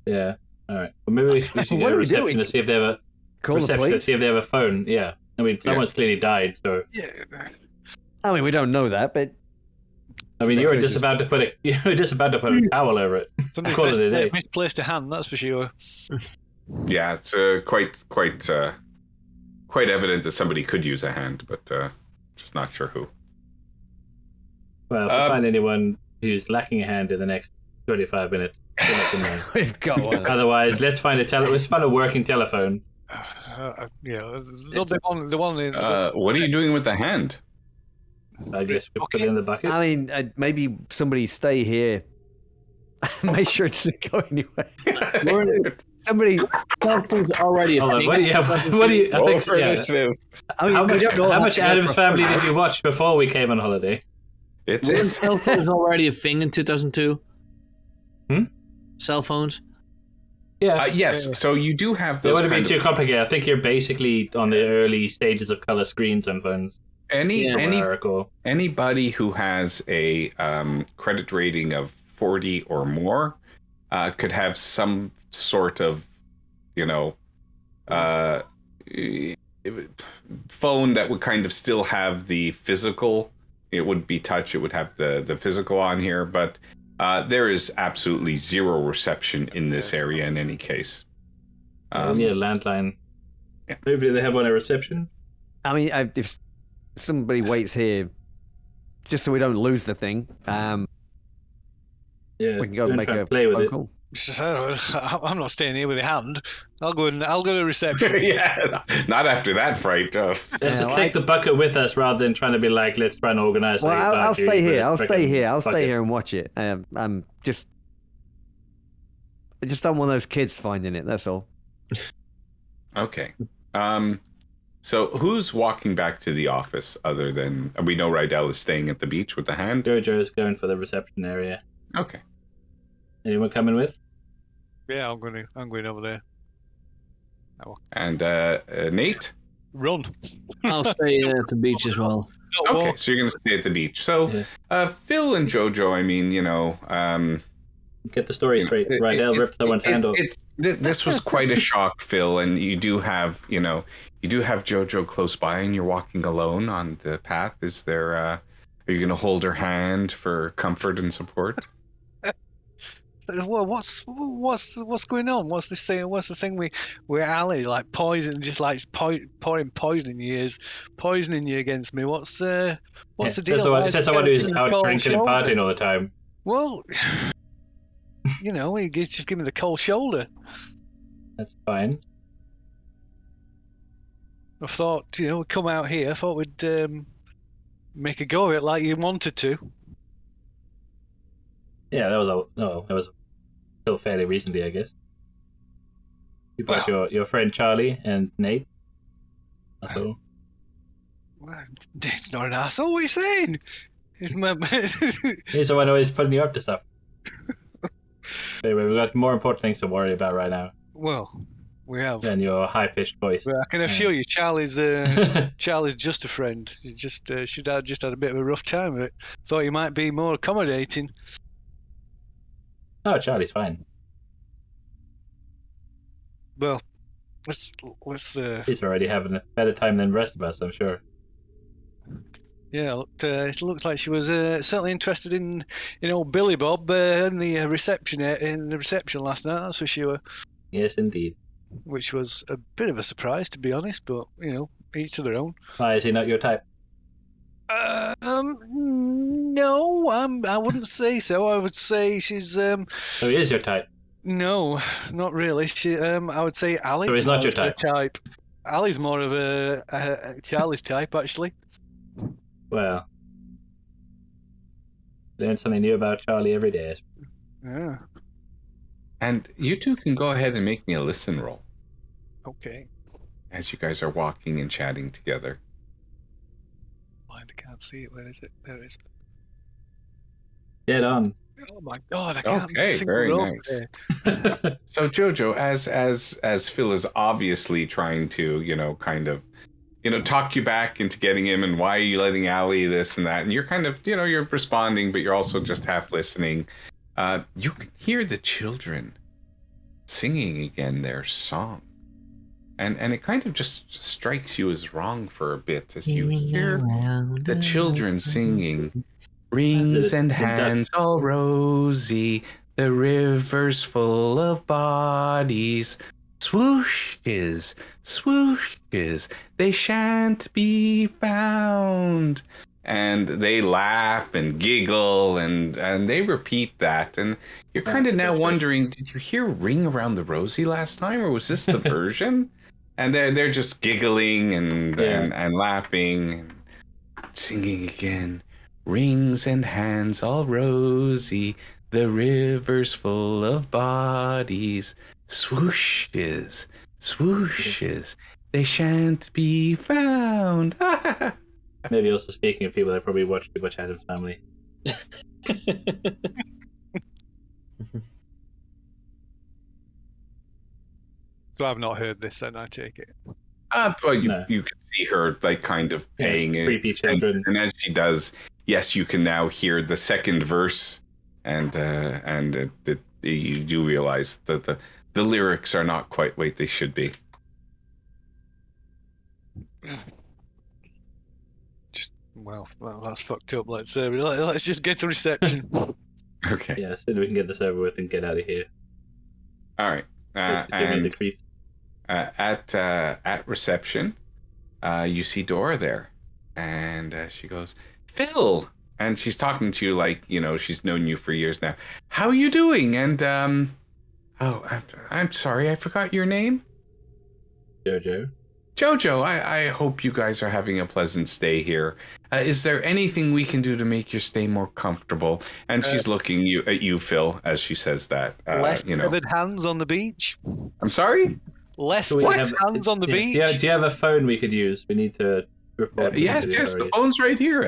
Yeah. All right. Well, maybe we should What get a are we reception doing? to see if they have a Call the reception to police? see if they have a phone. Yeah. Someone's clearly died, so Yeah. We don't know that, but you were just about to put a towel over it. Somebody's Call it a day. misplaced a hand, that's for sure. Yeah, it's quite evident that somebody could use a hand, but just not sure who. Well, if we find anyone who's lacking a hand in the next 25 minutes, we'll let them know. we've got one. Otherwise, let's find a working telephone. The one in. What are you doing with the hand? I guess we put it in the bucket. Maybe somebody stay here. Make sure it doesn't go anywhere. Somebody. Cell phones already a Hold on, thing. what do you? I think, yeah. How much Adam's Family did you watch before we came on holiday? Weren't cell phones already a thing in 2002? Hmm? Cell phones? Yeah. Yes. So you do have It those. wouldn't be too complicated. I think you're basically on the early stages of color screens on phones. Anybody who has a credit rating of 40 or more could have some sort of, phone that would kind of still have the physical. It would be touch. It would have the physical on here, but there is absolutely zero reception in this area in any case. We need a landline. Yeah. Maybe they have one at reception. If somebody waits here, just so we don't lose the thing, Yeah, we can go and make a play with phone it. call. I'm not staying here with a hand. I'll go to reception. Yeah, not after that fright. Let's just Yeah, take the bucket with us rather than trying to be like, let's try and organize. Well, a I'll party stay with here. a I'll stay frickin' here. I'll stay bucket. here and watch it. I'm just, I just don't want those kids finding it. That's all. Okay. So who's walking back to the office other than we know Rydell is staying at the beach with the hand? Jojo's going for the reception area. Okay. Anyone coming with? Yeah, I'm going over there. And Nate? Run. I'll stay at the beach as well. Not Okay, walk. so you're gonna stay at the beach. So Phil and Jojo, I mean, Get the story straight. Rydell ripped someone's hand off. This was quite a shock, Phil, and you do have Jojo close by, and you're walking alone on the path. Is there? Are you going to hold her hand for comfort and support? Well, what's going on? What's this thing? What's the thing with Ali like poison, just like pouring poison in your ears, poisoning you against me? What's the deal? It says someone who's out cold drinking and shoulder. partying all the time. Well, he just give me the cold shoulder. That's fine. I thought, we'd come out here. I thought we'd make a go of it like you wanted to. Yeah, that was still fairly recently, I guess. You brought your friend Charlie and Nate. That's all. It's not an asshole. What are you saying? He's the one always putting you up to stuff. Anyway, we've got more important things to worry about right now Well, we have. than your high-pitched voice. But I can assure you, Charlie's just a friend. He just should have just had a bit of a rough time of it. Thought he might be more accommodating. Oh, Charlie's fine. Well, let's. He's already having a better time than the rest of us, I'm sure. Yeah, it looked like she was certainly interested in old Billy Bob in the reception last night. That's for sure. Yes, indeed. Which was a bit of a surprise, to be honest. But each to their own. Why is he not your type? No, I wouldn't say so. I would say she's So he is your type. No, not really. I would say Ali's So he's more not your of a type. Ali's more of a Charlie's type, actually. Well, learn something new about Charlie every day. Yeah. And you two can go ahead and make me a listen roll Okay. as you guys are walking and chatting together. Mind, I can't see it. Where is it? There it is. Dead on. Oh my God! I can't. Okay, see very it up nice. there. So Jojo, as Phil is obviously trying to, kind of, talk you back into getting him, and why are you letting Ali this and that, and you're kind of, you're responding, but you're also just half listening. You can hear the children singing again their song, and it kind of just strikes you as wrong for a bit as you hear the children singing. Rings and hands all rosy, the river's full of bodies. Swooshes, swooshes, they shan't be found. And they laugh and giggle and they repeat that. And you're kind of now wondering, did you hear Ring Around the Rosie last time, or was this the version? And they're just giggling and laughing and singing again. Rings and hands all rosy, the river's full of bodies. Swooshes, swooshes, they shan't be found. Maybe also speaking of people that probably watch too much Addams Family. So I've not heard this, then I take it. But you can see her like kind of paying it. Creepy children. And as she does, yes, you can now hear the second verse, and you do realize that the lyrics are not quite what they should be. Well, that's fucked up. Let's just get to reception. Okay. Yeah, so we can get this over with and get out of here. All right. And at reception, you see Dora there, and she goes, "Phil," and she's talking to you like she's known you for years now. How are you doing? And Oh, I'm sorry, I forgot your name. Jojo. Jojo, I hope you guys are having a pleasant stay here. Is there anything we can do to make your stay more comfortable? And she's looking at you, Phil, as she says that. Less You know, severed hands on the beach. I'm sorry. Less Do we severed hands on the beach. Do you have a phone we could use? We need to report. Yes, the phone's right here.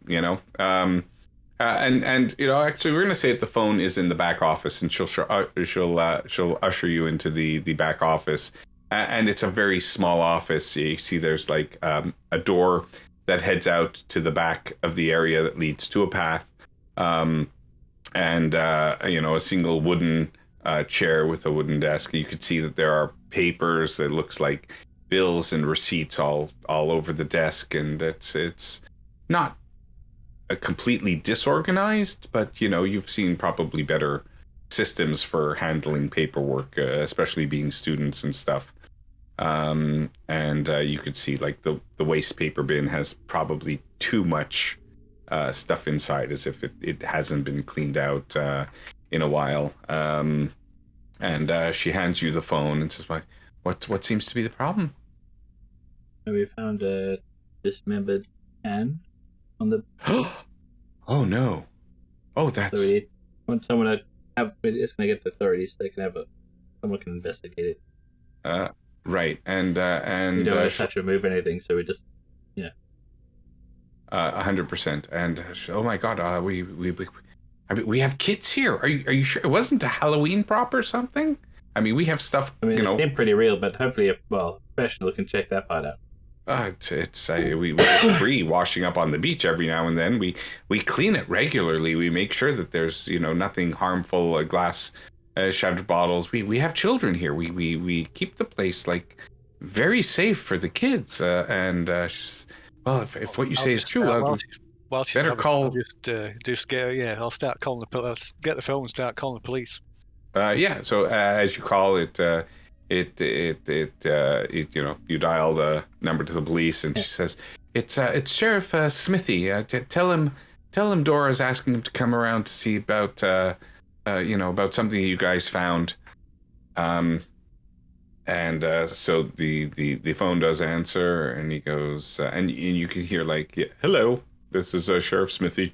You know, and you know, actually, we're gonna say that the phone is in the back office, and she'll usher you into the back office, and it's a very small office. You see, there's like a door that heads out to the back of the area that leads to a path, and you know, a single wooden chair with a wooden desk. You could see that there are papers that looks like bills and receipts all over the desk, and it's not completely disorganized, but you know, you've seen probably better systems for handling paperwork, especially being students and stuff. And you could see like the waste paper bin has probably too much stuff inside, as if it hasn't been cleaned out in a while. And she hands you the phone and says, what seems to be the problem? We found a dismembered hand on the. Oh no! Oh, that's. So we want someone to have. It's going to get to the authorities so they can have someone can investigate it. Right, and we don't want to touch or move anything, so we just 100%. And oh my God, we have kids here. Are you sure it wasn't a Halloween prop or something? I mean, we have stuff. I mean, you know, it seemed pretty real, but hopefully, a professional can check that part out. We get debris washing up on the beach every now and then. We clean it regularly. We make sure that there's nothing harmful, glass shattered bottles. We have children here. We keep the place like very safe for the kids. And well, if what you say is true, Well, better call. Just get I'll start calling the police. Get the phone and start calling the police. Yeah. So as you call it. You dial the number to the police, and she says, "It's Sheriff Smithy. Tell him Dora's asking him to come around to see about about something you guys found." So the phone does answer, and he goes, and you can hear like, yeah, "Hello, this is Sheriff Smithy."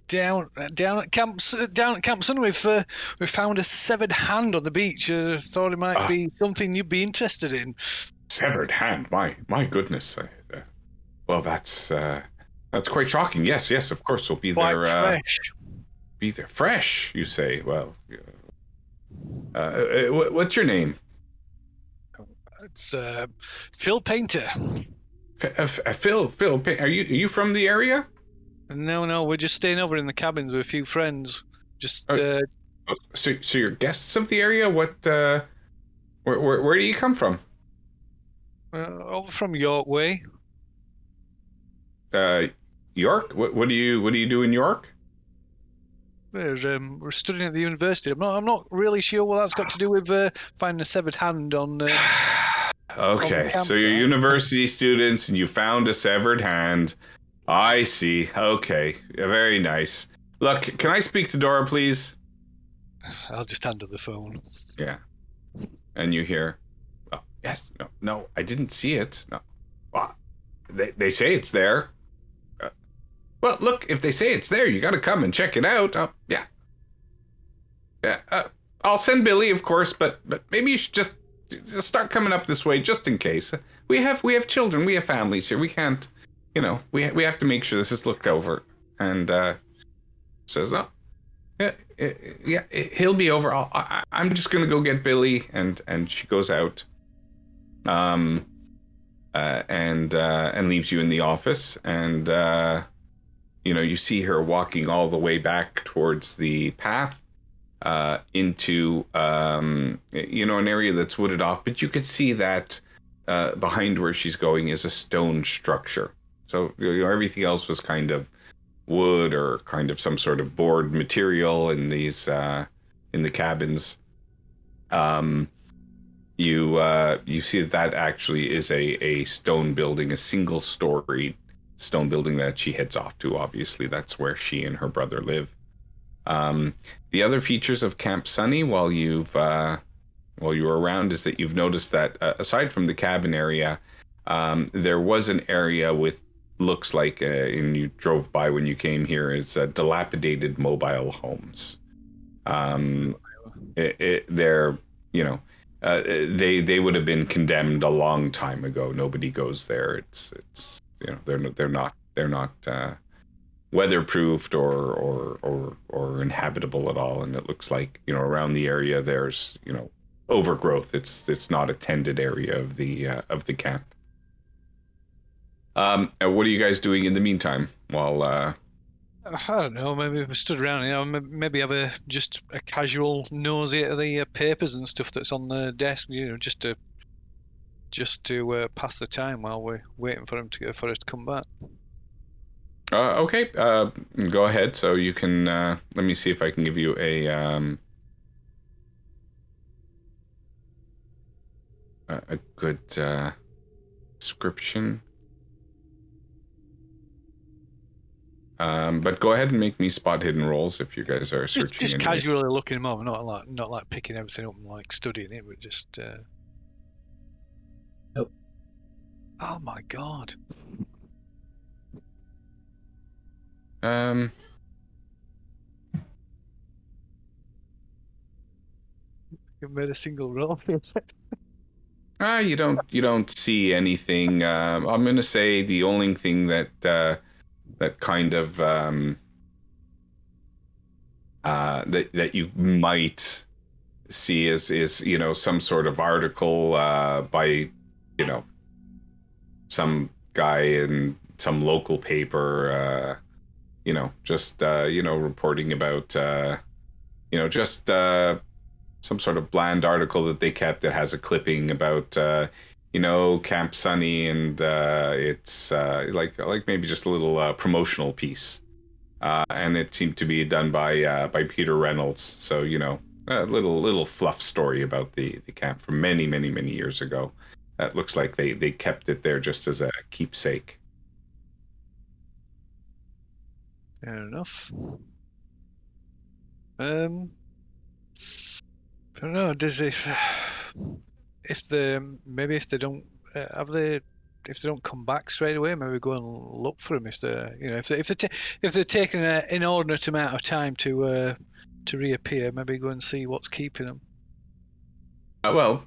Down at Campson, we've found a severed hand on the beach. Thought it might be something you'd be interested in. Severed hand, my goodness. Well, that's quite shocking. Yes, of course we'll be Quite there. Fresh. Be there fresh, you say? Well, what's your name? It's Phil Painter. Phil. Are you from the area? No, we're just staying over in the cabins with a few friends. Just So you're guests of the area? What? Where do you come from? over from York way. York. What do you do in York? We're studying at the university. I'm not really sure what that's got to do with finding a severed hand on. Okay, on so you're university students and you found a severed hand. I see. Okay, very nice. Look, can I speak to Dora, please? I'll just hand her the phone. Yeah. And you hear, oh, yes, no, I didn't see it. No. Well, they say it's there. Well, look, if they say it's there, you got to come and check it out. Yeah. I'll send Billy, of course, but maybe you should just start coming up this way just in case. We have children, we have families here. We can't, we have to make sure this is looked over. And says, no. Yeah, he'll be over. I'm just gonna go get Billy, and she goes out, and leaves you in the office, and you see her walking all the way back towards the path, into an area that's wooded off, but you could see that behind where she's going is a stone structure. So everything else was kind of wood or kind of some sort of board material in these in the cabins. You see that actually is a stone building, a single-storied stone building that she heads off to. Obviously, that's where she and her brother live. The other features of Camp Sunny while you were around is that you've noticed that aside from the cabin area, there was an area with looks like, and you drove by when you came here, is dilapidated mobile homes. They're, you know, they would have been condemned a long time ago. Nobody goes there. It's you know, they're not weatherproofed or inhabitable at all. And it looks like, you know, around the area there's, you know, overgrowth. It's not a tended area of the camp. What are you guys doing in the meantime while I don't know. Maybe we stood around. You know, maybe have just a casual nosy at the papers and stuff that's on the desk. You know, just to pass the time while we're waiting for us to come back. Okay. Go ahead. So you can. Let me see if I can give you a good description. But go ahead and make me spot hidden rolls if you guys are searching. Just casually looking them over, not like picking everything up and like studying it, but just. Nope. Oh my god. You made a single roll. You don't see anything. I'm gonna say the only thing that kind of that you might see is you know, some sort of article by, you know, some guy in some local paper, you know, just you know, reporting about you know, just some sort of bland article that they kept that has a clipping about you know, Camp Sunny, and it's like maybe just a little promotional piece, and it seemed to be done by Peter Reynolds. So, you know, a little fluff story about the camp from many years ago. That looks like they kept it there just as a keepsake. Fair enough. I don't know. If they don't if they don't come back straight away, maybe go and look for them. If they're taking an inordinate amount of time to reappear, maybe go and see what's keeping them. Well,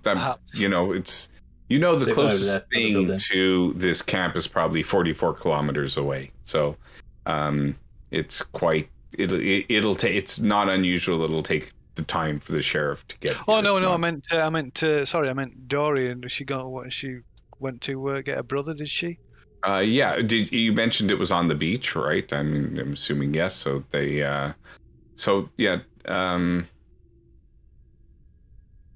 you know, it's, you know, the closest thing to this camp is probably 44 kilometers away. So, it's quite. It'll take. It's not unusual. It'll take the time for the sheriff to get. Oh no, I meant Dorian. She went to get her brother, did she? Yeah. Did you mentioned it was on the beach, right? I'm assuming yes. So they. So yeah.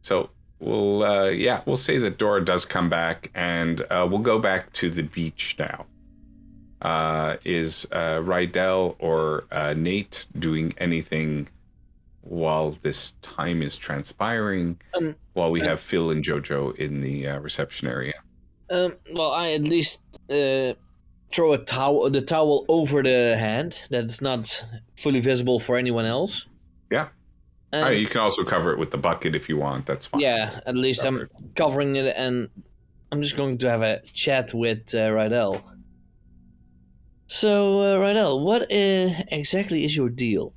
So we'll say that Dora does come back, and we'll go back to the beach now. Is Rydell or Nate doing anything while this time is transpiring, while we have Phil and Jojo in the reception area? Well, I at least throw the towel over the hand that's not fully visible for anyone else. Yeah. You can also cover it with the bucket if you want. That's fine. Yeah, at least I'm covering it, and I'm just going to have a chat with Rydell. So, Rydell, what exactly is your deal?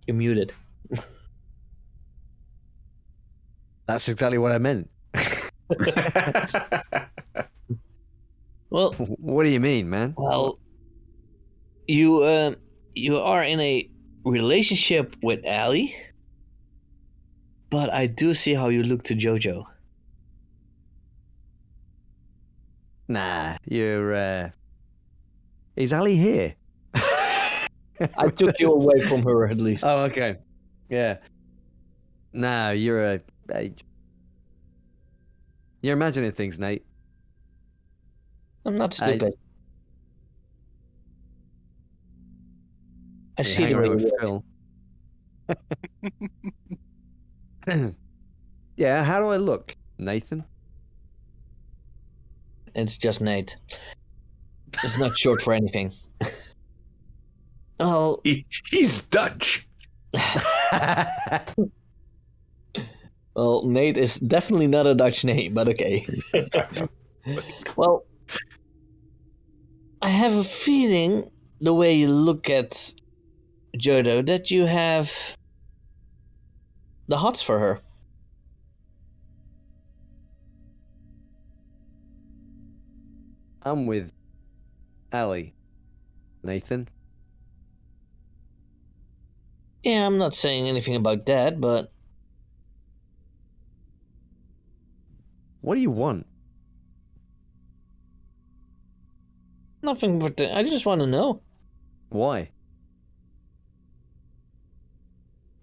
You're muted. That's exactly what I meant. Well, what do you mean, man? Well, you are in a relationship with Allie, but I do see how you look to Jojo. Nah, you're. Is Ali here? I took you away from her, at least. Oh, okay. Yeah. Nah, you're you're imagining things, Nate. I'm not stupid. I see the way you Phil. Yeah, how do I look, Nathan? It's just Nate. It's not short for anything. Oh, He's Dutch. well, Nate is definitely not a Dutch name, but okay. Well, I have a feeling, the way you look at Jodo, that you have the hots for her. I'm with Ali. Nathan. Yeah, I'm not saying anything about that, but What do you want? nothing but I just want to know. Why?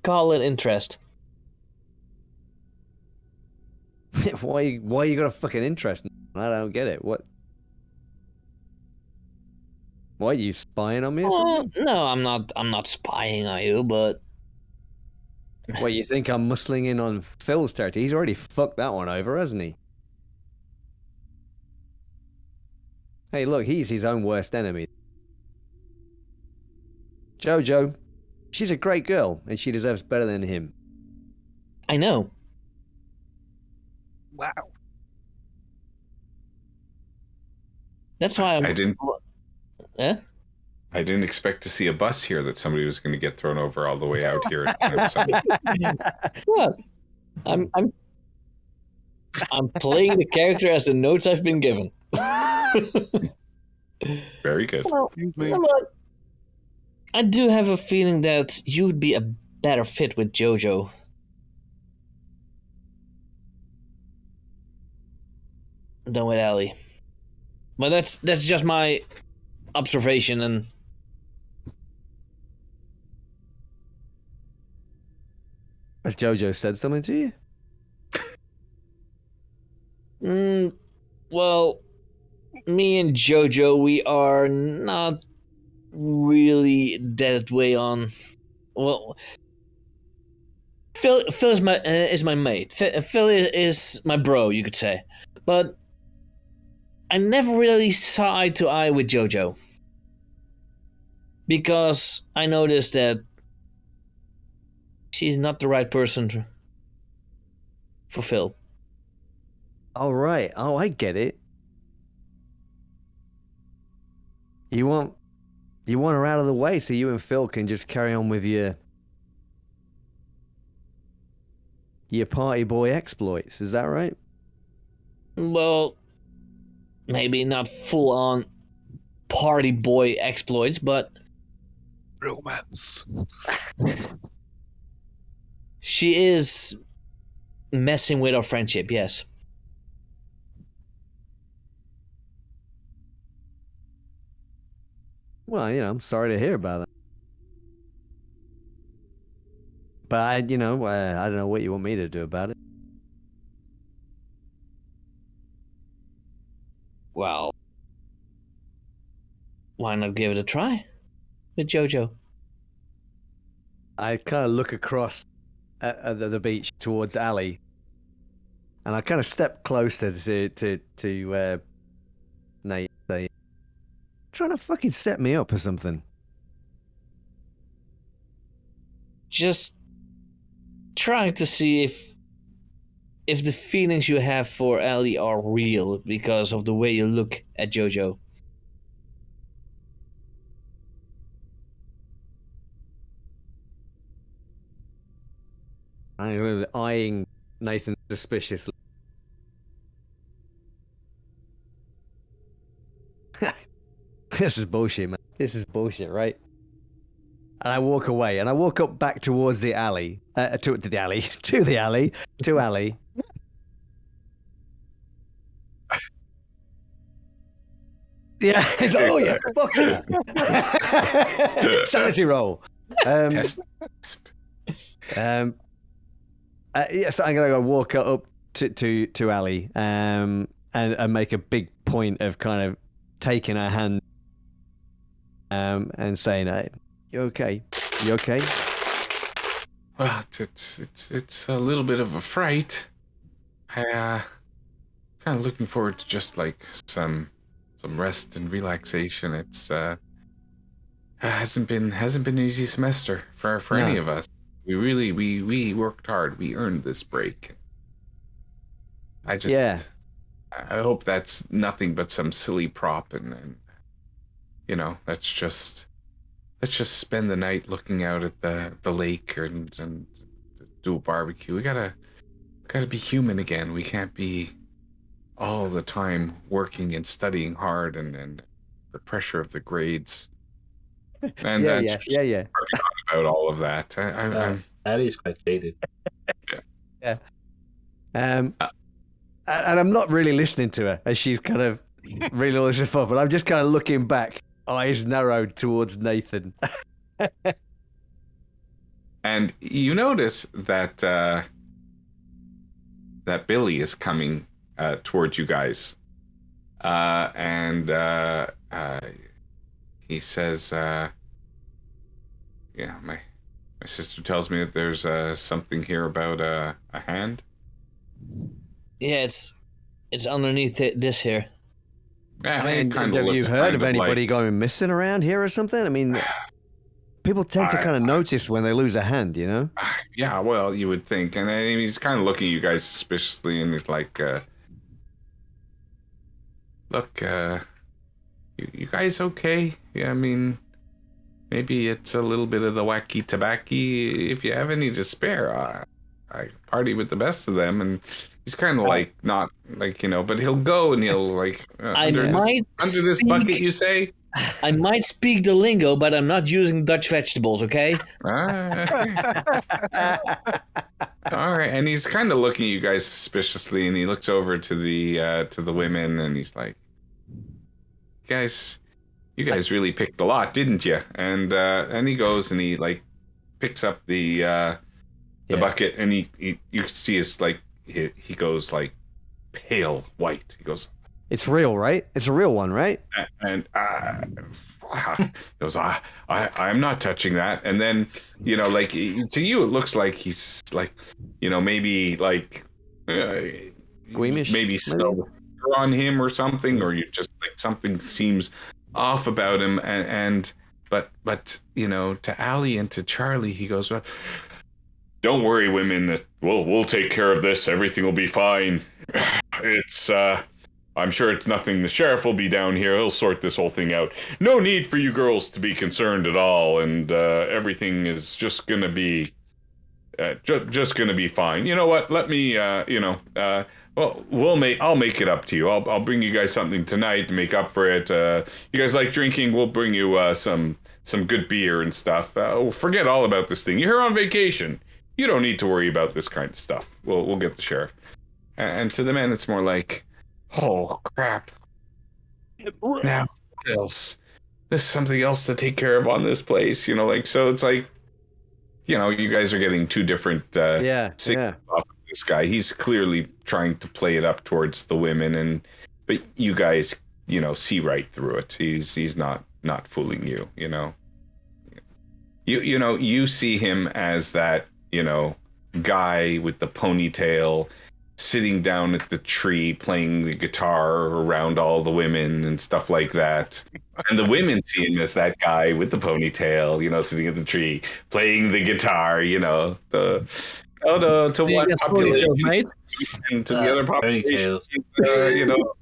Call it interest. why you got a fucking interest? I don't get it. What? Why are you spying on me or something? No, I'm not spying on you, but What, you think I'm muscling in on Phil's territory? He's already fucked that one over, hasn't he? Hey, look, he's his own worst enemy. Jojo, she's a great girl, and she deserves better than him. I know. Wow. That's why I didn't. Eh? I didn't expect to see a bus here that somebody was going to get thrown over all the way out here. What? I'm playing the character as the notes I've been given. Very good. Well, Excuse me. you know what? I do have a feeling that you'd be a better fit with Jojo. Than with Ellie. But that's just my observation, and Has Jojo said something to you? well, me and Jojo, we are not really that way on. Well, Phil is my mate. Phil is my bro, you could say, but I never really saw eye to eye with Jojo because I noticed that she's not the right person for Phil. Oh, right. Oh, I get it. You want her out of the way so you and Phil can just carry on with your party boy exploits. Is that right? Well, maybe not full on party boy exploits, but Romance. she is messing with our friendship, yes. Well, I'm sorry to hear about that. But I don't know what you want me to do about it. Well, why not give it a try with Jojo? I kind of look across at the beach towards Ali, and I kind of step closer to Nate. Say, trying to fucking set me up or something. Just trying to see if the feelings you have for Ellie are real because of the way you look at Jojo. I'm eyeing Nathan suspiciously. This is bullshit, man. This is bullshit, right? And I walk away, and I walk up back towards the alley, to the alley. Yeah. Oh yeah. Fuck yeah. Sanity roll. Test. Yes, I'm gonna go walk up to Ali, and make a big point of kind of taking her hand, and saying, "You okay? You okay?" Well, it's a little bit of a fright. I kind of looking forward to just like some rest and relaxation. It's hasn't been an easy semester for any of us. We worked hard. We earned this break. I hope that's nothing but some silly prop, and let's just spend the night looking out at the lake and do a barbecue. We gotta be human again. We can't be all the time working and studying hard and the pressure of the grades. And yeah. About all of that. Addie's quite jaded. Yeah. And I'm not really listening to her as she's kind of reading all this stuff, but I'm just kind of looking back, eyes narrowed towards Nathan. And you notice that that Billy is coming towards you guys, and he says, "Yeah, my sister tells me that there's something here about a hand." Yeah, it's underneath this here. Yeah, I mean, have you heard of anybody going missing around here or something? I mean, people tend to kind of notice when they lose a hand, you know? Yeah, well, you would think. And he's kind of looking at you guys suspiciously, and he's like, look, you guys okay? Yeah, I mean, maybe it's a little bit of the wacky tobacco. If you have any to spare, I party with the best of them. And he's kind of like, not like, but he'll go and he'll like, under this bucket, you say? I might speak the lingo, but I'm not using Dutch vegetables, okay? All right. And he's kind of looking at you guys suspiciously, and he looks over to the women, and he's like, you guys really picked a lot, didn't you? And he goes and he like picks up the bucket, and you see his like he goes like pale white. He goes, "It's real, right? It's a real one, right?" And he goes, I'm not touching that. And then like to you it looks like he's like maybe like squeamish, maybe still on him or something, or you just like something seems off about him. But to Allie and to Charlie he goes, well, don't worry, women, we'll take care of this. Everything will be fine. It's I'm sure it's nothing. The sheriff will be down here. He'll sort this whole thing out. No need for you girls to be concerned at all, and everything is just gonna be just gonna be fine. You know what? Let me I'll make it up to you. I'll bring you guys something tonight to make up for it. You guys like drinking? We'll bring you some good beer and stuff. Forget all about this thing. You're here on vacation. You don't need to worry about this kind of stuff. We'll get the sheriff. And to the men, it's more like, oh crap! Now what else? There's something else to take care of on this place. So it's like, you guys are getting two different signals off of this guy. He's clearly trying to play it up towards the women, but you guys, see right through it. He's not fooling you. You see him as that guy with the ponytail sitting down at the tree playing the guitar around all the women and stuff like that. And the women see him as that guy with the ponytail, sitting at the tree playing the guitar, to one population and to the other population,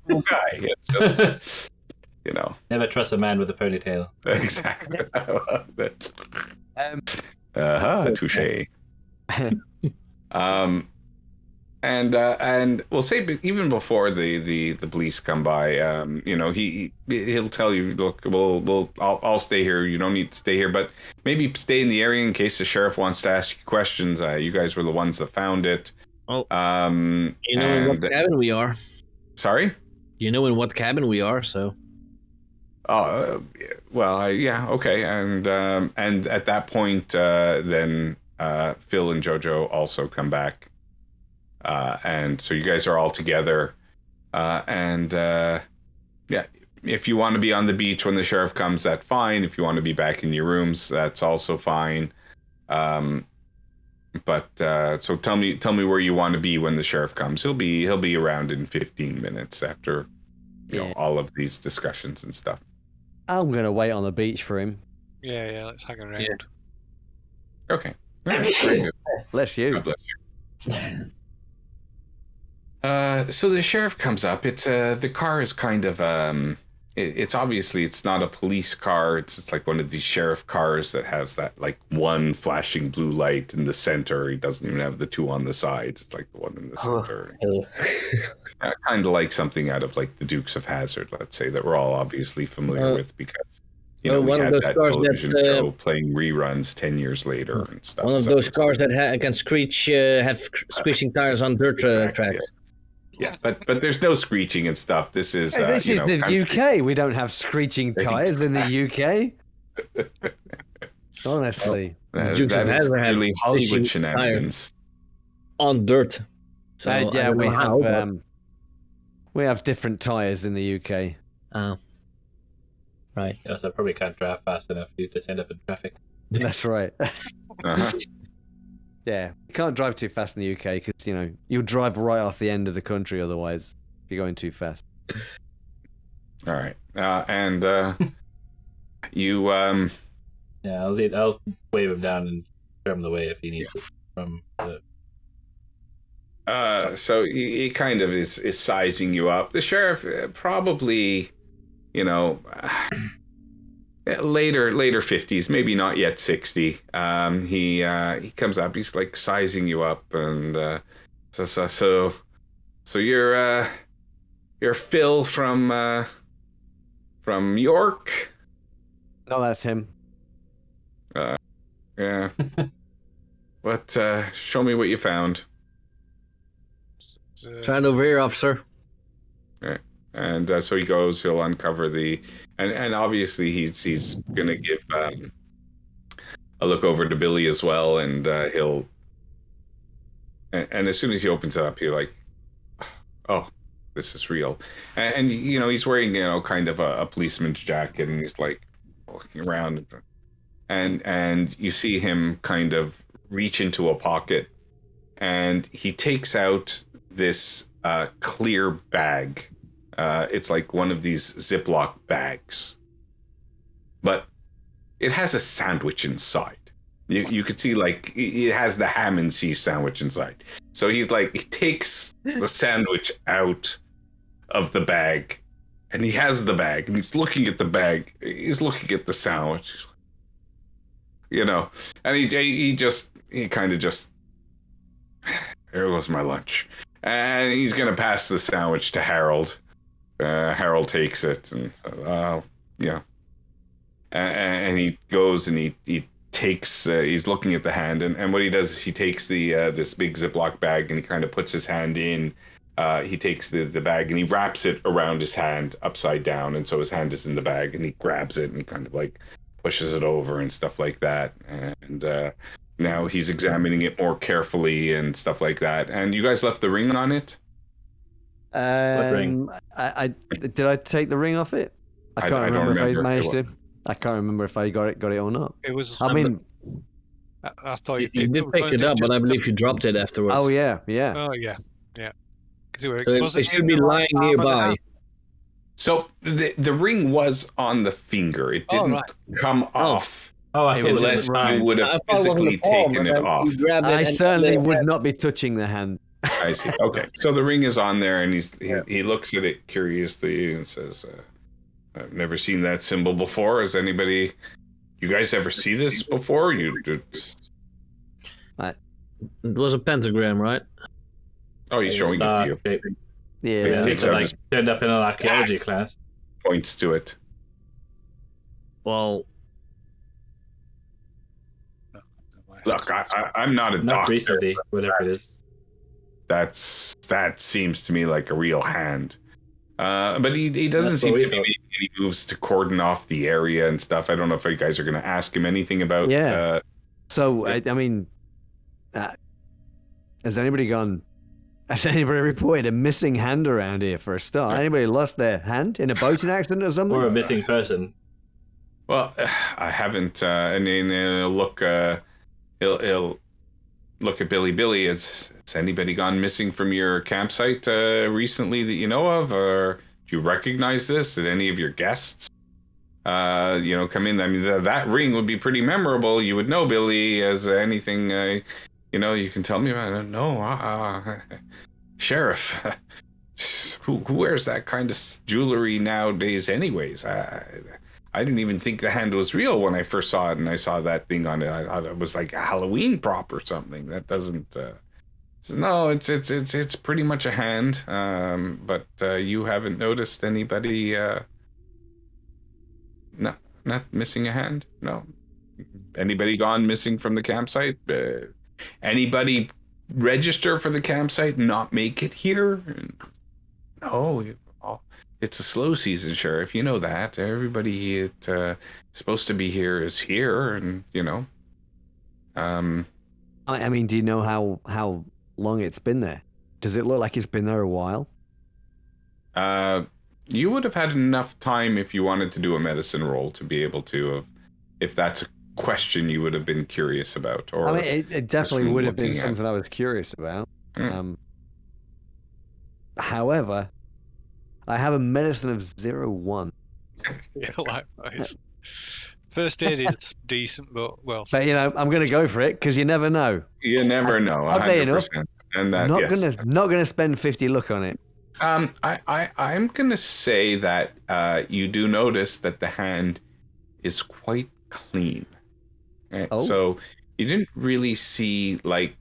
cool guy. Never trust a man with a ponytail. Exactly. Touche. And we'll say even before the police come by, he'll tell you, look, I'll stay here. You don't need to stay here, but maybe stay in the area in case the sheriff wants to ask you questions. You guys were the ones that found it. Oh, in what cabin we are. Sorry? You know in what cabin we are, so. Oh, well, yeah, okay. And at that point, then Phil and JoJo also come back. And so you guys are all together. If you want to be on the beach when the sheriff comes, that's fine. If you want to be back in your rooms, that's also fine. But so tell me where you want to be when the sheriff comes. He'll be around in 15 minutes after all of these discussions and stuff. I'm going to wait on the beach for him. Yeah, let's hang around. Yeah. Okay. All right, very good. Bless you. God bless you. So the sheriff comes up. It's the car is kind of it's obviously it's not a police car. It's like one of these sheriff cars that has that like one flashing blue light in the center. He doesn't even have the two on the sides. It's like the one in the center. Kind of like something out of like the Dukes of Hazzard, let's say, that we're all obviously familiar with because we one of had those that cars television that, show playing reruns 10 years later and stuff. One of those cars that can screech, have screeching tires on dirt tracks. Yeah, but there's no screeching and stuff. This is This is the UK. We don't have screeching tires in the UK. Honestly, that Dukes of is Hazzard have clearly Hollywood screeching shenanigans. on dirt. So I yeah, don't we know how, have we have different tires in the UK. Right. You also probably can't drive fast enough for you to end up in traffic. That's right. Uh-huh. Yeah, you can't drive too fast in the UK because you'll drive right off the end of the country otherwise if you're going too fast. All right, and you Yeah, I'll wave him down and show him the way if he needs it from the... so he kind of is sizing you up. The sheriff probably, later 50s, maybe not yet 60. He comes up, he's like sizing you up, and so you're Phil from York. No, that's him. Yeah. But show me what you found. Trying over here, officer. Right. And so he goes. He'll uncover and obviously he's gonna give a look over to Billy as well, and he'll. And as soon as he opens it up, he's like, "Oh, this is real." And he's wearing kind of a policeman's jacket, and he's like looking around, and you see him kind of reach into a pocket, and he takes out this clear bag. It's like one of these Ziploc bags, but it has a sandwich inside. You could see like it has the ham and cheese sandwich inside. So he takes the sandwich out of the bag, and he has the bag, and he's looking at the bag. He's looking at the sandwich, and he kind of just, there goes my lunch. And he's going to pass the sandwich to Harold. Harold takes it, and and he goes and he takes. He's looking at the hand, and what he does is he takes this big Ziploc bag, and he kind of puts his hand in. He takes the bag and he wraps it around his hand upside down, and so his hand is in the bag, and he grabs it and he kind of like pushes it over and stuff like that, and. Now he's examining it more carefully and stuff like that. And you guys left the ring on it? What ring? Did I take the ring off it? I can't remember if I managed to. I can't remember if I got it or not. It was. I mean, I thought You did pick it up, but I believe you dropped it afterwards. oh yeah. Oh yeah. So it should be lying nearby. So the ring was on the finger. It didn't come off. Oh, I thought unless you would have physically taken it off. I certainly would not be touching the hand. I see. Okay, so the ring is on there, and he looks at it curiously and says, "I've never seen that symbol before. Has anybody? You guys ever see this before? It was a pentagram, right? Oh, he's showing it to you. Yeah, takes so out his turned up in an archaeology class. points to it. Well, Look, I'm not a Not doctor. recently, whatever it is. That seems to me like a real hand. But he doesn't That's seem what to we be thought. making any moves to cordon off the area and stuff. I don't know if you guys are going to ask him anything about. Yeah. So I mean, has anybody reported a missing hand around here for a start? Anybody lost their hand in a boating accident or something? Or a missing person. Well, I haven't. And then he'll look. He'll look at Billy. Billy, has anybody gone missing from your campsite recently that you know of, or do you recognize this? Did any of your guests, come in? I mean, that ring would be pretty memorable. You would know, Billy, as anything, you can tell me about it. No, Sheriff, who wears that kind of jewelry nowadays anyways? I didn't even think the hand was real when I first saw it, and I saw that thing on it. I thought it was like a Halloween prop or something. That doesn't... No, it's pretty much a hand, but you haven't noticed anybody not missing a hand? No. Anybody gone missing from the campsite? Anybody register for the campsite and not make it here? No, it's a slow season, Sheriff. You know that. Everybody supposed to be here is here, and I mean, do you know how long it's been there? Does it look like it's been there a while? You would have had enough time if you wanted to do a medicine roll to be able to, if that's a question you would have been curious about. Or I mean, it definitely would have been something I was curious about. However, I have a medicine of 0-1. Yeah, likewise. First aid is decent, but well. But I'm going to go for it because you never know. You never know. Oddly enough, and that, not gonna spend 50 luck on it. I'm gonna say that you do notice that the hand is quite clean. Oh. So you didn't really see like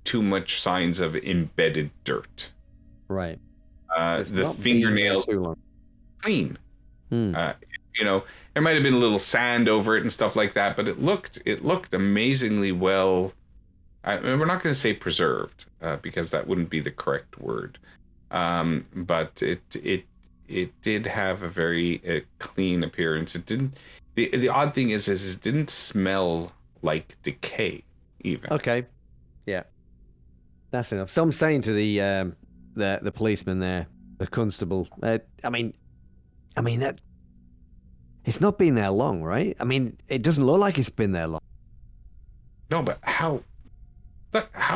too much signs of embedded dirt. Right. The fingernails clean. There might have been a little sand over it and stuff like that, but it looked amazingly well. We're not going to say preserved because that wouldn't be the correct word, but it did have a very clean appearance. It didn't. The odd thing is it didn't smell like decay even. Okay, yeah, that's enough. So I'm saying to the policeman there, the constable. I mean that. It's not been there long, right? I mean, it doesn't look like it's been there long. No, but how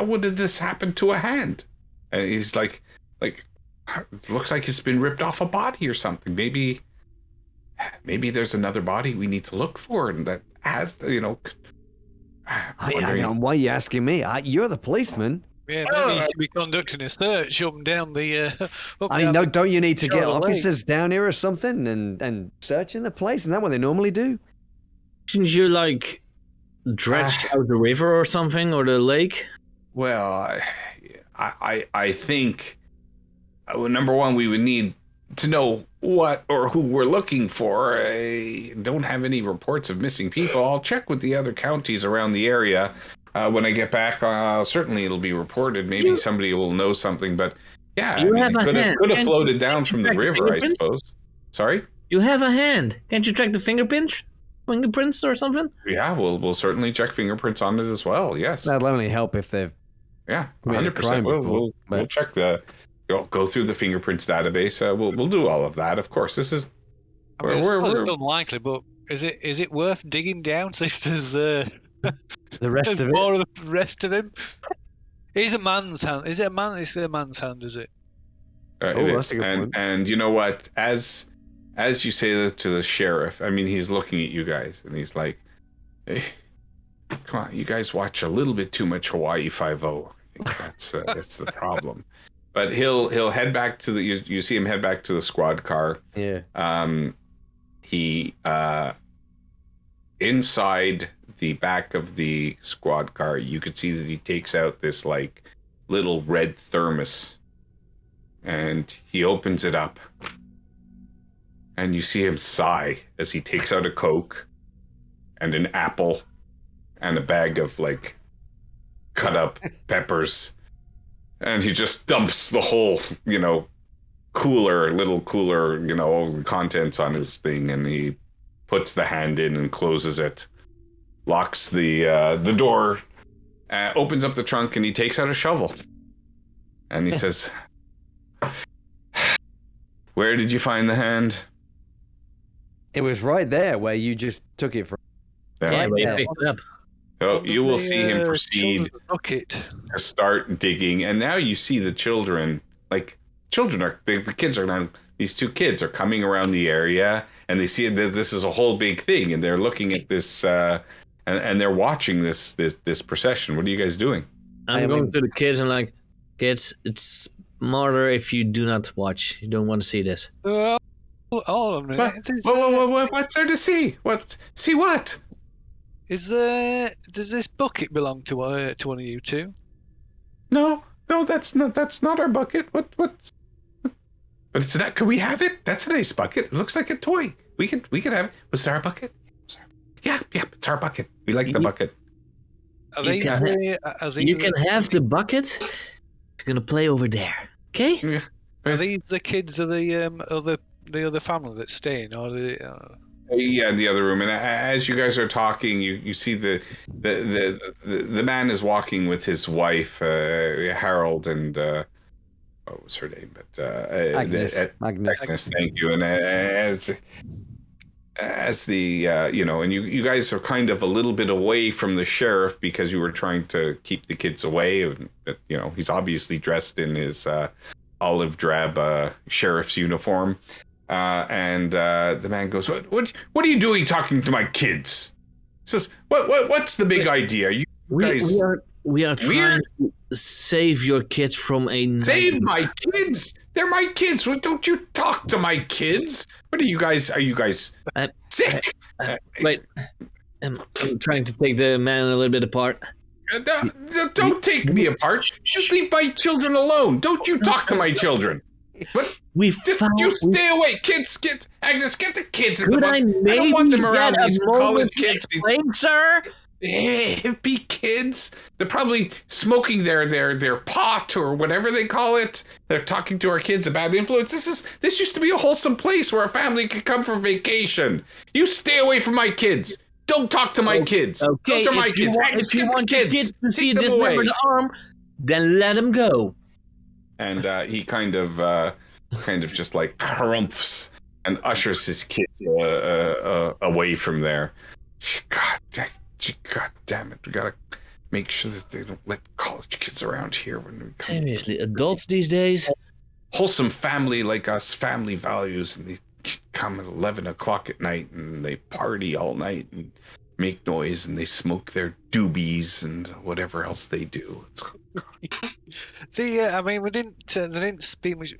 would this happen to a hand? And he's like, looks like it's been ripped off a body or something. Maybe there's another body we need to look for, and that has, I don't. Why are you asking me? You're the policeman. Yeah, maybe you should be conducting a search up and down the. Don't you need to get Charlotte officers down here or something and searching the place? Isn't that what they normally do? Shouldn't you dredge out the river or something, or the lake? Well, I think number one, we would need to know what or who we're looking for. I don't have any reports of missing people. I'll check with the other counties around the area. When I get back, certainly it'll be reported. Maybe somebody will know something, but yeah, it could have floated down from the river, I suppose. Sorry? You have a hand. Can't you track the fingerprints or something? Yeah, we'll certainly check fingerprints on it as well. Yes, that'll only help if they've 100%. We'll check go through the fingerprints database. We'll do all of that. Of course, this is. It's unlikely, but is it worth digging down if there's the rest of it? More of the rest of him. He's a man's hand. Is it a man? It's a man's hand, is it? It is. And you know what? As you say that to the sheriff, I mean, he's looking at you guys and he's like, "Hey, come on, you guys watch a little bit too much Hawaii Five-0. I think that's the problem." But he'll head back to you see him head back to the squad car. Yeah. He inside the back of the squad car, you could see that he takes out this little red thermos and he opens it up. And you see him sigh as he takes out a Coke and an apple and a bag of cut up peppers. And he just dumps the whole, little cooler, all the contents on his thing. And he puts the hand in and closes it, locks the door, opens up the trunk, and he takes out a shovel. And he says, "Where did you find the hand?" It was right there where you just took it from. Yeah, you picked it up. So you will see him proceed to start digging, and now you see the children. The kids are now these two kids are coming around the area, and they see that this is a whole big thing, and they're looking at this, and they're watching this procession. What are you guys doing? I'm going to the kids and like, kids, it's smarter if you do not watch. You don't want to see this. Hold on a minute. What's there to see? See what? Does this bucket belong to one of you two? No, that's not our bucket. What? But it's not. Could we have it? That's a nice bucket. It looks like a toy. We could have it. Was it our bucket? Yeah, it's our bucket. We like the bucket. You can have the bucket. It's gonna play over there. Okay? Yeah. Are these the kids of the other family that's staying, or the? Yeah, in the other room. And as you guys are talking, you see the man is walking with his wife, Harold, and what was her name? But Agnes. Thank you. And as the and you guys are kind of a little bit away from the sheriff because you were trying to keep the kids away. And he's obviously dressed in his olive drab sheriff's uniform. And the man goes, "What are you doing talking to my kids?" He says, "What's the big idea? You guys, we are trying to save your kids from a save my kids. They're my kids. Well, don't you talk to my kids? What are you guys? Are you guys sick?" Wait, I'm trying to take the man a little bit apart. Don't take me apart. Just leave my children alone. Don't you talk to my children. What? You stay away, kids. Agnes, get the kids in the boat. I don't want them around these college kids. Explain, sir. Hippie kids. They're probably smoking their pot or whatever they call it. They're talking to our kids about influence. This used to be a wholesome place where a family could come for vacation. You stay away from my kids. Don't talk to my kids. Okay, those are my kids. If you want your kids to see this membered arm, then let them go. And he kind of just like harumphs and ushers his kids away from there. God damn it! We gotta make sure that they don't let college kids around here when we come. Seriously, adults these days. Wholesome family like us, family values, and they come at 11 o'clock at night and they party all night and make noise and they smoke their doobies and whatever else they do. I mean, they didn't speak much.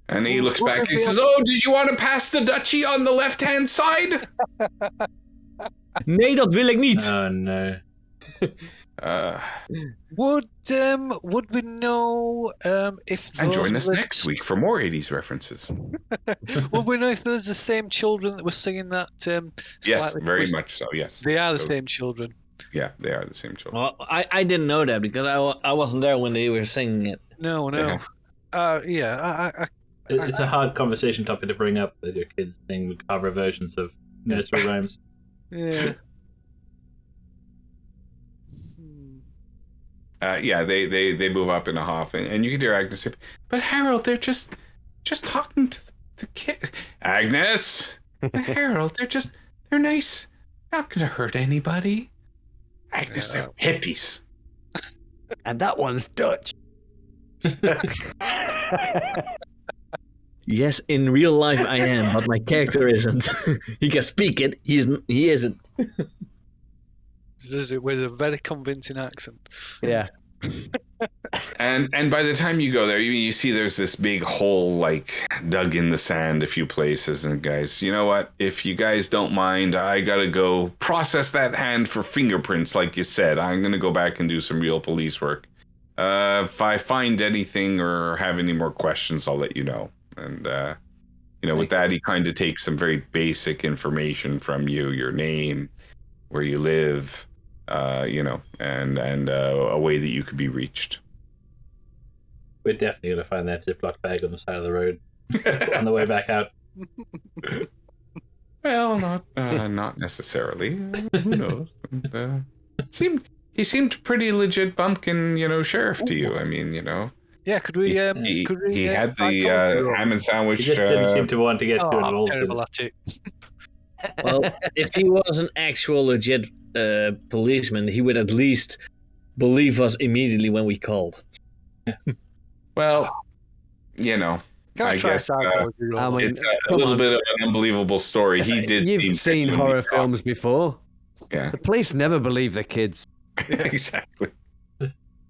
And he looks back and he says, "Oh, did you want to pass the duchy on the left-hand side?" Nee, dat wil ik niet. Oh no. Would we know if? And join us next week for more 80s references. Would we know if there's the same children that were singing that? Yes, very much so. Yes, they are the same children. Yeah, they are the same children. Well, I didn't know that because I wasn't there when they were singing it. No. It's a hard conversation topic to bring up with your kids sing cover versions of nursery rhymes. Yeah. They move up in a huff, and you can hear Agnes say, "But Harold, they're just talking to the kid." Agnes, Harold, they're nice. Not gonna hurt anybody. Agnes, they're hippies. And that one's Dutch. Yes, in real life I am, but my character isn't. He can speak it. He isn't. With a very convincing accent. Yeah. And by the time you go there, you see there's this big hole like dug in the sand a few places. And guys, you know what? If you guys don't mind, I gotta go process that hand for fingerprints, like you said. I'm gonna go back and do some real police work. If I find anything or have any more questions, I'll let you know. And with that, he kind of takes some very basic information from you: your name, where you live, and a way that you could be reached. We're definitely going to find that Ziploc bag on the side of the road on the way back out. Well, not necessarily. Who knows? He seemed pretty legit bumpkin, sheriff to you. I mean, Yeah, could we? He had the ham and sandwich. He just didn't seem to want to get to it at I'm all. terrible at it. Well, if he was an actual legit policeman, he would at least believe us immediately when we called. Well, Can I I try guess, psychology roll? I mean, it's a come little on. bit of an unbelievable story. He did. You've seem seen genuinely horror shocked. films before. Yeah, The police never believe the kids. exactly.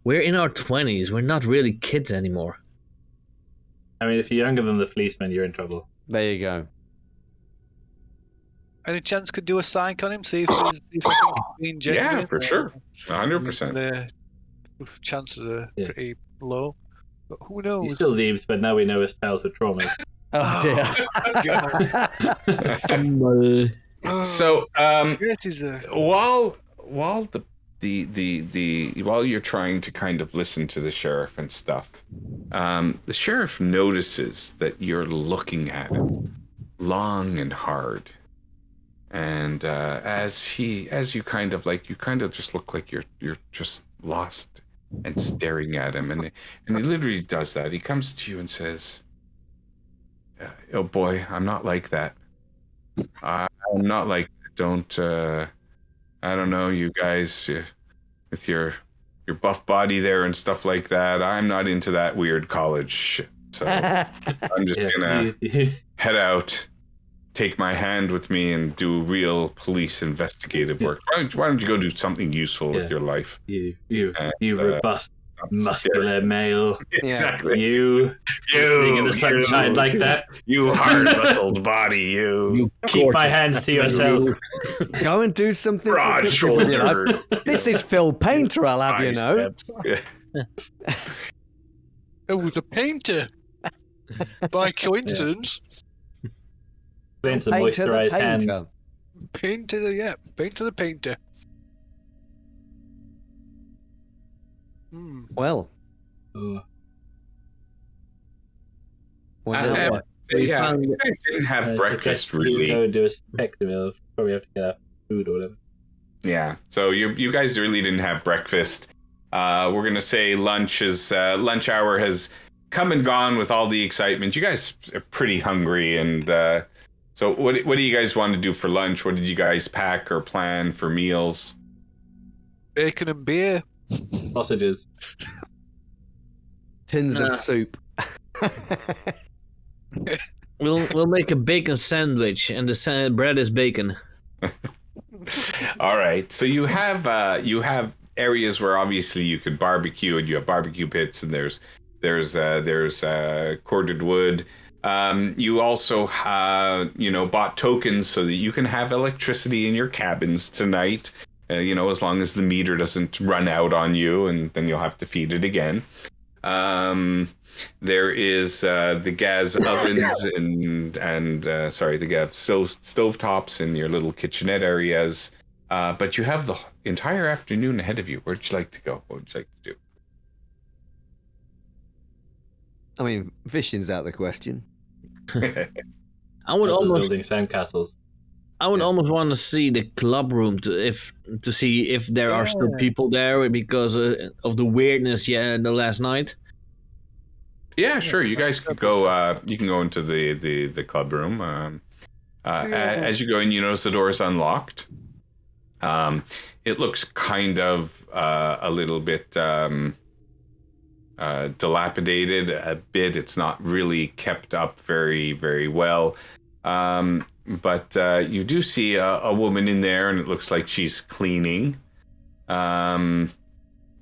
We're in our 20s. We're not really kids anymore. I mean, if you're younger than the policeman, you're in trouble. There you go. Any chance could do a psych on him? See if I think it's being genuine. Yeah, for sure. 100%. The chances are pretty low. But who He knows? still leaves, but now we know his childhood trauma. Oh dear. So, This is a while while you're trying to kind of listen to the sheriff and stuff, the sheriff notices that you're looking at him long and hard, and as you kind of just look like you're just lost and staring at him, and he literally does that. He comes to you and says, "Oh boy, I'm not like that. I'm not like that. Don't I don't know, you guys with your buff body there and stuff like that. I'm not into that weird college shit. So I'm just gonna head out, take my hand with me, and do real police investigative work. Why don't you go do something useful with your life? You robust, muscular male. Exactly. You sitting in the sunshine like that. You hard-muscled body. You keep my hands to yourself. Go and do something. Broad shouldered. This is Phil Painter, I'll have you know. It was a painter. By coincidence. Playing some moisturized hands. Painter the painter. Well. You guys didn't have breakfast, really. Go and do a spectacle. Probably have to get food or whatever. Yeah, so you guys really didn't have breakfast. We're gonna say lunch hour has come and gone with all the excitement. You guys are pretty hungry, and so what do you guys want to do for lunch? What did you guys pack or plan for meals? Bacon and beer. Sausages. Tins of soup. We'll make a bacon sandwich, and the bread is bacon. All right. So you have areas where obviously you could barbecue, and you have barbecue pits, and there's corded wood. You also bought tokens so that you can have electricity in your cabins tonight. As long as the meter doesn't run out on you, and then you'll have to feed it again. There is the gas ovens and the gas stovetops in your little kitchenette areas. But you have the entire afternoon ahead of you. Where'd you like to go? What would you like to do? I mean, fishing's out of the question. I would almost building sandcastles. I would almost want to see the club room to see if there are still people there because of the weirdness. The last night. Yeah, sure. You guys could go. You can go into the club room. As you go in, you notice the door is unlocked. It looks kind of a little bit dilapidated. A bit. It's not really kept up very, very well. But you do see a woman in there, and it looks like she's cleaning. And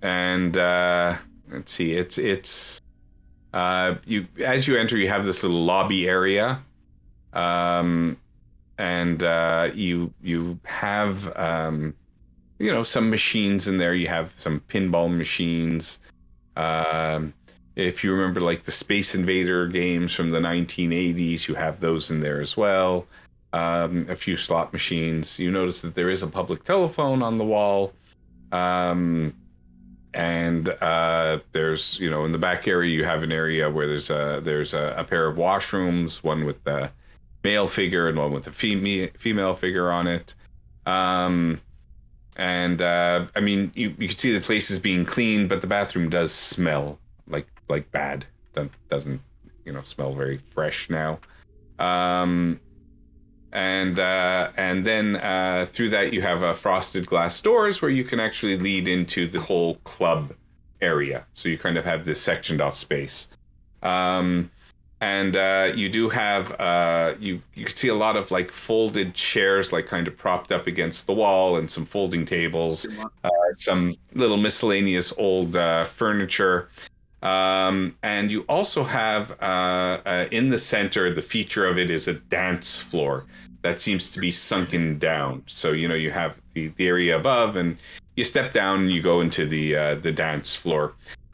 let's see. It's you as you enter, you have this little lobby area, and you have some machines in there. You have some pinball machines. If you remember, like the Space Invader games from the 1980s, you have those in there as well. A few slot machines. You notice that there is a public telephone on the wall. And there's, in the back area, you have an area where there's a pair of washrooms, one with the male figure and one with a female figure on it. I mean, you can see the place is being cleaned, but the bathroom does smell like bad. That doesn't, smell very fresh now. And then through that you have frosted glass doors where you can actually lead into the whole club area. So you kind of have this sectioned off space. And you do have you can see a lot of like folded chairs, like kind of propped up against the wall, and some folding tables, some little miscellaneous old furniture. And you also have in the center, the feature of it is a dance floor that seems to be sunken down. So you have the area above, and you step down and you go into the dance floor.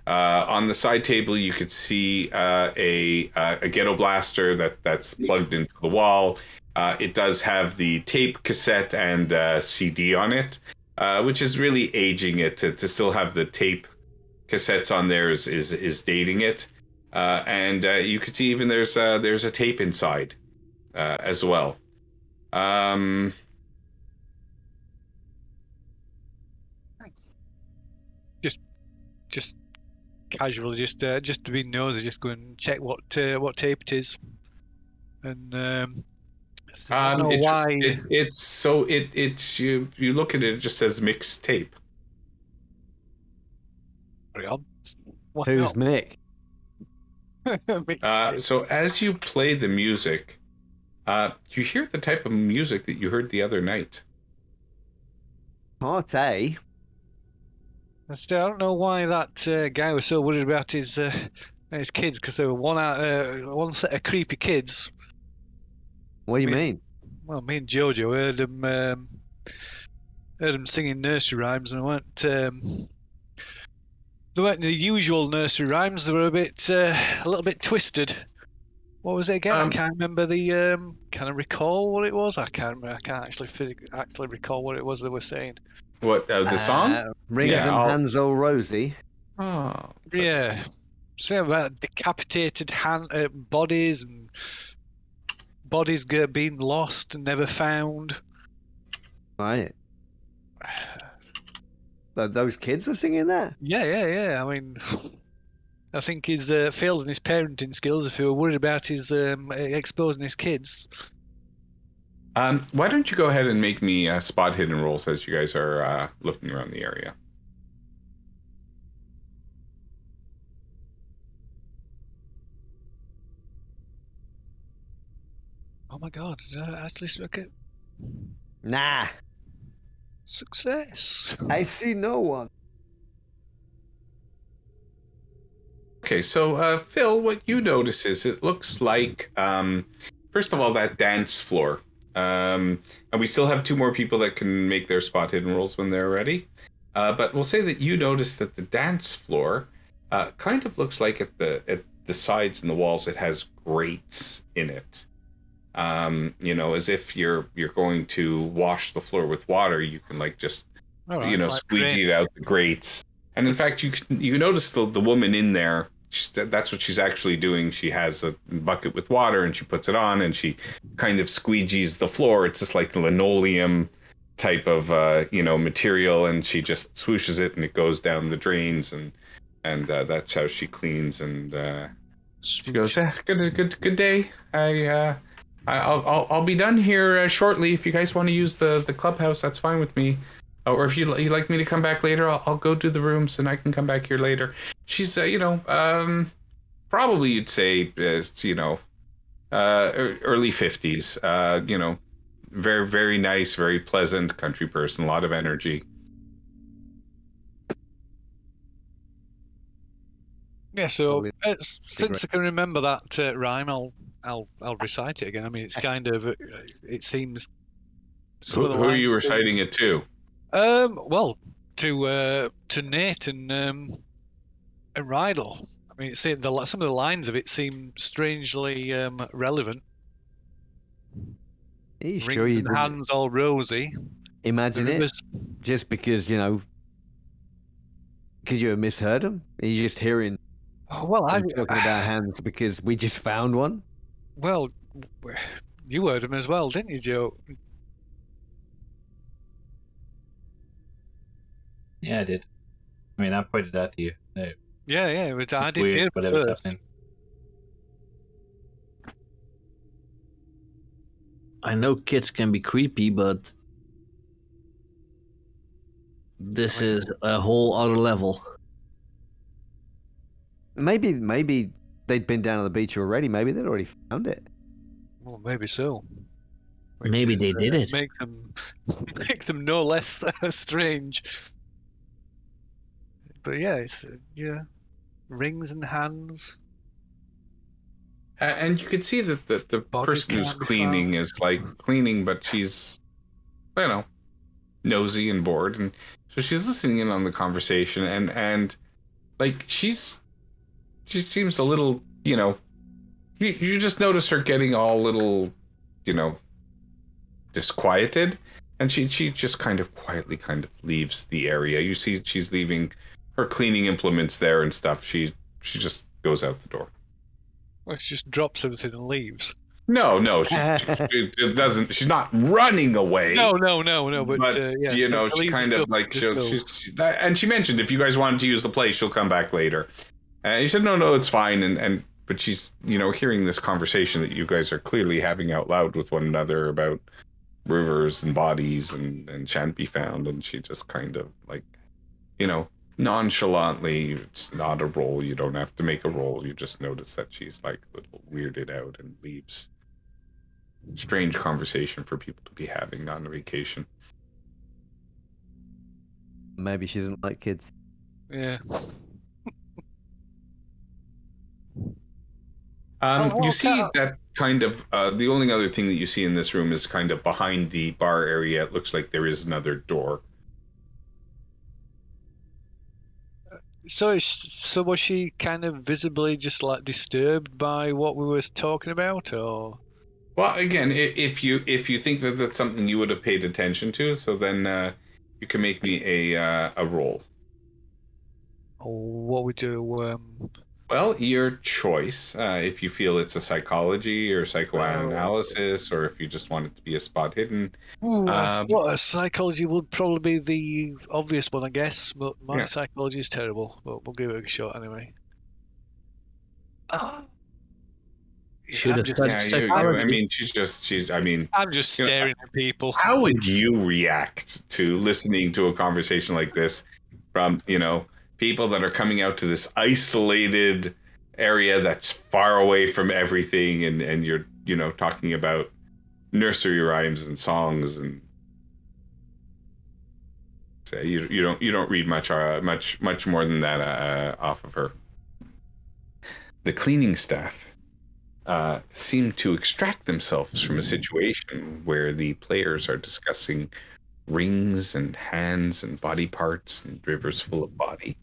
On the side table, you could see a ghetto blaster that's plugged into the wall. It does have the tape, cassette, and CD on it, which is really aging it. To still have the tape cassettes on there is dating it. And you could see even there's a tape inside as well. Just casual, just to be nosy, just go and check what tape it is, and I don't know why. It's you look at it, it just says mixed tape. Why Who's not? Mick? So as you play the music, you hear the type of music that you heard the other night. Party. I don't know why that guy was so worried about his kids, because there were one set of creepy kids. What do you mean? Well, me and Jojo heard them singing nursery rhymes, and they weren't the usual nursery rhymes. They were a little bit twisted. What was it again? I can't remember the. Can I recall what it was? I can't remember. I can't actually recall what it was they were saying. What the song? Rings Yeah, and I'll- Hands All Rosie. Oh, Yeah, something about decapitated bodies and bodies being lost and never found. Right. Those kids were singing that? Yeah. I mean, I think he's failed in his parenting skills if he were worried about his exposing his kids. Why don't you go ahead and make me spot hidden rolls as you guys are looking around the area? Oh my god, did I actually look at Nah. success? I see no one. Okay, so Phil, what you notice is it looks like, first of all, that dance floor. And we still have 2 more people that can make their spot hidden rolls when they're ready. But we'll say that you notice that the dance floor kind of looks like at the sides and the walls it has grates in it. As if you're going to wash the floor with water, you can like just All right, like squeegee it out the grates. And in fact, you notice the woman in there. That's what she's actually doing. She has a bucket with water and she puts it on and she kind of squeegees the floor. It's just like linoleum type of material, and she just swooshes it and it goes down the drains, and that's how she cleans. And she goes, good day. I'll be done here shortly. If you guys want to use the clubhouse, that's fine with me. Or if you'd like me to come back later, I'll go do the rooms and I can come back here later. She's, probably you'd say, early 50s. Very, very nice, very pleasant country person, a lot of energy. Yeah, so Probably since I can remember that rhyme, I'll recite it again. I mean, it's kind of it seems. Who are you reciting it to? Well, to Nate and Rydell. I mean, some of the lines of it seem strangely relevant. Are you Rings sure you and didn't hands all rosy. imagine it? Just because, could you have misheard them? Are you just hearing Well, them talking about hands because we just found one? Well, you heard him as well, didn't you, Joe? Yeah, I did. I mean, I pointed out to you. Yeah, but I It's did weird, hear it whatever's first. happening. I know kids can be creepy, but this is a whole other level. Maybe they'd been down on the beach already. Maybe they'd already found it. Well, maybe so. Which Maybe is, they did it. Make them no less strange. But yeah, it's rings and hands. And you could see that the Body person who's can't be cleaning found. is like cleaning, but she's, nosy and bored, and so she's listening in on the conversation, and like she seems a little, you just notice her getting all little, disquieted, and she just kind of quietly leaves the area. You see she's leaving her cleaning implements there and stuff. She just goes out the door. Well, she just drops everything and leaves. No, it doesn't. She's not running away. No. But she kind of like and she mentioned if you guys wanted to use the place, she'll come back later. You said no, it's fine. But she's hearing this conversation that you guys are clearly having out loud with one another about rivers and bodies and shan't be found, and she just kind of like, nonchalantly, it's not a roll. You don't have to make a roll. You just notice that she's like a little weirded out and leaves. Strange conversation for people to be having on a vacation. Maybe she doesn't like kids. Yeah. You see that kind of the only other thing that you see in this room is kind of behind the bar area. It looks like there is another door. So was she kind of visibly just like disturbed by what we were talking about, or? Well, again, if you think that that's something you would have paid attention to, so then you can make me a roll. What we do? Well, your choice. If you feel it's a psychology or psychoanalysis, or if you just want it to be a spot hidden. What psychology would probably be the obvious one, I guess. But my psychology is terrible. But we'll give it a shot anyway. Should have I'm just staring at people. How would you react to listening to a conversation like this from, people that are coming out to this isolated area that's far away from everything, and you're, talking about nursery rhymes and songs, and so you don't read much more than that off of her. The cleaning staff seem to extract themselves from a situation where the players are discussing rings and hands and body parts and rivers full of body.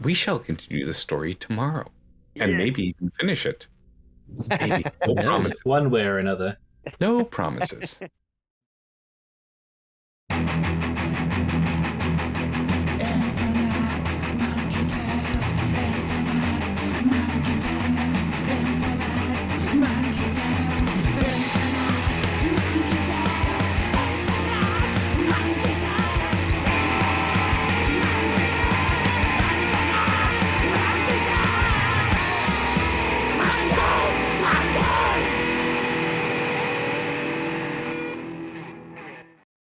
We shall continue the story tomorrow, and maybe even finish it. Maybe. No promises. One way or another. No promises.